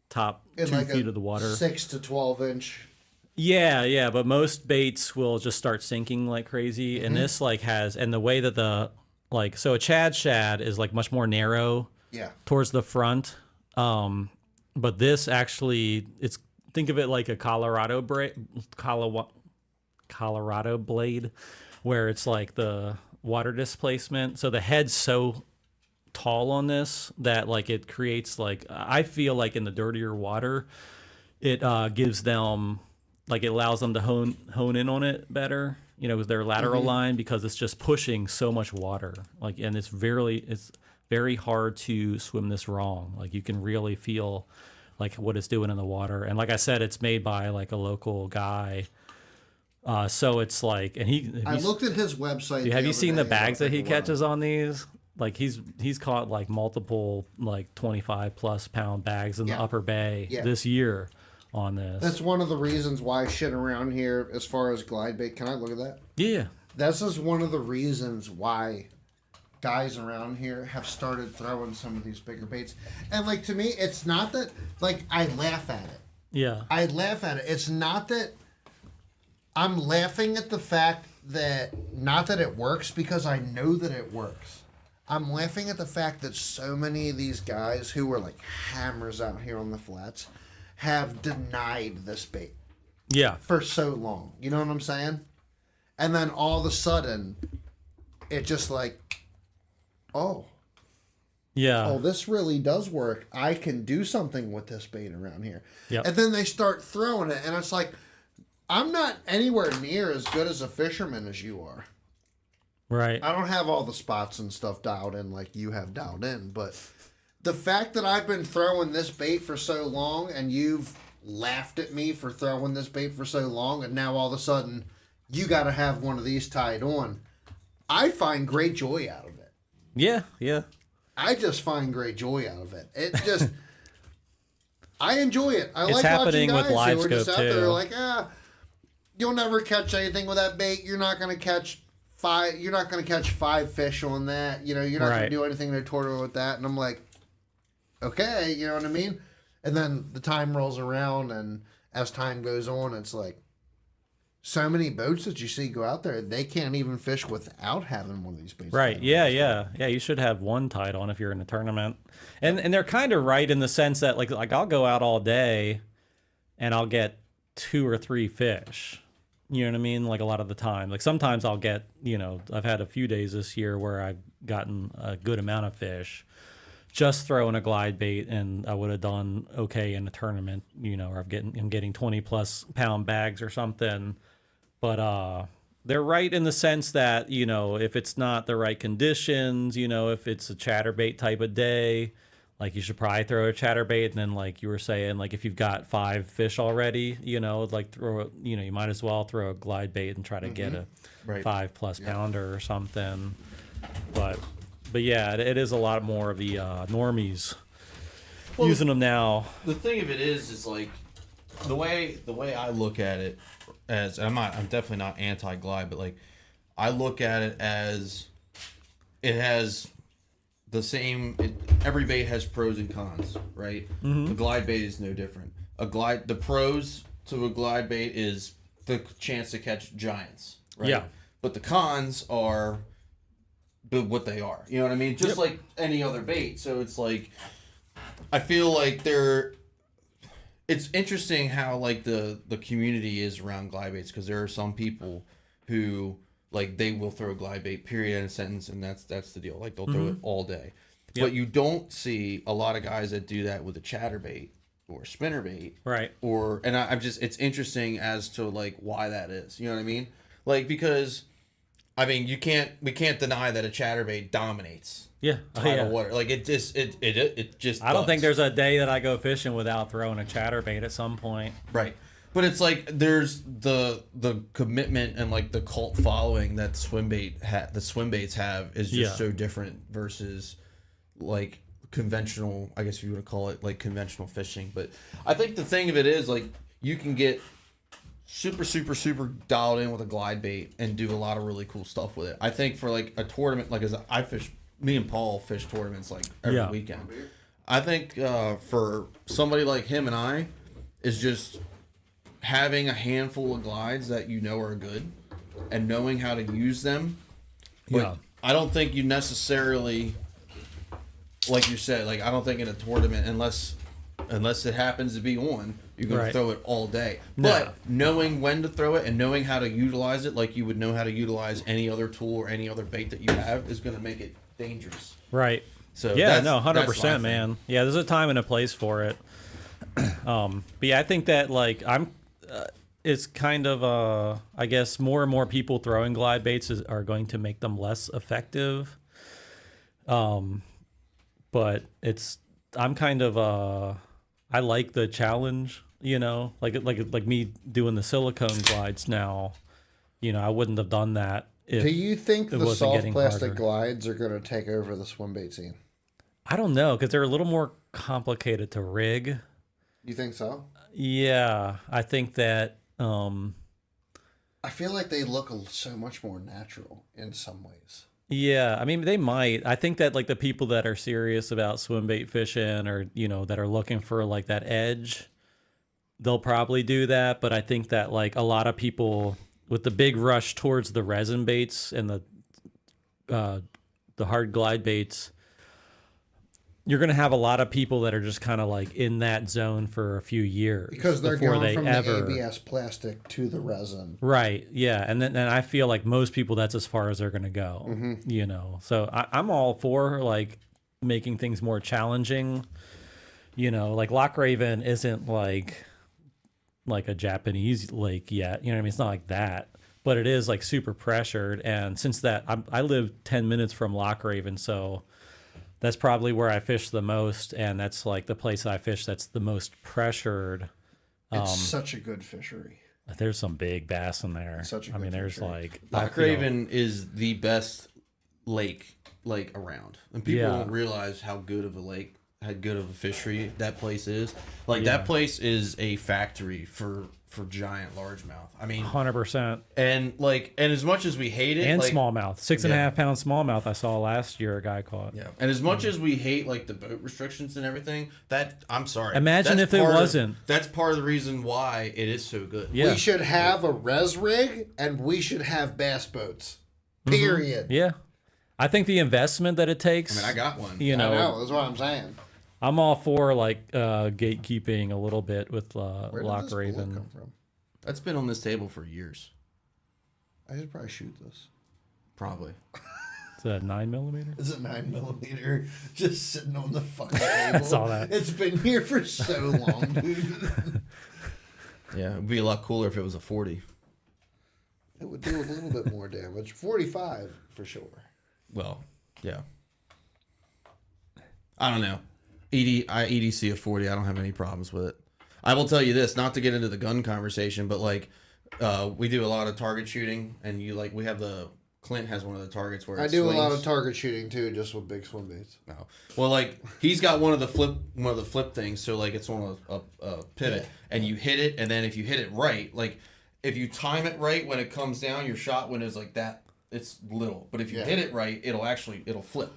top in 2 like feet of the water. 6 to 12 inch. Yeah, but most baits will just start sinking like crazy, and this like has, and the way that so a Chad shad is like much more narrow, towards the front, but this actually think of it like a Colorado blade, where it's like the water displacement. So the head's so tall on this that like it creates like, I feel like in the dirtier water, it gives them. Like it allows them to hone in on it better, with their lateral line, because it's just pushing so much water. Like, and it's very hard to swim this wrong. Like you can really feel like what it's doing in the water. And like I said, it's made by like a local guy. So it's like, and I looked at his website. Have you seen the bags that he catches on these? Like he's caught like multiple like 25 plus pound bags in the Upper Bay this year. On this. That's one of the reasons why shit around here as far as glide bait. Can I look at that? Yeah. This is one of the reasons why guys around here have started throwing some of these bigger baits. And like to me, it's not that like I laugh at it. Yeah. I laugh at it. It's not that I'm laughing at the fact that not that it works, because I know that it works. I'm laughing at the fact that so many of these guys who are like hammers out here on the flats have denied this bait. Yeah. For so long. You know what I'm saying? And then all of a sudden, it just like, oh, this really does work. I can do something with this bait around here. Yep. And then they start throwing it, and it's like, I'm not anywhere near as good as a fisherman as you are. Right. I don't have all the spots and stuff dialed in like you have dialed in, but the fact that I've been throwing this bait for so long and you've laughed at me for throwing this bait for so long, and now all of a sudden you got to have one of these tied on, I find great joy out of it. Yeah. I just find great joy out of it. It just, I enjoy it. I It's like happening watching with guys who are just LiveScope, out there too. like, you'll never catch anything with that bait. You're not going to catch five fish on that. You're not going to do anything to torture with that. And I'm like, okay, you know what I mean? And then the time rolls around, and as time goes on, it's like so many boats that you see go out there, they can't even fish without having one of these baits. Right. Yeah. You should have one tied on if you're in a tournament. And they're kind of right in the sense that like I'll go out all day and I'll get 2 or 3 fish. You know what I mean? Like a lot of the time. Like sometimes I'll get, I've had a few days this year where I've gotten a good amount of fish just throwing a glide bait, and I would have done okay in a tournament, or I'm getting 20 plus pound bags or something. But they're right in the sense that, if it's not the right conditions, if it's a chatterbait type of day, like you should probably throw a chatterbait, and then like you were saying, like if you've got 5 fish already, you know, like you might as well throw a glide bait and try to get a 5+ pounder or something. But yeah, it is a lot more of the normies using them now. The thing of it is like the way I look at it, as I'm definitely not anti-glide, but like I look at it as it has the same. Every bait has pros and cons, right? A glide bait is no different. The pros to a glide bait is the chance to catch giants, right? Yeah. But the cons are what they are. You know what I mean? Just like any other bait. So it's like I feel like it's interesting how like the community is around glide baits, because there are some people who like they will throw a glide bait, period, in a sentence, and that's the deal. Like they'll throw it all day. But you don't see a lot of guys that do that with a chatterbait or a spinnerbait. Right. I'm just, it's interesting as to like why that is. You know what I mean? Like, because I mean we can't deny that a chatterbait dominates. Yeah. Tidal water. Like it just I don't think there's a day that I go fishing without throwing a chatterbait at some point. Right. But it's like there's the commitment and like the cult following that the swim baits have is just so different versus like conventional, I guess if you want to call it like conventional fishing. But I think the thing of it is like you can get super dialed in with a glide bait and do a lot of really cool stuff with it. I think for like a tournament, like me and Paul fish tournaments like every weekend. I think for somebody like him and I is just having a handful of glides that you know are good and knowing how to use them. But I don't think you necessarily, like you said, like I don't think in a tournament, unless it happens to be on, you're going to throw it all day. No. But knowing when to throw it and knowing how to utilize it like you would know how to utilize any other tool or any other bait that you have is going to make it dangerous. Right. So yeah, no, 100%, man. Yeah, there's a time and a place for it. But yeah, I think that like it's kind of I guess more and more people throwing glide baits are going to make them less effective. But I'm kind of I like the challenge, you know, like me doing the silicone glides now. You know, I wouldn't have done that if Do you think it the wasn't soft getting plastic harder. glides are going to take over the swim bait scene? I don't know, because they're a little more complicated to rig. You think so? Yeah, I think that. I feel like they look so much more natural in some ways. Yeah, I mean they might. I think that like the people that are serious about swim bait fishing, or you know that are looking for like that edge, they'll probably do that. But I think that like a lot of people with the big rush towards the resin baits and the hard glide baits, you're going to have a lot of people that are just kind of like in that zone for a few years Because they're before going from ever... the ABS plastic to the resin. Right. Yeah. And then I feel like most people, that's as far as they're going to go, you know? So I'm all for like making things more challenging, you know, like Loch Raven isn't like a Japanese lake yet. You know what I mean? It's not like that, but it is like super pressured. And since that I live 10 minutes from Loch Raven, so that's probably where I fish the most, and that's like the place I fish that's the most pressured. It's such a good fishery. There's some big bass in there. Such a good I mean, there's fishery. like Loch Raven is the best lake like around, and people don't realize how good of a lake, how good of a fishery that place is. Like that place is a factory for giant largemouth. I mean, 100%. And as much as we hate it, And like, smallmouth, 6.5 pound smallmouth. I saw last year a guy caught. Yeah, and as much as we hate like the boat restrictions and everything, I'm sorry. Imagine if it wasn't. That's part of the reason why it is so good. Yeah. We should have a res rig, and we should have bass boats. Period. Yeah. I think the investment that it takes. I mean, I got one. You I know, know, that's what I'm saying. I'm all for like gatekeeping a little bit with Where did Loch this bullet Raven. come from? That's been on this table for years. I should probably shoot this. Probably. Is it a 9mm? It's a 9mm just sitting on the fucking table. I saw that. It's been here for so long, dude. Yeah, it would be a lot cooler if it was a 40. It would do a little bit more damage. 45 for sure. Well, yeah. I don't know. EDC of 40. I don't have any problems with it. I will tell you this, not to get into the gun conversation, but like we do a lot of target shooting, and we have Clint has one of the targets where I do a lot of target shooting too, just with big swim baits. No, well, like he's got one of the flip things, so like it's on a pivot, and you hit it, and then if you hit it right, like if you time it right when it comes down, your shot when it's like that, it's little, but if you hit it right, it'll flip.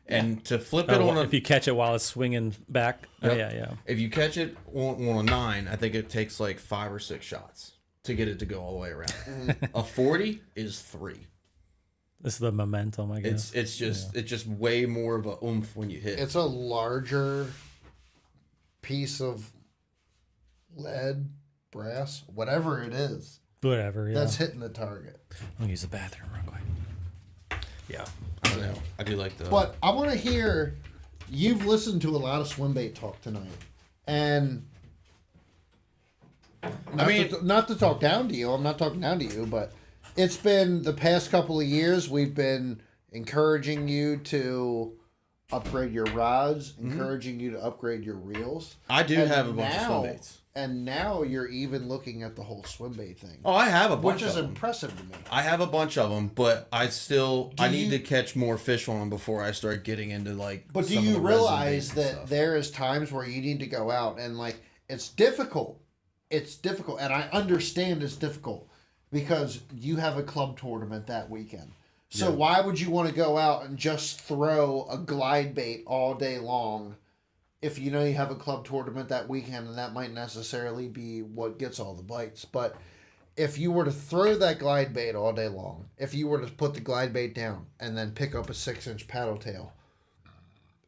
And to flip it if you catch it while it's swinging back, yeah. If you catch it on a 9, I think it takes like 5 or 6 shots to get it to go all the way around. A 40 is 3. This is the momentum, I guess. It's just way more of a oomph when you hit. It's a larger piece of lead, brass, whatever it is. Whatever, yeah. That's hitting the target. I'll use the bathroom real quick. Yeah, I don't know. I do like the. But I want to hear. You've listened to a lot of swim bait talk tonight, and not to talk down to you. I'm not talking down to you, but it's been the past couple of years. We've been encouraging you to upgrade your rods, encouraging you to upgrade your reels. I do have a bunch of swim baits. And now you're even looking at the whole swim bait thing. Oh, I have a bunch which is impressive to me. I have a bunch of them, but I need to catch more fish on them before I start getting into like. But do you realize that there is times where you need to go out and like it's difficult. It's difficult, and I understand it's difficult because you have a club tournament that weekend. So why would you want to go out and just throw a glide bait all day long? If you know you have a club tournament that weekend, and that might necessarily be what gets all the bites. But if you were to throw that glide bait all day long, if you were to put the glide bait down and then pick up a 6-inch paddle tail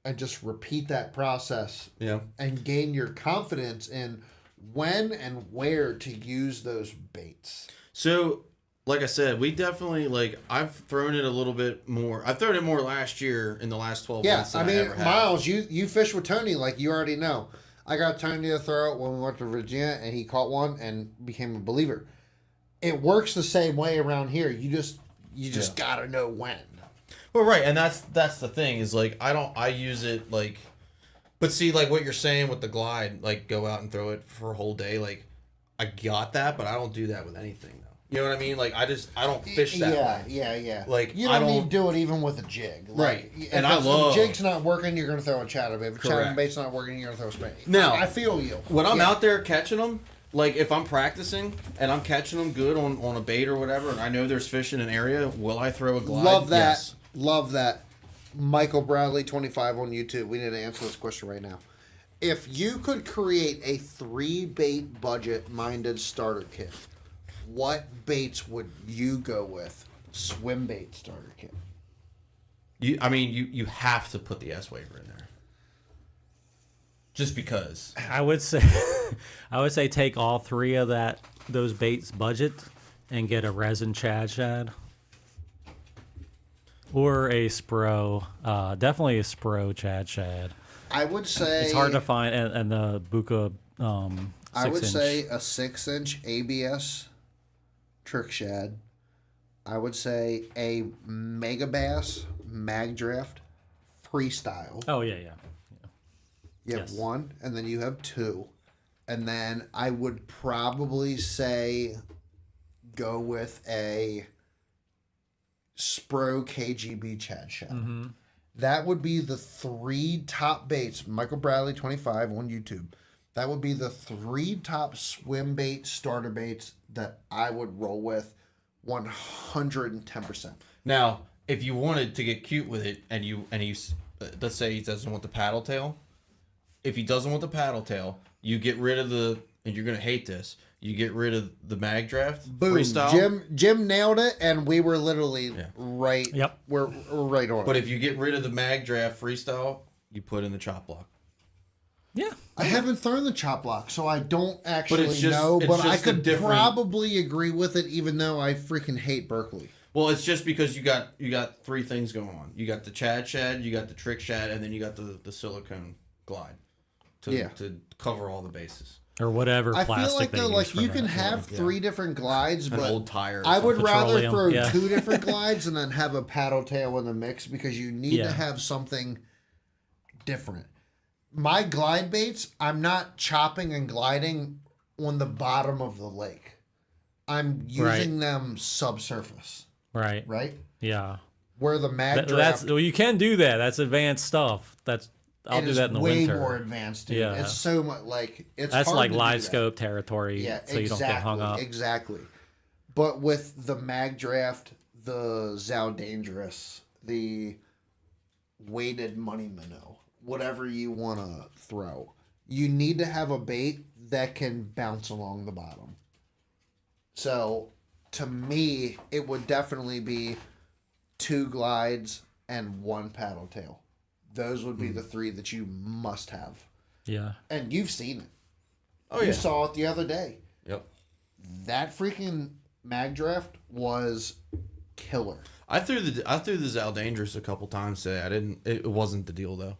and just repeat that process and gain your confidence in when and where to use those baits. So, like I said, we definitely, I've thrown it a little bit more. I've thrown it more last year in the last 12 months than I ever have. Miles, you fish with Tony like you already know. I got Tony to throw it when we went to Virginia, and he caught one and became a believer. It works the same way around here. You just got to know when. Well, right, and that's the thing is, I use it, but see, what you're saying with the glide, go out and throw it for a whole day, I got that, but I don't do that with anything, though. You know what I mean? I don't fish that way. Yeah. You don't need to do it even with a jig. Right. And if the jig's not working, you're going to throw a chatterbait. If chatterbait's not working, you're going to throw a spinning. Now, I feel you. When I'm out there catching them, if I'm practicing and I'm catching them good on a bait or whatever, and I know there's fish in an area, will I throw a glide? Love that. Yes. Love that. Michael Bradley 25 on YouTube. We need to answer this question right now. If you could create a 3-bait budget-minded starter kit, what baits would you go with? Swim bait starter kit. You have to put the S waiver in there. Just because. I would say take all 3 of those baits budget and get a resin shad. Or a Spro, definitely a Spro shad. I would say it's hard to find, and the Buka. I would say a 6-inch ABS trick shad. I would say a Mega Bass Mag Draft Freestyle. Oh yeah. You have 1, and then you have 2, and then I would probably say go with a Spro KGB Chad shad. Mm-hmm. That would be the 3 top baits. Michael Bradley 25 on YouTube. That would be the 3 top swim bait starter baits that I would roll with 110%. Now, if you wanted to get cute with it and you let's say he doesn't want the paddle tail. If he doesn't want the paddle tail, you get rid of and you're going to hate this, you get rid of the mag draft. Boom. Freestyle. Jim nailed it, and we were literally right. Yep. We're right on it. But if you get rid of the mag draft freestyle, you put in the chop block. Yeah. I haven't thrown the chop block, so I don't actually know, it's but I just could probably agree with it, even though I freaking hate Berkeley. Well, it's just because you got 3 things going on. You got the Chad shad, you got the trick shad, and then you got the silicone glide to cover all the bases. Or whatever I plastic feel like though, you can have 3 different glides, but old tire. I would rather throw yeah. 2 different glides and then have a paddle tail in the mix because you need to have something different. my glide baits, I'm not chopping and gliding on the bottom of the lake. I'm using them subsurface. Right. Right? Yeah. Where the mag That's well, you can do that. That's advanced stuff. I'll do that in the winter. Way more advanced, dude. Yeah. It's so much that's hard like to live do that. scope territory. Yeah, so you don't get hung up. Exactly. But with the mag draft, the Zow Dangerous, the weighted money minnow, whatever you want to throw, you need to have a bait that can bounce along the bottom. So, to me, it would definitely be 2 glides and 1 paddle tail. Those would be the 3 that you must have. Yeah. And you've seen it. Oh, you yeah. saw it the other day. Yep. That freaking mag draft was killer. I threw the Zow Dangerous a couple times today. It wasn't the deal though.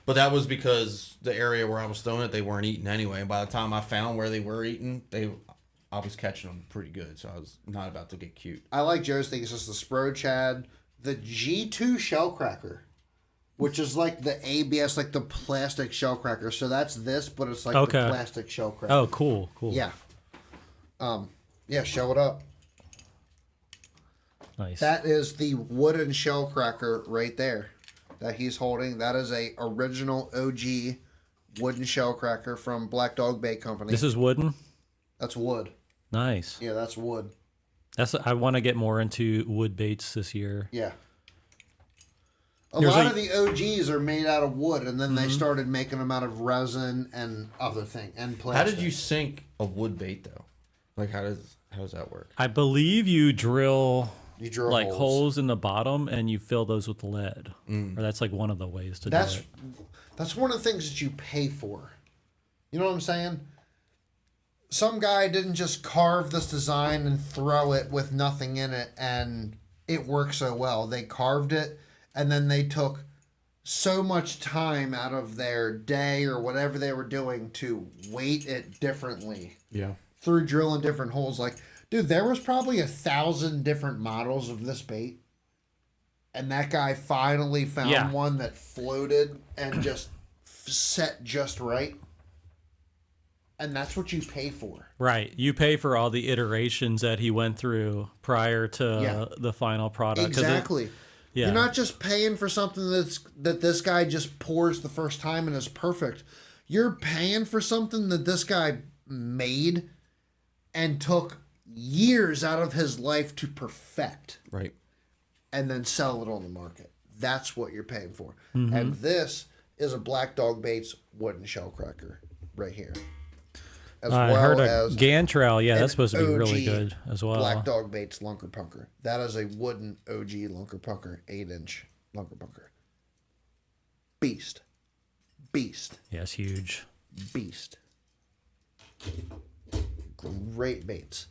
But that was because the area where I was throwing it, they weren't eating anyway. And by the time I found where they were eating, I was catching them pretty good. So I was not about to get cute. I like Joe's thing. It's just the Spro Chad, the G2 shellcracker, which is like the ABS, like the plastic shellcracker. So that's this, but it's like the plastic shellcracker. Oh, cool. Yeah. Yeah, show it up. Nice. That is the wooden shellcracker right there that he's holding. That is a original OG wooden shellcracker from Black Dog Bait Company. This is wooden? That's wood. Nice. Yeah, that's wood. I want to get more into wood baits this year. Yeah. A lot of the OGs are made out of wood, and then they started making them out of resin and other thing and plastic. How did you sink a wood bait though? Like how does that work? I believe you drill like holes. holes in the bottom and you fill those with lead. Or that's like one of the ways to do it. That's one of the things that you pay for. You know what I'm saying? Some guy didn't just carve this design and throw it with nothing in it and it worked so well. They carved it and then they took so much time out of their day or whatever they were doing to weight it differently. Yeah. Through drilling different holes. Like, dude, there was probably 1,000 different models of this bait. And that guy finally found one that floated and just set just right. And that's what you pay for. Right. You pay for all the iterations that he went through prior to the final product. Exactly. You're not just paying for something that this guy just pours the first time and is perfect. You're paying for something that this guy made and took years out of his life to perfect. Right. And then sell it on the market. That's what you're paying for. And this is a Black Dog Baits wooden shellcracker right here. As I well heard as a Gantrel. Yeah, an that's supposed to be really OG good as well. Black Dog Baits Lunker Punker. That is a wooden OG Lunker Punker, 8-inch Lunker Punker. Beast. Yeah, it's huge. Beast. Great baits.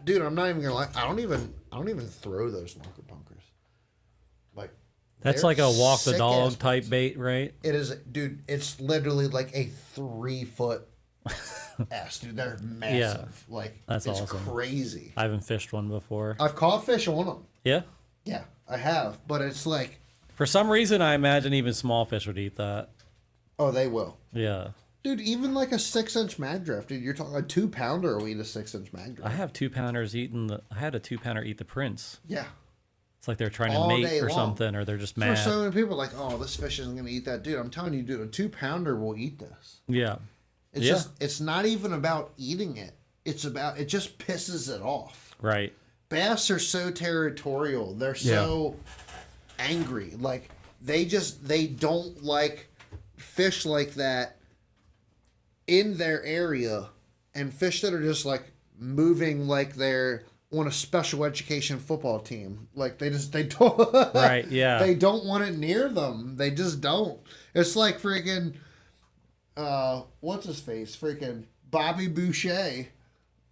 Dude, I'm not even gonna lie. I don't even throw those Lunker Punkers. Like That's they're like a walk the sick dog ass type baits. bait, right? It is, dude. It's literally like a 3-foot ass, dude. They're massive. Like that's it's awesome. crazy. I haven't fished one before. I've caught fish on them. Yeah. Yeah, I have, but it's like, For some reason, I imagine even small fish would eat that. oh, they will. Yeah. Dude, even like a 6-inch mag draft, dude. You're talking a 2-pounder will eat a 6-inch mag draft. I have 2-pounders eating I had a 2-pounder eat the prince. Yeah. It's like they're trying to All mate day or long. something, or they're just For mad. so many people, like, oh, this fish isn't going to eat that. Dude, I'm telling you, dude, a 2-pounder will eat this. Yeah. It's Yeah. just, it's not even about eating it. It's about, it just pisses it off. Right. Bass are so territorial. They're so angry. Like, they don't like fish like that in their area, and fish that are just like moving like they're on a special education football team. Like they don't Right, yeah. They don't want it near them. They just don't. It's like freaking what's his face? Freaking Bobby Boucher.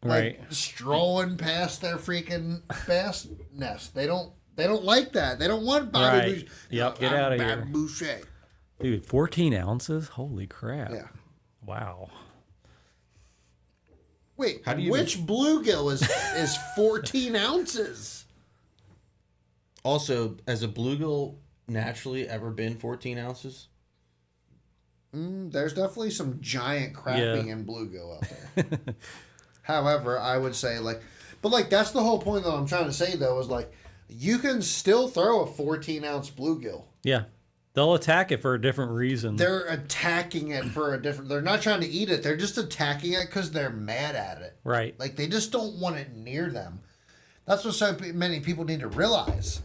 Like Right. strolling past their freaking bass nest. They don't like that. They don't want Bobby Right. Boucher. Yep, get I'm outta Bobby here. Boucher. Dude, 14 ounces? Holy crap. Yeah. Wow. Wait, How do you which bluegill is 14 ounces? Also, has a bluegill naturally ever been 14 ounces? There's definitely some giant crappie and bluegill out there. However, I would say but that's the whole point that I'm trying to say though is you can still throw a 14-ounce bluegill. Yeah. They'll attack it for a different reason. They're attacking it for a different. They're not trying to eat it. They're just attacking it because they're mad at it. Right. Like they just don't want it near them. That's what so many people need to realize.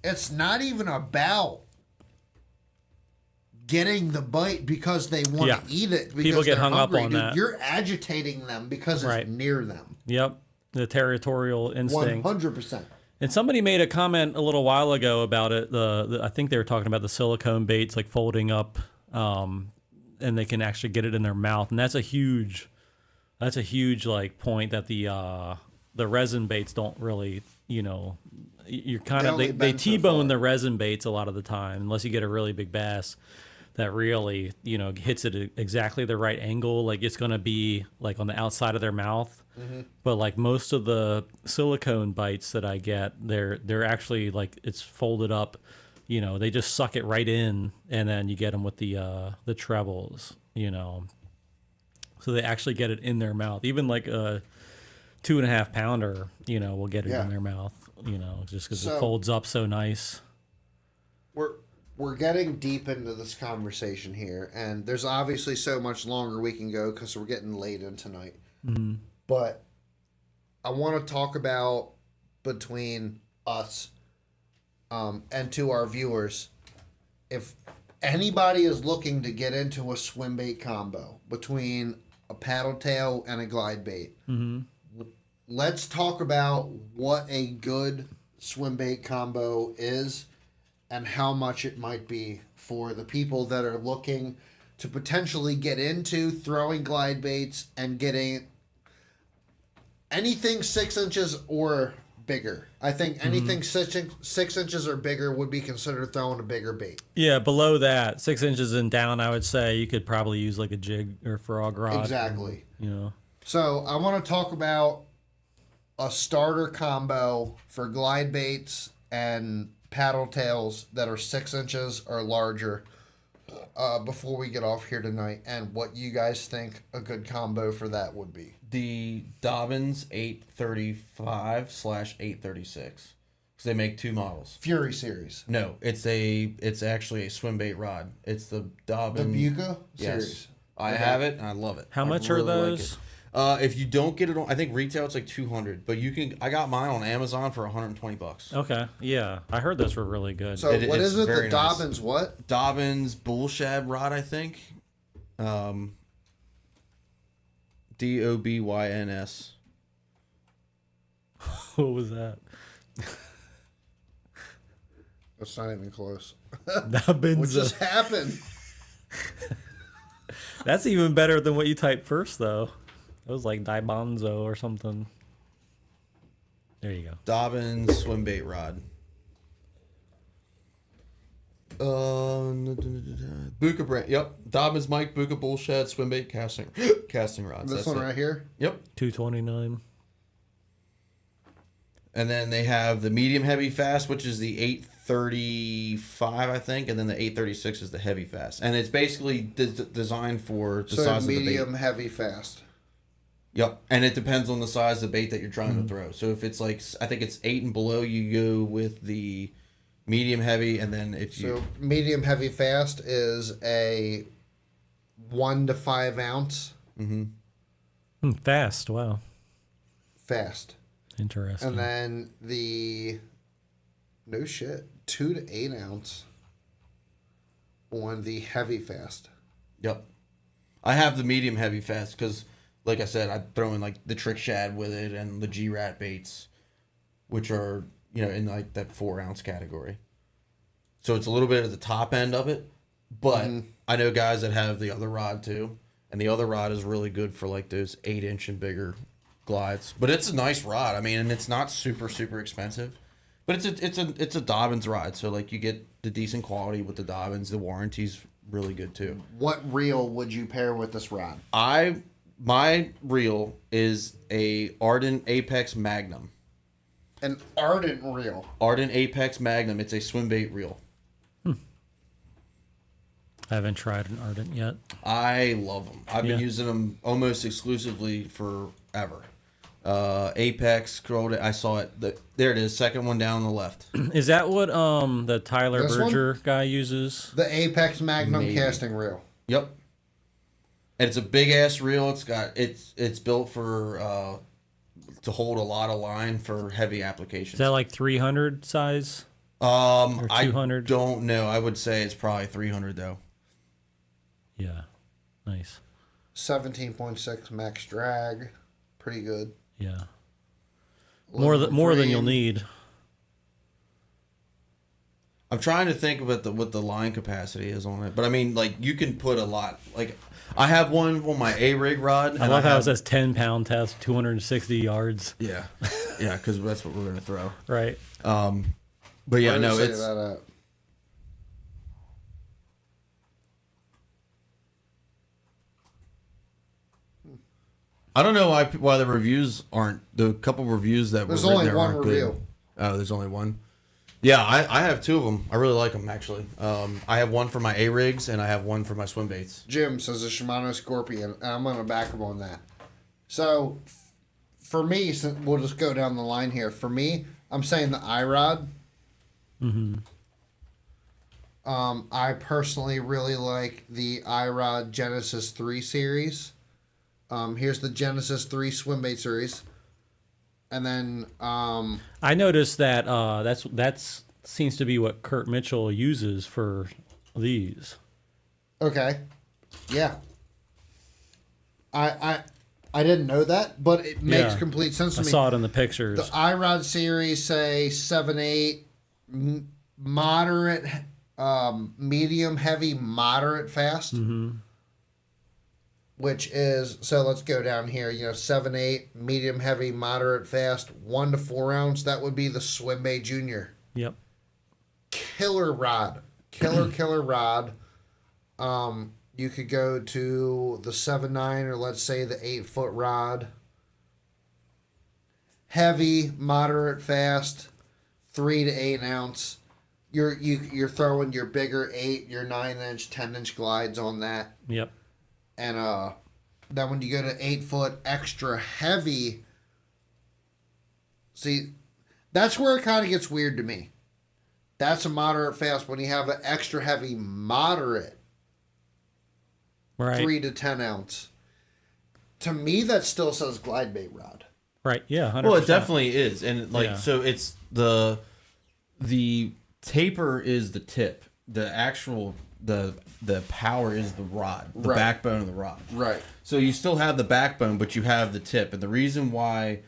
It's not even about getting the bite because they want to eat it. People get hung up on that. You're agitating them because it's near them. Yep. The territorial instinct. 100%. And somebody made a comment a little while ago about it. I think they were talking about the silicone baits like folding up, and they can actually get it in their mouth, and that's a huge like point that the resin baits don't really, you're kind of they T-bone the resin baits a lot of the time unless you get a really big bass that really hits it exactly the right angle. Like it's gonna be like on the outside of their mouth. Mm-hmm. But like most of the silicone bites that I get, they're actually like it's folded up. They just suck it right in, and then you get them with the trebles. So they actually get it in their mouth. Even like a 2.5 pounder, will get it in their mouth. Just because it folds up so nice. We're getting deep into this conversation here, and there's obviously so much longer we can go because we're getting late in tonight. Mm-hmm. But I want to talk about between us and to our viewers, if anybody is looking to get into a swim bait combo between a paddle tail and a glide bait, let's talk about what a good swim bait combo is and how much it might be for the people that are looking to potentially get into throwing glide baits and getting anything 6 inches or bigger. I think anything 6 inches or bigger would be considered throwing a bigger bait. Yeah, below that, 6 inches and down, I would say you could probably use like a jig or frog rod. Exactly. So I want to talk about a starter combo for glide baits and paddle tails that are 6 inches or larger before we get off here tonight, and what you guys think a good combo for that would be. The Dobbins 835/836, because they make two models. Fury series. No, it's actually a swim bait rod. It's the Dobbins. The Buca series. Yes. I have it and I love it. How much are those? If you don't get it on, I think retail it's like $200, but you can. I got mine on Amazon for $120. Okay, yeah, I heard those were really good. So what is it? The nice. Dobbins what? Dobbins bull shad rod, I think. Dobyns. What was that? That's not even close. Dobbins. What just happened? That's even better than what you typed first, though. It was like Dibonzo or something. There you go. Dobbins swim bait rod. Buca brand. Yep. Dobbins Mike Buca bullshed swim bait casting rods. This one right here. Yep. $229. And then they have the medium heavy fast, which is the 835, I think, and then the 836 is the heavy fast, and it's basically designed for the size of the bait. Medium heavy fast. Yep, and it depends on the size of the bait that you're trying to throw. So if it's like, I think it's 8 and below, you go with the medium heavy, and then So medium heavy fast is a 1 to 5 ounce. Mm-hmm. Fast, wow. Fast. Interesting. And then the 2 to 8 ounce on the heavy fast. Yep. I have the medium heavy fast because, like I said, I throw in like the trick shad with it and the G-Rat baits, which are, in like that 4 ounce category. So it's a little bit at the top end of it, but I know guys that have the other rod too, and the other rod is really good for like those 8-inch and bigger glides. But it's a nice rod. I mean, and it's not super expensive, but it's a Dobbins rod. So like you get the decent quality with the Dobbins. The warranty's really good too. What reel would you pair with this rod? My reel is a Ardent Apex Magnum. An Ardent reel. Ardent Apex Magnum. It's a swim bait reel. I haven't tried an Ardent yet. I love them. I've been Yeah. using them almost exclusively forever. Apex, scrolled it. I saw it. There it is. Second one down on the left. Is that what the Tyler This one? Berger guy uses? The Apex Magnum Maybe. casting reel. Yep. And it's a big ass reel. It's built for to hold a lot of line for heavy applications. Is that like 300 size? I 200? don't know. I would say it's probably 300 though. Yeah. Nice. 17.6 max drag. Pretty good. Yeah. More than you'll frame. need. I'm trying to think of what the line capacity is on it, but I mean, like you can put a lot. Like I have one on my A rig rod. I love how it says 10-pound test, 260 yards. Yeah, yeah, because that's what we're gonna throw. Right. But yeah, Where no, does it it's. say that at? I don't know why the reviews aren't the couple reviews that There's were written only there one aren't review. good. Oh, there's only one. Yeah, I have two of them. I really like them actually. I have one for my A rigs and I have one for my swim baits. Jim says a Shimano Scorpion, and I'm going to back him on that. So, for me, since we'll just go down the line here. For me, I'm saying the iRod. I personally really like the iRod Genesis 3 series. Here's the Genesis 3 swim bait series. And then I noticed that that's seems to be what Kurt Mitchell uses for these. okay. Yeah. I didn't know that, but it makes Yeah. complete sense to I me. saw it in the pictures. The iRod series say 7.8, moderate, medium, heavy, moderate, fast. Which is, so let's go down here, 7.8, medium, heavy, moderate, fast, 1 to 4 ounce. That would be the Swim Bait Junior. Yep. Killer rod. Killer rod. You could go to the 7.9 or let's say the 8-foot rod. Heavy, moderate, fast, 3 to 8 ounce. You're throwing your bigger 8, your 9-inch, 10-inch glides on that. Yep. And then when you go to 8-foot extra heavy, see, that's where it kind of gets weird to me. That's a moderate fast. When you have an extra heavy moderate, Right. 3 to 10 ounce, to me that still says glide bait rod. Right. Yeah. 100%. Well, it definitely is, and like Yeah. so, it's the taper is the tip. The actual the power is the rod, the Right. backbone of the rod. Right. So you still have the backbone, but you have the tip, and the reason why,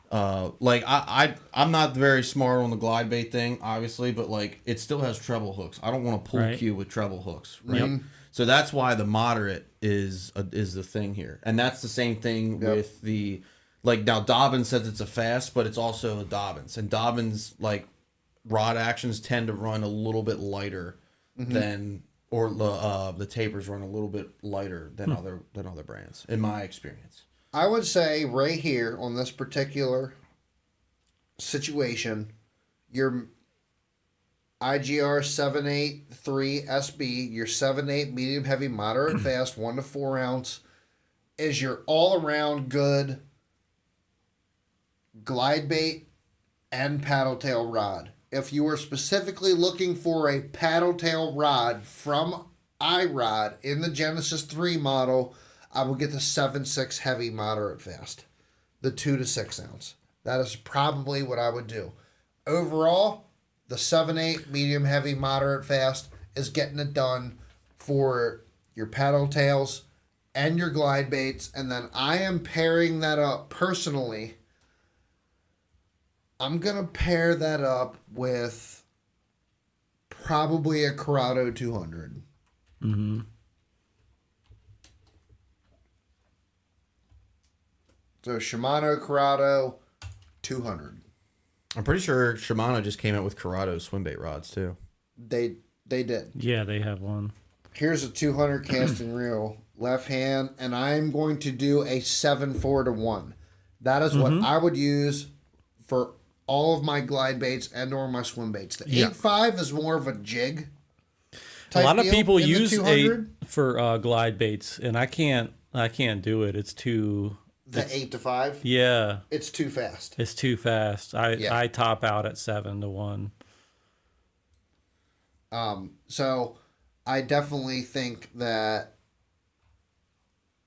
like I'm not very smart on the glide bait thing, obviously, but like it still has treble hooks. I don't want to pull Right. cue with treble hooks, right? Yep. So that's why the moderate is the thing here, and that's the same thing Yep. with the like now Dobbins says it's a fast, but it's also a Dobbins, and Dobbins like rod actions tend to run a little bit lighter than or the tapers run a little bit lighter than other brands in my experience. I would say right here on this particular situation, your IGR 783 SB, your 7.8 medium heavy moderate fast 1 to 4 ounce is your all around good glide bait and paddle tail rod. If you are specifically looking for a paddle tail rod from iRod in the Genesis 3 model, I will get the 7.6 heavy moderate fast, the 2 to 6 ounce. That is probably what I would do. Overall, the 7.8 medium heavy moderate fast is getting it done for your paddle tails and your glide baits, and then I am pairing that up personally. I'm going to pair that up with probably a Corrado 200. Mm-hmm. So Shimano Corrado 200. I'm pretty sure Shimano just came out with Corrado swim bait rods too. They did. Yeah, they have one. Here's a 200 casting reel, left hand, and I'm going to do a 7.4 to 1. That is what I would use for all of my glide baits and or my swim baits. The Yeah. 8.5 is more of a jig. A lot of people in the use 200? 8 for glide baits, and I can't do it. It's too. The 8 to 5. Yeah, It's too fast. it's too fast. I top out at 7 to 1. So I definitely think that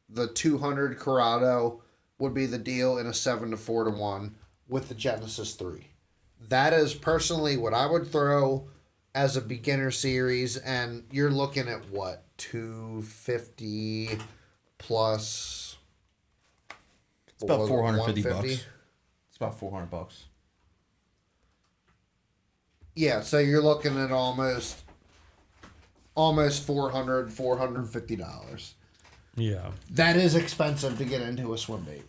the 200 Corrado would be the deal in a 7 to 4 to 1 with the Genesis 3. That is personally what I would throw as a beginner series, and you're looking at what, 250 plus. It's about 450 $150? bucks. It's about $400. Yeah, so you're looking at almost $450. Yeah. That is expensive to get into a swim bait.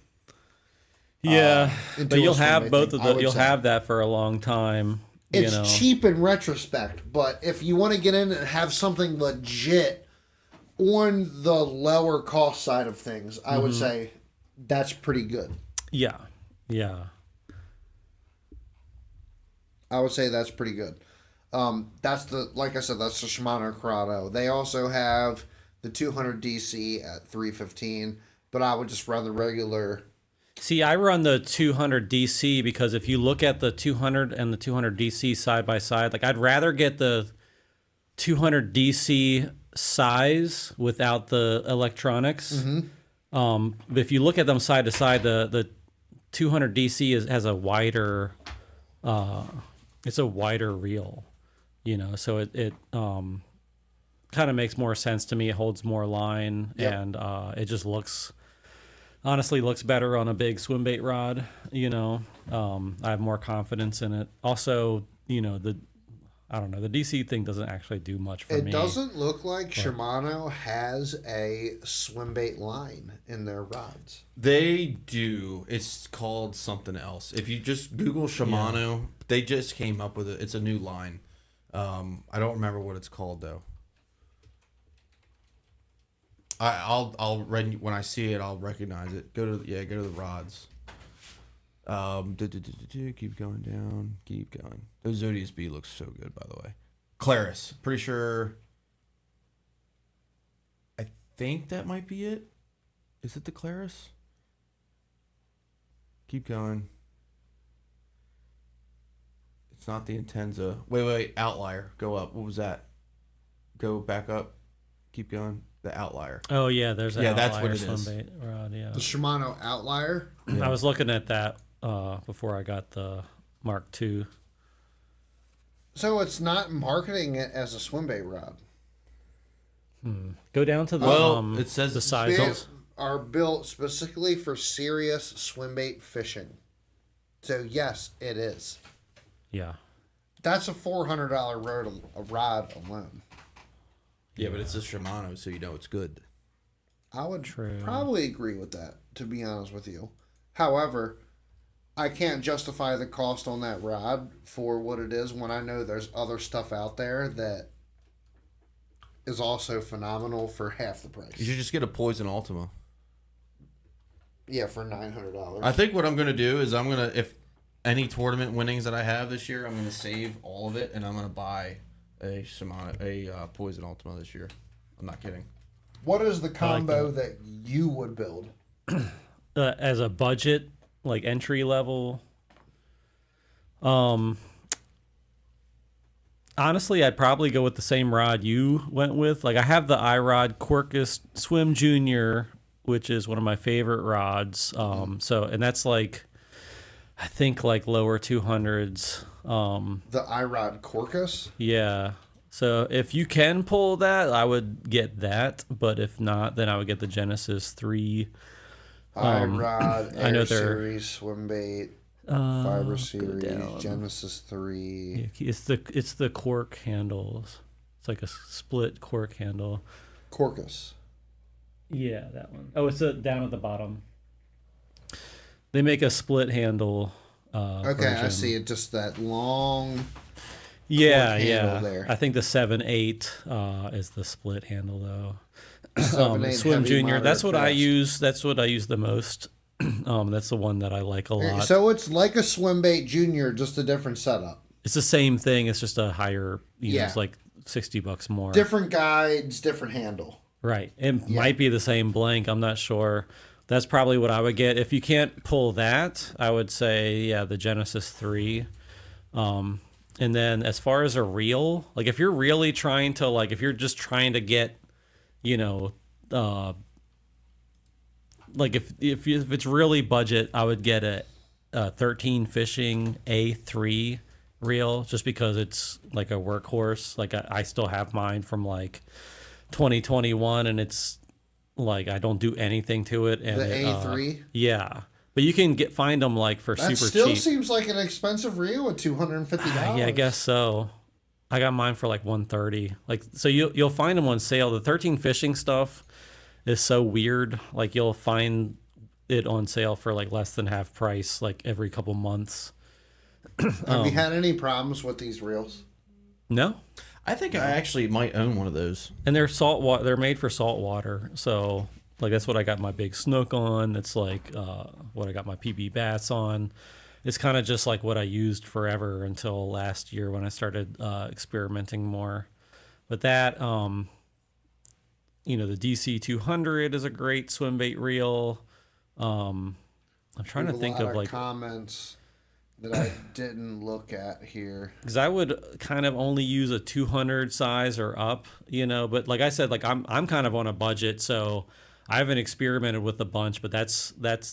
Yeah, into but a you'll swim have bait both thing, of I the. would You'll say. have that for a long time. It's you know. cheap in retrospect, but if you want to get in and have something legit on the lower cost side of things, I would say that's pretty good. Yeah. Yeah. I would say that's pretty good. That's like I said, that's the Shimano Corrado. They also have the 200 DC at 315, but I would just run the regular. See, I run the 200 DC because if you look at the 200 and the 200 DC side by side, like I'd rather get the 200 DC size without the electronics. But if you look at them side to side, the 200 DC has a wider, it's a wider reel, you know, so it kind of makes more sense to me. It holds more line, and it just honestly looks better on a big swim bait rod, you know. I have more confidence in it. Also, you know, I don't know, the DC thing doesn't actually do much for me. It doesn't look like Shimano has a swim bait line in their rods. They do. It's called something else. If you just Google Shimano, they just came up with it. It's a new line. I don't remember what it's called though. I'll when I see it, I'll recognize it. Go to the rods. Keep going down. Keep going. The Zodius B looks so good, by the way. Claris, pretty sure. I think that might be it. Is it the Claris? Keep going. It's not the Intenza. Wait. Outlier. Go up. What was that? Go back up. Keep going. The Outlier. Oh yeah, there's an that's what outlier it is. swim bait rod. Yeah, The Shimano Outlier. I was looking at that before I got the Mark II. So it's not marketing it as a swim bait rod. Go down to the it says the They sizes. are built specifically for serious swim bait fishing. So yes, it is. Yeah. That's a $400 rod alone. Yeah, but it's a Shimano, so you know it's good. I would True. probably agree with that, to be honest with you. However, I can't justify the cost on that rod for what it is when I know there's other stuff out there that is also phenomenal for half the price. You should just get a Poison Ultima. Yeah, for $900. I think what I'm gonna do is if any tournament winnings that I have this year, I'm gonna save all of it and I'm gonna buy a Shimano, Poison Ultima this year. I'm not kidding. What is the combo that you would build? As a budget, like entry level. Honestly, I'd probably go with the same rod you went with. Like I have the iRod Quirkus Swim Junior, which is one of my favorite rods. And that's like, I think like lower 200s. The iRod Quirkus? Yeah. So if you can pull that, I would get that. But if not, then I would get the Genesis 3. iRod, I know Air they're- Series, Swim Bait, Fiber Series, down. Genesis 3. Yeah, it's the cork handles. It's like a split cork handle. Quirkus. Yeah, that one. Oh, it's down at the bottom. They make a split handle. Okay, I version. see it. Just that long. Yeah, cork handle yeah. there. I think the 7.8 is the split handle though. 7.8 Swim heavy, Junior. moderate, That's what I fast. use. That's what I use the most. That's the one that I like a lot. So it's like a Swim Bait Junior, just a different setup. It's the same thing. It's just a higher. You know, Yeah. it's like $60 more. Different guides, different handle. Right. It might be the same blank. I'm not sure. That's probably what I would get. If you can't pull that, I would say, the Genesis 3. And then as far as a reel, like if you're really trying to, like if you're just trying to get, like if it's really budget, I would get a 13 Fishing A3 reel just because it's like a workhorse. Like I still have mine from like 2021 and it's like I don't do anything to it. And The A3? Yeah. But you can find them like for That super still cheap. seems like an expensive reel at $250. Yeah, I guess so. I got mine for like 130. Like so you'll find them on sale. The 13 Fishing stuff is so weird. Like you'll find it on sale for like less than half price like every couple months. Have you had any problems with these reels? No. I think I actually might own one of those. And they're saltwater. They're made for salt water. So like that's what I got my big snook on. It's like what I got my PB bass on. It's kind of just like what I used forever until last year when I started experimenting more. But that, the DC 200 is a great swim bait reel. I'm trying to think of like comments that I didn't look at here. because I would kind of only use a 200 size or up, But like I said, like I'm kind of on a budget, so I haven't experimented with a bunch. But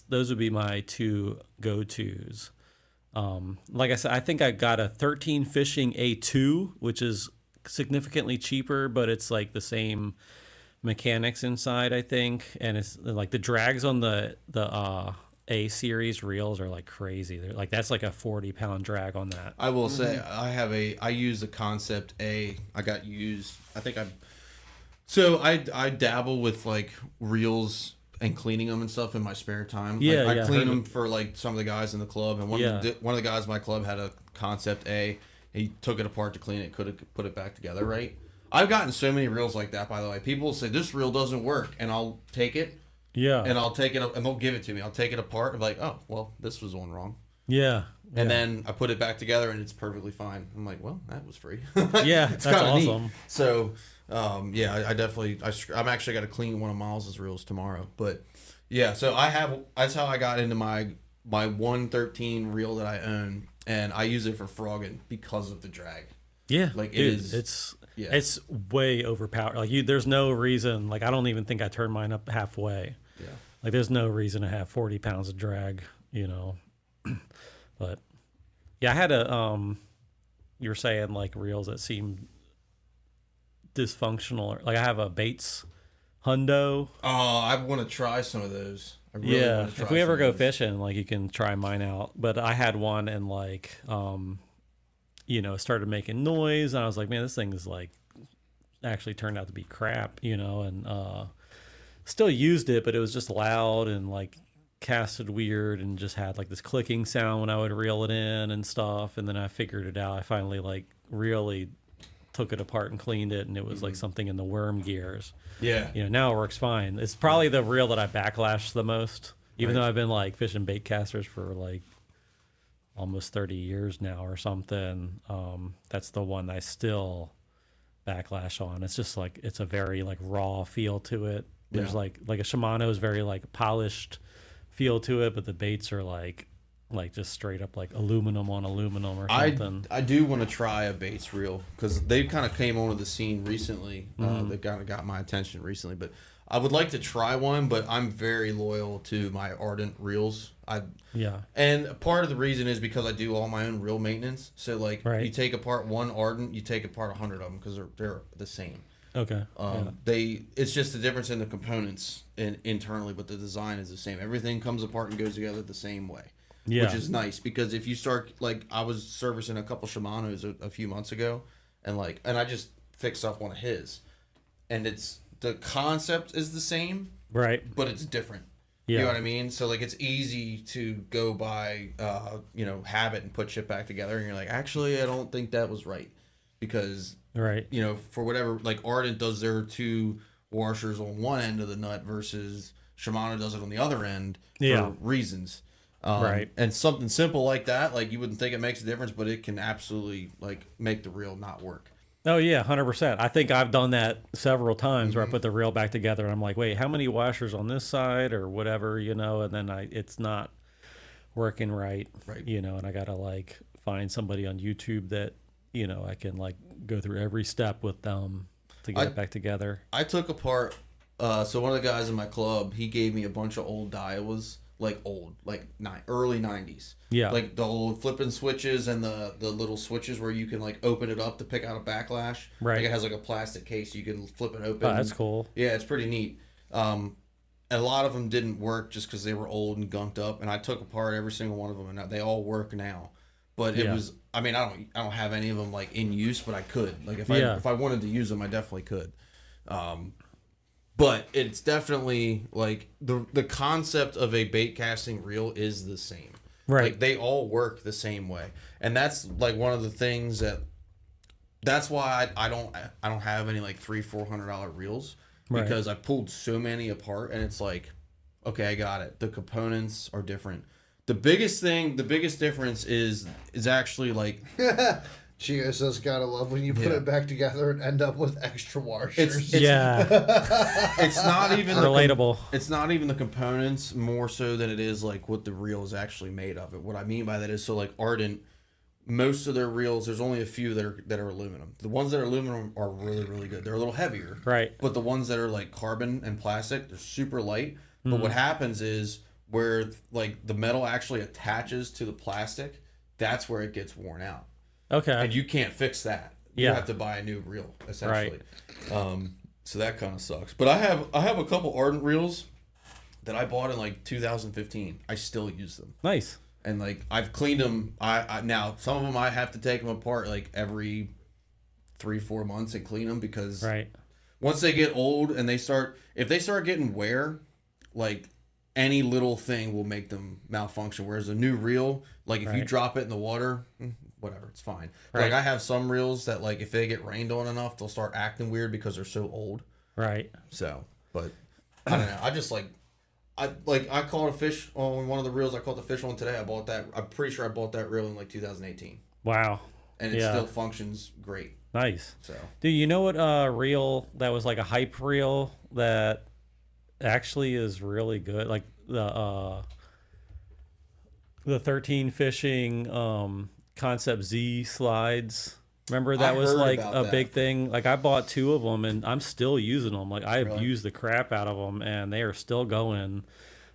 those would be my two go-tos. Like I said, I think I got a 13 Fishing A2, which is significantly cheaper, but it's like the same mechanics inside, I think. And it's like the drags on the A series reels are like crazy. They're like, that's like a 40-pound drag on that. I will say I use the Concept A. I got used. I dabble with like reels and cleaning them and stuff in my spare time. Yeah, like, I clean heard them for like some of the guys in the club, and one of the guys in my club had a Concept A. He took it apart to clean it, could have put it back together, right? I've gotten so many reels like that, by the way. People say this reel doesn't work, and I'll take it. Yeah. And I'll take it up, and they'll give it to me. I'll take it apart and be like, oh, well, this was one wrong. Yeah. And then I put it back together, and it's perfectly fine. I'm like, well, that was free. Yeah, it's that's kind of awesome. neat. So, I'm actually got to clean one of Miles's reels tomorrow. But yeah, so that's how I got into my 113 reel that I own, and I use it for frogging because of the drag. Yeah, like dude, it's way overpowered. Like there's no reason. Like I don't even think I turned mine up halfway. Yeah, like there's no reason to have 40 pounds of drag, But yeah, I had you were saying like reels that seem dysfunctional. Like I have a Bates Hundo. Oh, I want to try some of those. I really want to try if we ever some go of those. fishing, like you can try mine out. But I had one and like it started making noise, and I was like, man, this thing is like actually turned out to be crap, and still used it, but it was just loud and like casted weird and just had like this clicking sound when I would reel it in and stuff. And then I figured it out. I finally like really took it apart and cleaned it, and it was like something in the worm gears. Yeah. Now it works fine. It's probably the reel that I backlash the most, even Right. though I've been like fishing bait casters for like almost 30 years now or something. That's the one I still backlash on. It's just like, it's a very like raw feel to it. There's Yeah. like a Shimano is very like polished feel to it, but the baits are like just straight up like aluminum on aluminum or something. I do want to try a Bates reel because they kind of came onto the scene recently. They kind of got my attention recently, but I would like to try one. But I'm very loyal to my Ardent reels. And part of the reason is because I do all my own reel maintenance. So like, you take apart one Ardent, you take apart 100 of them because they're the same. Okay. It's just the difference in the components internally, but the design is the same. Everything comes apart and goes together the same way. Yeah. Which is nice because if you start, like, I was servicing a couple Shimanos a few months ago, and I just fixed up one of his, and the concept is the same, right? But it's different. Yeah. You know what I mean? So like, it's easy to go by, habit and put shit back together, and you're like, actually, I don't think that was right, because right, for whatever, like Ardent does their two washers on one end of the nut versus Shimano does it on the other end for reasons. Right. And something simple like that, like you wouldn't think it makes a difference, but it can absolutely like make the reel not work. Oh yeah, 100%. I think I've done that several times where I put the reel back together and I'm like, wait, how many washers on this side or whatever, and then it's not working right, and I gotta like find somebody on YouTube that I can like go through every step with them to get it back together. I took apart. So one of the guys in my club, he gave me a bunch of old Daiwas, like early 90s. Yeah. Like the old flipping switches and the little switches where you can like open it up to pick out a backlash. Right. Like it has like a plastic case you can flip it open. Oh, that's cool. Yeah, it's pretty neat. And a lot of them didn't work just because they were old and gunked up. And I took apart every single one of them, and they all work now. But it was, I mean, I don't have any of them like in use, but I could. Like if I wanted to use them, I definitely could. But it's definitely like the concept of a bait casting reel is the same. Right. Like they all work the same way. And that's like one of the things that's why I don't have any like $300-$400 reels, because I pulled so many apart, and it's like, okay, I got it. The components are different. The biggest difference is actually like Gio says, gotta love when you put it back together and end up with extra washers. It's not even relatable. It's not even the components more so than it is like what the reel is actually made of. What I mean by that is, so like Ardent, most of their reels, there's only a few that are aluminum. The ones that are aluminum are really, really good. They're a little heavier. Right. But the ones that are like carbon and plastic, they're super light. But what happens is where like the metal actually attaches to the plastic, that's where it gets worn out. Okay. And you can't fix that. You have to buy a new reel, essentially. Right. So that kind of sucks. But I have a couple Ardent reels that I bought in like 2015. I still use them. Nice. And like I've cleaned them. I now some of them I have to take them apart like every 3-4 months and clean them, because once they get old and if they start getting wear, like any little thing will make them malfunction. Whereas a new reel, like if you drop it in the water, whatever, it's fine. Like I have some reels that like if they get rained on enough, they'll start acting weird because they're so old. Right. So, but I don't know. I just I caught a fish on one of the reels. I caught the fish on today. I bought that. I'm pretty sure I bought that reel in like 2018. Wow. And it still functions great. Nice. So, do you know what reel that was like a hype reel that actually is really good? Like the 13 fishing Concept Z slides. Remember that was like a big thing. Like I bought 2 of them and I'm still using them. Like I have used the crap out of them and they are still going.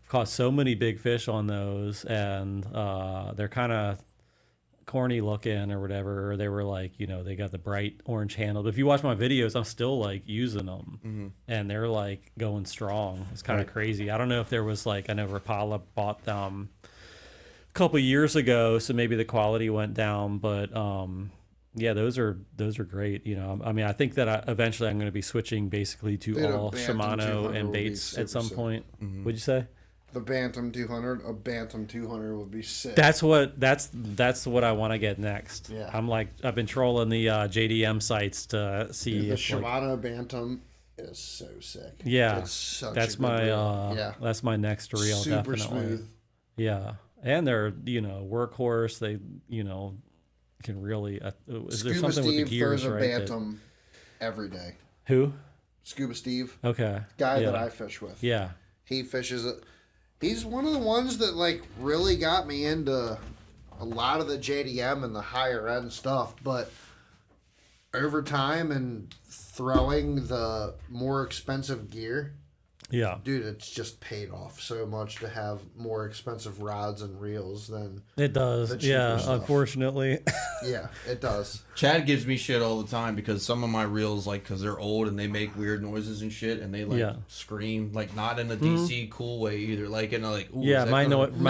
I've caught so many big fish on those, and they're kind of corny looking or whatever. They were like, they got the bright orange handle. But if you watch my videos, I'm still like using them, and they're like going strong. It's kind of crazy. I don't know if there was like, I know Rapala bought them a couple years ago, so maybe the quality went down, but yeah, those are great. I mean, I think that eventually I'm going to be switching basically to all Shimano and baits at some point. What'd you say? The Bantam 200, a Bantam 200 would be sick. That's what I want to get next. Yeah. I've been trolling the JDM sites to see the Shimano Bantam is so sick. Yeah, it's such that's a good my reel. that's my next reel. Super definitely. smooth. Yeah, and they're workhorse. They can really. Is there Scuba something Steve with the gears, throws a right? Bantam every day. Who? Scuba Steve. Okay. Guy that I fish with. Yeah. He fishes it. He's one of the ones that like really got me into a lot of the JDM and the higher end stuff, but over time and throwing the more expensive gear, Yeah. dude, it's just paid off so much to have more expensive rods and reels than It does. the cheaper Yeah, stuff. unfortunately. Yeah, it does. Chad gives me shit all the time because some of my reels, like, because they're old and they make weird noises and shit, and they like scream, like not in a DC cool way either, like in a like. Ooh, yeah, my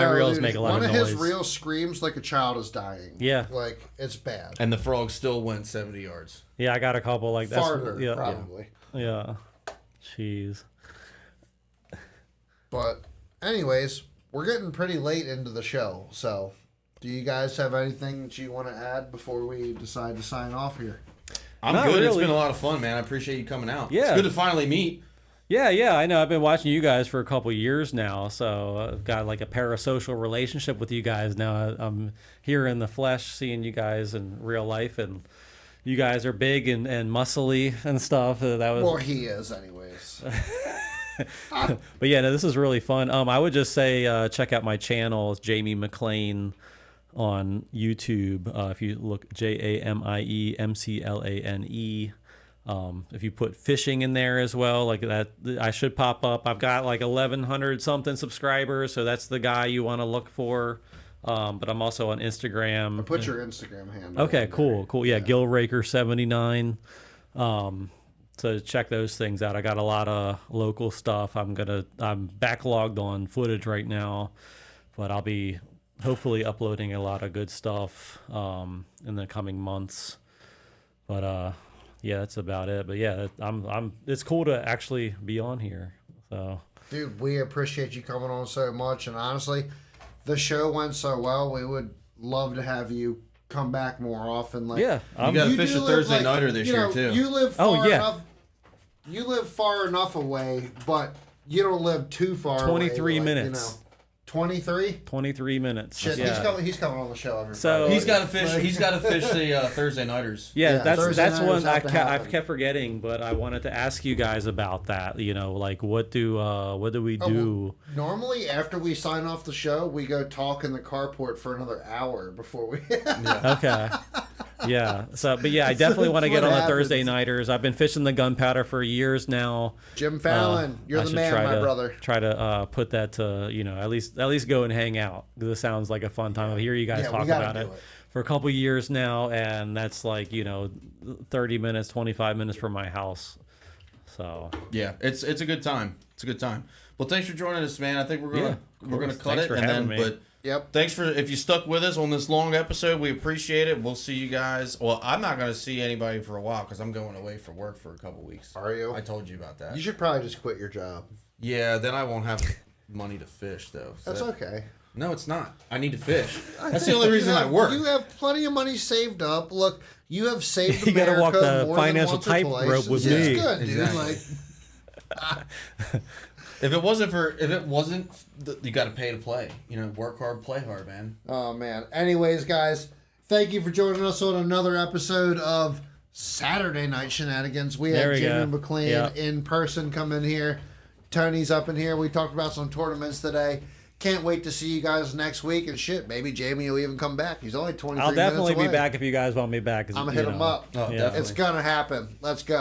reels dude, make a lot of noise. noise. One of his reels screams like a child is dying. Yeah, like it's bad. And the frog still went 70 yards. Yeah, I got a couple like that. Farther, yeah, probably. Yeah. Jeez. But anyways, we're getting pretty late into the show, so do you guys have anything that you want to add before we decide to sign off here? I'm Not good. It's really. been a lot of fun, man. I appreciate you coming out. Yeah. It's good to finally meet. Yeah, I know. I've been watching you guys for a couple years now, so I've got like a parasocial relationship with you guys now. I'm here in the flesh, seeing you guys in real life, and you guys are big and muscly and stuff. That was Well, he is, anyways. But yeah, no, this is really fun. I would just say check out my channel. It's Jamie McLane on YouTube. If you look JAMIEMCLANE. If you put fishing in there as well, like that, I should pop up. I've got like 1,100 something subscribers, so that's the guy you want to look for. But I'm also on Instagram. Put your Instagram handle. Okay, cool. Yeah, Gillraker79. So check those things out. I got a lot of local stuff. I'm backlogged on footage right now, but I'll be hopefully uploading a lot of good stuff in the coming months. But yeah, that's about it. But yeah, it's cool to actually be on here. So dude, we appreciate you coming on so much, and honestly, the show went so well. We would love to have you come back more often. Like, yeah, you got to fish a Thursday nighter this year too. You live far enough. You live far enough away, but you don't live too far 23 away. minutes. 23? 23 minutes. Shit, yeah. he's coming on the show every So Friday. He's got to fish. He's got to fish the Thursday nighters. Yeah, that's one I've kept forgetting, but I wanted to ask you guys about that. You know, like what do we do? Well, normally, after we sign off the show, we go talk in the carport for another hour before we. Okay. Yeah. So, but yeah, I definitely want to get on the Thursday nighters. I've been fishing the gunpowder for years now. Jim Fallon, you're the man, my brother. Try to put that to at least go and hang out, because it sounds like a fun time. I hear you guys talk about it for a couple years now, and that's like 30 minutes, 25 minutes from my house. So yeah, it's a good time. It's a good time. Well, thanks for joining us, man. I think we're gonna cut it, and then but. Yep. Thanks if you stuck with us on this long episode. We appreciate it. We'll see you guys. Well, I'm not going to see anybody for a while because I'm going away for work for a couple weeks. Are you? I told you about that. You should probably just quit your job. Yeah, then I won't have money to fish, though. So That's okay. No, it's not. I need to fish. That's the only reason I work. You have plenty of money saved up. Look, you have saved You America gotta walk the more financial than once or tightrope with twice. me. It's good, dude. Exactly. Like, If it wasn't, you got to pay to play. Work hard, play hard, man. oh man. Anyways, guys, thank you for joining us on another episode of Saturday Night Shenanigans. We had Jamie McLane in person come in here. Tony's up in here. We talked about some tournaments today. Can't wait to see you guys next week. And shit, maybe Jamie will even come back. He's only 23 minutes away. I'll definitely be back if you guys want me back. I'm going to hit him up. Oh, definitely. It's going to happen. Let's go.